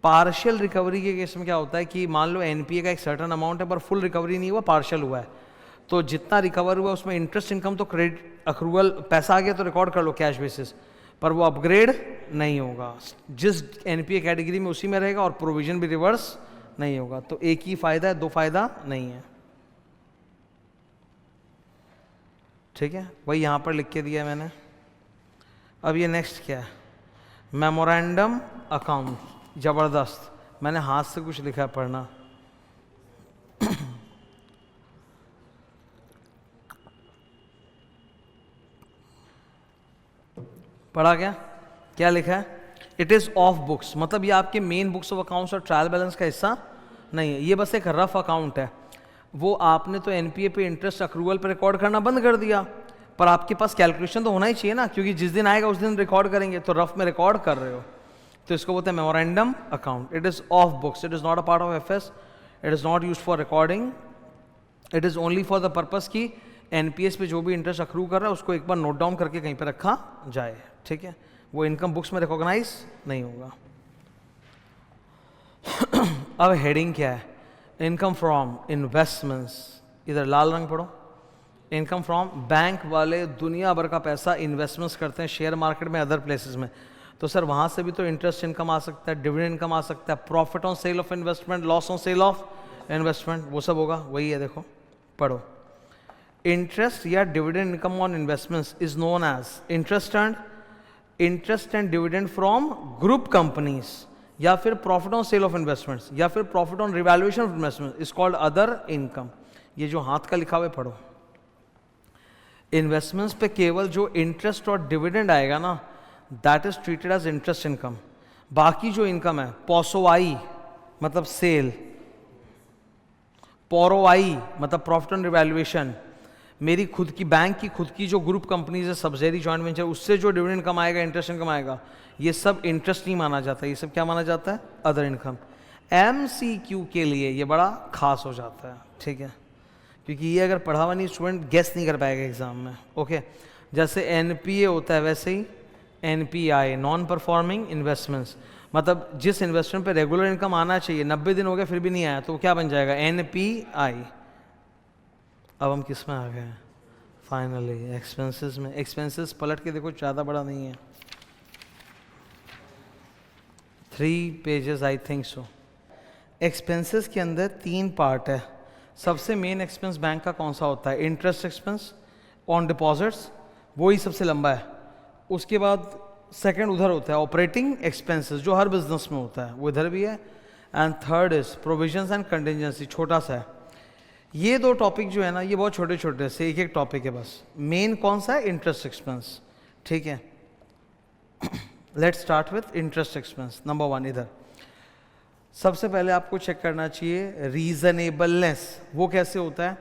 पार्शियल रिकवरी के केस में क्या होता है कि मान लो एनपीए का एक सर्टन अमाउंट है पर फुल रिकवरी नहीं हुआ, पार्शियल हुआ है, तो जितना रिकवर हुआ उसमें इंटरेस्ट इनकम तो क्रेडिट अक्रूवल पैसा आ गया तो रिकॉर्ड कर लो कैश बेसिस, पर वो अपग्रेड नहीं होगा, जिस एनपीए कैटेगरी में उसी में रहेगा, और प्रोविजन भी रिवर्स नहीं होगा। तो एक ही फायदा है, 2 फायदा नहीं है, ठीक है। वही यहाँ पर लिख के दिया है मैंने। अब ये नेक्स्ट क्या है, मेमोरेंडम अकाउंट। जबरदस्त, मैंने हाथ से कुछ लिखा है, पढ़ना। पढ़ा क्या, क्या लिखा है, इट इज ऑफ बुक्स, मतलब ये आपके मेन बुक्स ऑफ अकाउंट्स और ट्रायल बैलेंस का हिस्सा नहीं है, ये बस एक रफ अकाउंट है। वो आपने तो एनपीए पे इंटरेस्ट अक्रूवल पे रिकॉर्ड करना बंद कर दिया, पर आपके पास कैलकुलेशन तो होना ही चाहिए ना, क्योंकि जिस दिन आएगा उस दिन रिकॉर्ड करेंगे, तो रफ में रिकॉर्ड कर रहे हो, तो इसको बोलते हैं memorandum account. It is of books, it is not a part of FS, it is not used for recording, it is only for the purpose की एनपीएस पे जो भी इंटरेस्ट अक्रू कर रहा है उसको एक बार नोट डाउन करके कहीं पे रखा जाए, ठीक है। वो इनकम बुक्स में रिकॉग्नाइज नहीं होगा। अब हेडिंग क्या है, इनकम फ्रॉम इन्वेस्टमेंट्स, इधर लाल रंग पढ़ो। इनकम फ्रॉम, बैंक वाले दुनिया भर का पैसा इन्वेस्टमेंट्स करते हैं शेयर मार्केट में, अदर प्लेसेस में, तो सर वहाँ से भी तो इंटरेस्ट इनकम आ सकता है, डिविडेंड इनकम आ सकता है, profit on sale of investment, loss on sale of investment, वो सब होगा। वही है, देखो पढ़ो। इंटरेस्ट या dividend income on investments is known as interest and dividend from group companies, या फिर profit on sale of investments, या फिर profit on revaluation of investment, is called other income. ये जो हाथ का लिखा हुआ है पढ़ो। इन्वेस्टमेंट्स पे केवल जो इंटरेस्ट और डिविडेंड आएगा ना, that is treated as interest income. बाकी जो इनकम है, पोसोआई मतलब सेल, पोरोआई मतलब प्रॉफिट ऑन रिवैल्यूएशन, मेरी खुद की बैंक की खुद की जो ग्रुप कंपनीज है, सब्सिडरी जॉइंट वेंचर, उससे जो डिविडेंड कमाएगा, इंटरेस्ट इनकम आएगा, ये सब इंटरेस्ट नहीं माना जाता, ये सब क्या माना जाता है, अदर इनकम। एमसीक्यू के लिए ये बड़ा खास हो जाता है, ठीक है, क्योंकि ये अगर पढ़ा हुआ नहीं स्टूडेंट गेस नहीं कर पाएगा एग्जाम में, ओके। जैसे एनपीए होता है वैसे ही एनपीआई, नॉन परफॉर्मिंग इन्वेस्टमेंट्स, मतलब जिस इन्वेस्टमेंट पे रेगुलर इनकम आना चाहिए, 90 दिन हो गए फिर भी नहीं आया, तो क्या बन जाएगा, एनपीआई। अब हम किस में आ गए हैं, फाइनली एक्सपेंसेस में। एक्सपेंसेस पलट के देखो, ज़्यादा बड़ा नहीं है, 3 pages I think so. Expenses के अंदर 3 पार्ट है। सबसे मेन एक्सपेंस बैंक का कौन सा होता है, इंटरेस्ट एक्सपेंस ऑन डिपॉजिट्स, वो ही सबसे लंबा है। उसके बाद सेकंड उधर होता है ऑपरेटिंग एक्सपेंसेस, जो हर बिजनेस में होता है, वो इधर भी है। And third is provisions and contingency, छोटा सा है। ये 2 टॉपिक जो है ना, ये बहुत छोटे छोटे से, एक टॉपिक है बस। मेन कौन सा है, इंटरेस्ट एक्सपेंस, ठीक है। Let's start with interest expense. Number 1 इधर सबसे पहले आपको चेक करना चाहिए रीजनेबलनेस। वो कैसे होता है,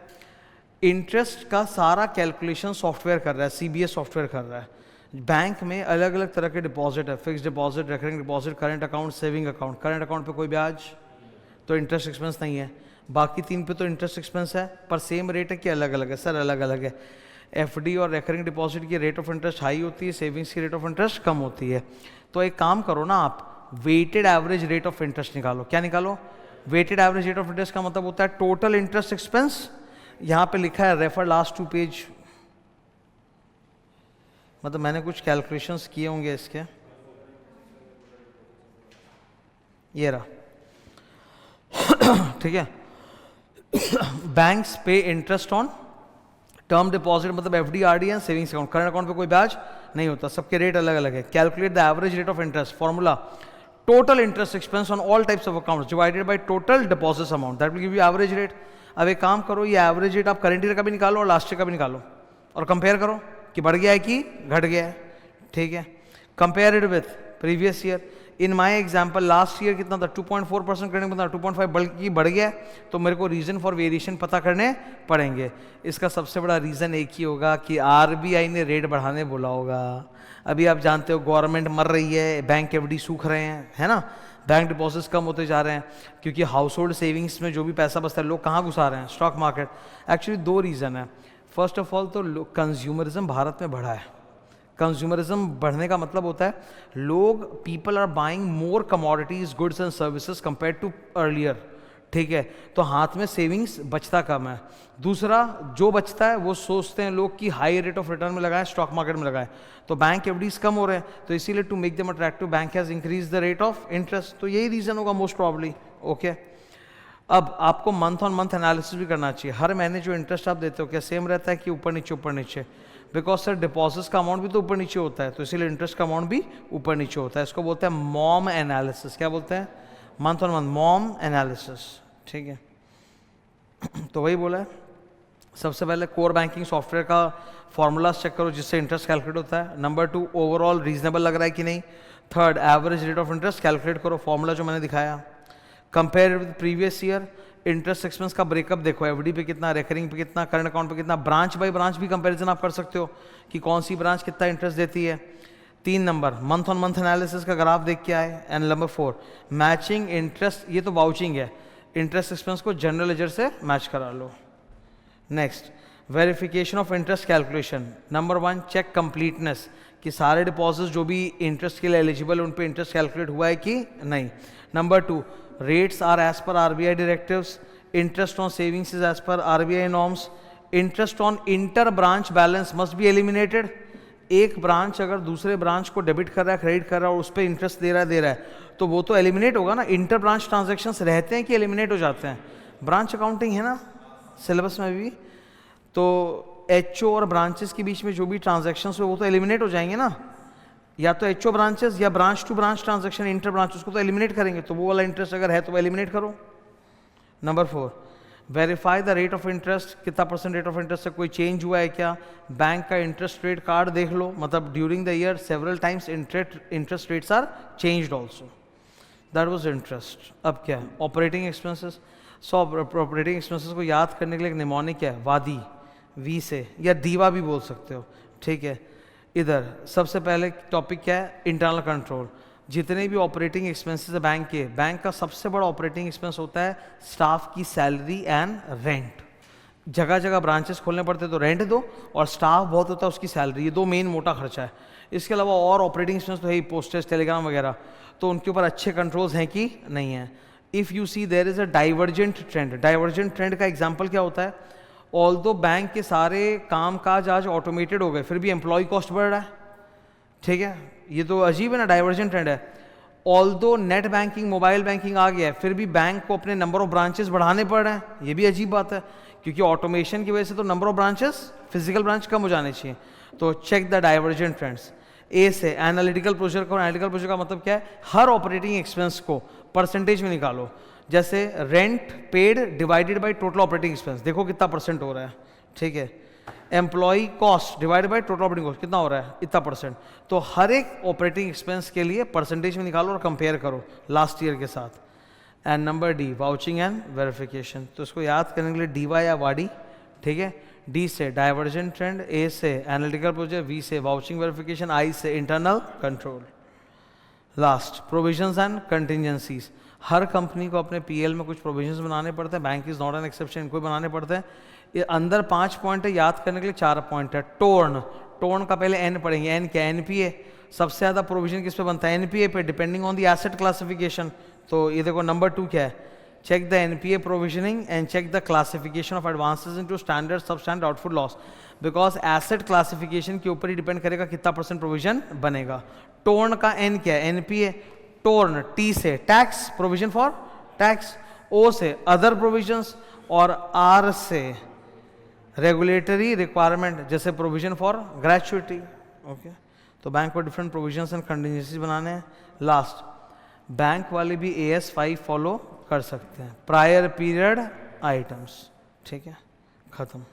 इंटरेस्ट का सारा कैलकुलेशन सॉफ्टवेयर कर रहा है, सीबीएस सॉफ्टवेयर कर रहा है। बैंक में अलग अलग तरह के डिपॉजिट है, fix deposit, recurring deposit, current account, saving account. Current account पे कोई ब्याज तो इंटरेस्ट एक्सपेंस नहीं है, बाकी 3 पे तो इंटरेस्ट एक्सपेंस है, पर सेम रेट है कि अलग अलग है? सर अलग अलग है। एफडी और रेकरिंग डिपॉजिट की रेट ऑफ इंटरेस्ट हाई होती है, सेविंग्स की रेट ऑफ इंटरेस्ट कम होती है। तो एक काम करो ना, आप weighted average rate of interest निकालो। क्या निकालो? Weighted average rate of interest का मतलब होता है टोटल इंटरेस्ट एक्सपेंस, यहाँ पे लिखा है रेफर लास्ट 2 पेज, मतलब मैंने कुछ कैलकुलेशंस किए होंगे इसके, ये रहा, ठीक है। बैंक्स पे इंटरेस्ट ऑन टर्म डिपॉजिट, मतलब FD, RD and savings account. Current account पे कोई ब्याज नहीं होता, सबके रेट अलग अलग है। Calculate the average rate of interest, formula total interest expense on all types of accounts divided by total deposit amount, that will give you average rate. अब एक काम करो, ये एवरेज रेट आप करंट ईयर का भी निकालो और लास्ट ईयर का भी निकालो और कंपेयर करो कि बढ़ गया है कि घट गया है, ठीक है। Compare it with previous year. In my example last year कितना था? 2.4% करने को था, 2.5 बल्कि बढ़ गया, तो मेरे को रीजन फॉर वेरिएशन पता करने पड़ेंगे। इसका सबसे बड़ा रीजन एक ही होगा कि आरबीआई ने रेट बढ़ाने बोला होगा। अभी आप जानते हो गवर्नमेंट मर रही है, बैंक एफडी सूख रहे हैं, है ना, बैंक डिपॉजिट्स कम होते जा रहे हैं, क्योंकि हाउस होल्ड सेविंग्स में जो भी पैसा बचता है लोग कहाँ घुसा रहे हैं? Stock market. एक्चुअली 2 रीज़न है। फर्स्ट ऑफ ऑल तो कंज्यूमरिज्म भारत में बढ़ा है। कंज्यूमरिज्म बढ़ने का मतलब होता है लोग, people are buying more commodities, goods and services compare to earlier, ठीक है। तो हाथ में सेविंग्स बचता कम है। दूसरा, जो बचता है वो सोचते हैं लोग कि हाई रेट ऑफ रिटर्न में लगाएं, स्टॉक मार्केट में लगाएं, तो बैंक एफडीज कम हो रहे हैं, तो इसीलिए to make them attractive bank has increase the rate of interest. तो यही रीजन होगा मोस्ट प्रॉब्ली, ओके। अब आपको मंथ ऑन मंथ एनालिसिस भी करना चाहिए। हर महीने जो इंटरेस्ट आप देते हो क्या सेम रहता है कि ऊपर नीचे? बिकॉज सर डिपॉजिट्स का अमाउंट भी तो ऊपर नीचे होता है, तो इसीलिए इंटरेस्ट का अमाउंट भी ऊपर नीचे होता है। इसको बोलते हैं मॉम एनालिसिस। क्या बोलते हैं? Month on month mom analysis, ठीक है। तो वही बोला है। सबसे पहले कोर बैंकिंग सॉफ्टवेयर का फॉर्मूलाज चेक करो जिससे इंटरेस्ट कैलकुलेट होता है। नंबर 2, ओवरऑल रीजनेबल लग रहा है कि नहीं। Third, average rate of interest calculate करो, फॉर्मूला जो मैंने दिखाया। Compare with previous year, interest expense का ब्रेकअप देखो, एफडी पे कितना, रेकरिंग पे कितना, करंट अकाउंट पे कितना, ब्रांच बाय ब्रांच भी कंपैरिजन आप कर सकते हो कि कौन सी ब्रांच कितना इंटरेस्ट देती है। 3 number, month on month analysis का ग्राफ देख के आए। एंड नंबर 4, मैचिंग इंटरेस्ट, ये तो वाउचिंग है, इंटरेस्ट एक्सपेंस को जनरल लेजर से मैच करा लो। Next, verification of interest calculation. Number 1, check completeness, कि सारे डिपॉजिट्स जो भी इंटरेस्ट के लिए एलिजिबल है उन पे इंटरेस्ट कैलकुलेट हुआ है कि नहीं। Number 2, rates are as per RBI directives, interest on savings is as per RBI norms, interest on inter branch balance must be eliminated। एक ब्रांच अगर दूसरे ब्रांच को डेबिट कर रहा है, क्रेडिट कर रहा है और उस पर इंटरेस्ट दे रहा है तो वो तो एलिमिनेट होगा ना। इंटर ब्रांच ट्रांजेक्शन्स रहते हैं कि एलिमिनेट हो जाते हैं? ब्रांच अकाउंटिंग है ना सिलेबस में भी, तो एचओ और ब्रांचेस के बीच में जो भी ट्रांजेक्शन्स हो वो तो एलिमिनेट हो जाएंगे ना। या तो एचओ ब्रांचेस या branch to branch transaction, inter branch, उसको तो एलिमिनेट करेंगे, तो वो वाला इंटरेस्ट अगर है तो एलिमिनेट करो। Number 4, verify the rate of interest, कितना % रेट ऑफ इंटरेस्ट से कोई चेंज हुआ है क्या। बैंक का इंटरेस्ट रेट कार्ड देख लो, मतलब during the year several times interest rates are changed also, that was interest. अब क्या है? Operating expenses. So operating expenses को याद करने के लिए एक निमोनिक है, वादी, वी से, या दीवा भी बोल सकते हो, ठीक है। इधर सबसे पहले टॉपिक क्या है? Internal control. जितने भी ऑपरेटिंग एक्सपेंसेस है बैंक के, बैंक का सबसे बड़ा ऑपरेटिंग एक्सपेंस होता है स्टाफ की सैलरी एंड रेंट। जगह जगह ब्रांचेस खोलने पड़ते तो रेंट दो, और स्टाफ बहुत होता है उसकी सैलरी, ये 2 मेन मोटा खर्चा है। इसके अलावा और ऑपरेटिंग एक्सपेंस तो है ही, पोस्टेज, टेलीग्राम वगैरह, तो उनके ऊपर अच्छे कंट्रोल्स हैं कि नहीं है। If you see there is a divergent trend. Divergent trend का एग्जाम्पल क्या होता है? ऑल्दो बैंक के सारे काम काज आज ऑटोमेटेड हो गए, फिर भी एम्प्लॉय कॉस्ट बढ़ रहा है, ठीक है। ये तो अजीब है ना, डाइवर्जेंट ट्रेंड है। Although net banking, mobile banking आ गया है, फिर भी बैंक को अपने नंबर ऑफ ब्रांचेस बढ़ाने पड़ रहे हैं, ये भी अजीब बात है, क्योंकि ऑटोमेशन की वजह से तो number of branches, physical branch कम हो जाने चाहिए। तो चेक द डाइवर्जेंट ट्रेंड्स। ए से एनालिटिकल प्रोसीजर को, एनालिटिकल प्रोसीजर का मतलब क्या है? हर ऑपरेटिंग एक्सपेंस को परसेंटेज में निकालो, जैसे rent paid divided by total operating expense, देखो कितना % हो रहा है, ठीक है। Employ cost divided by total operating cost कितना हो रहा है? इतना %। तो हर एक ऑपरेटिंग एक्सपेंस के लिए परसेंटेज में निकालो और कंपेयर करो लास्ट ईयर के साथ। And number D, vouching and verification. तो इसको याद करने के लिए डीवा या वाडी, ठीक है, डी से डाइवर्जेंट ट्रेंड, ए से एनालिटिकल प्रोसीजर, वी से वाउचिंग वेरिफिकेशन, आई से internal control. Last provisions and contingencies. Her company को अपने पीएल में कुछ प्रोविजंस बनाने पड़ते हैं, bank is not an exception, इनको भी बनाने पड़ते हैं। ये अंदर 5 पॉइंट है, याद करने के लिए 4 पॉइंट है। टोर्न, टोर्न का पहले एन पढ़ेंगे, एन क्या, एनपीए। सबसे ज़्यादा प्रोविजन किस पे बनता है, एनपीए पे, depending on the asset classification. तो ये देखो नंबर 2 क्या है, check the NPA provisioning and check the classification of advances into standard, substandard, doubtful loss, because asset classification के ऊपर ही डिपेंड करेगा कितना % प्रोविजन बनेगा। टोर्न का एन क्या है, एनपीए। टोर्न, टी से टैक्स, प्रोविजन फॉर टैक्स, ओ से अदर प्रोविजंस, और आर से रेगुलेटरी रिक्वायरमेंट, जैसे प्रोविजन फॉर ग्रेचुइटी। ओके, तो बैंक को डिफरेंट प्रोविजंस एंड कंटिजेंसीज बनाने हैं। लास्ट, बैंक वाले भी AS5 फॉलो कर सकते हैं, प्रायर पीरियड आइटम्स। ठीक है, खत्म।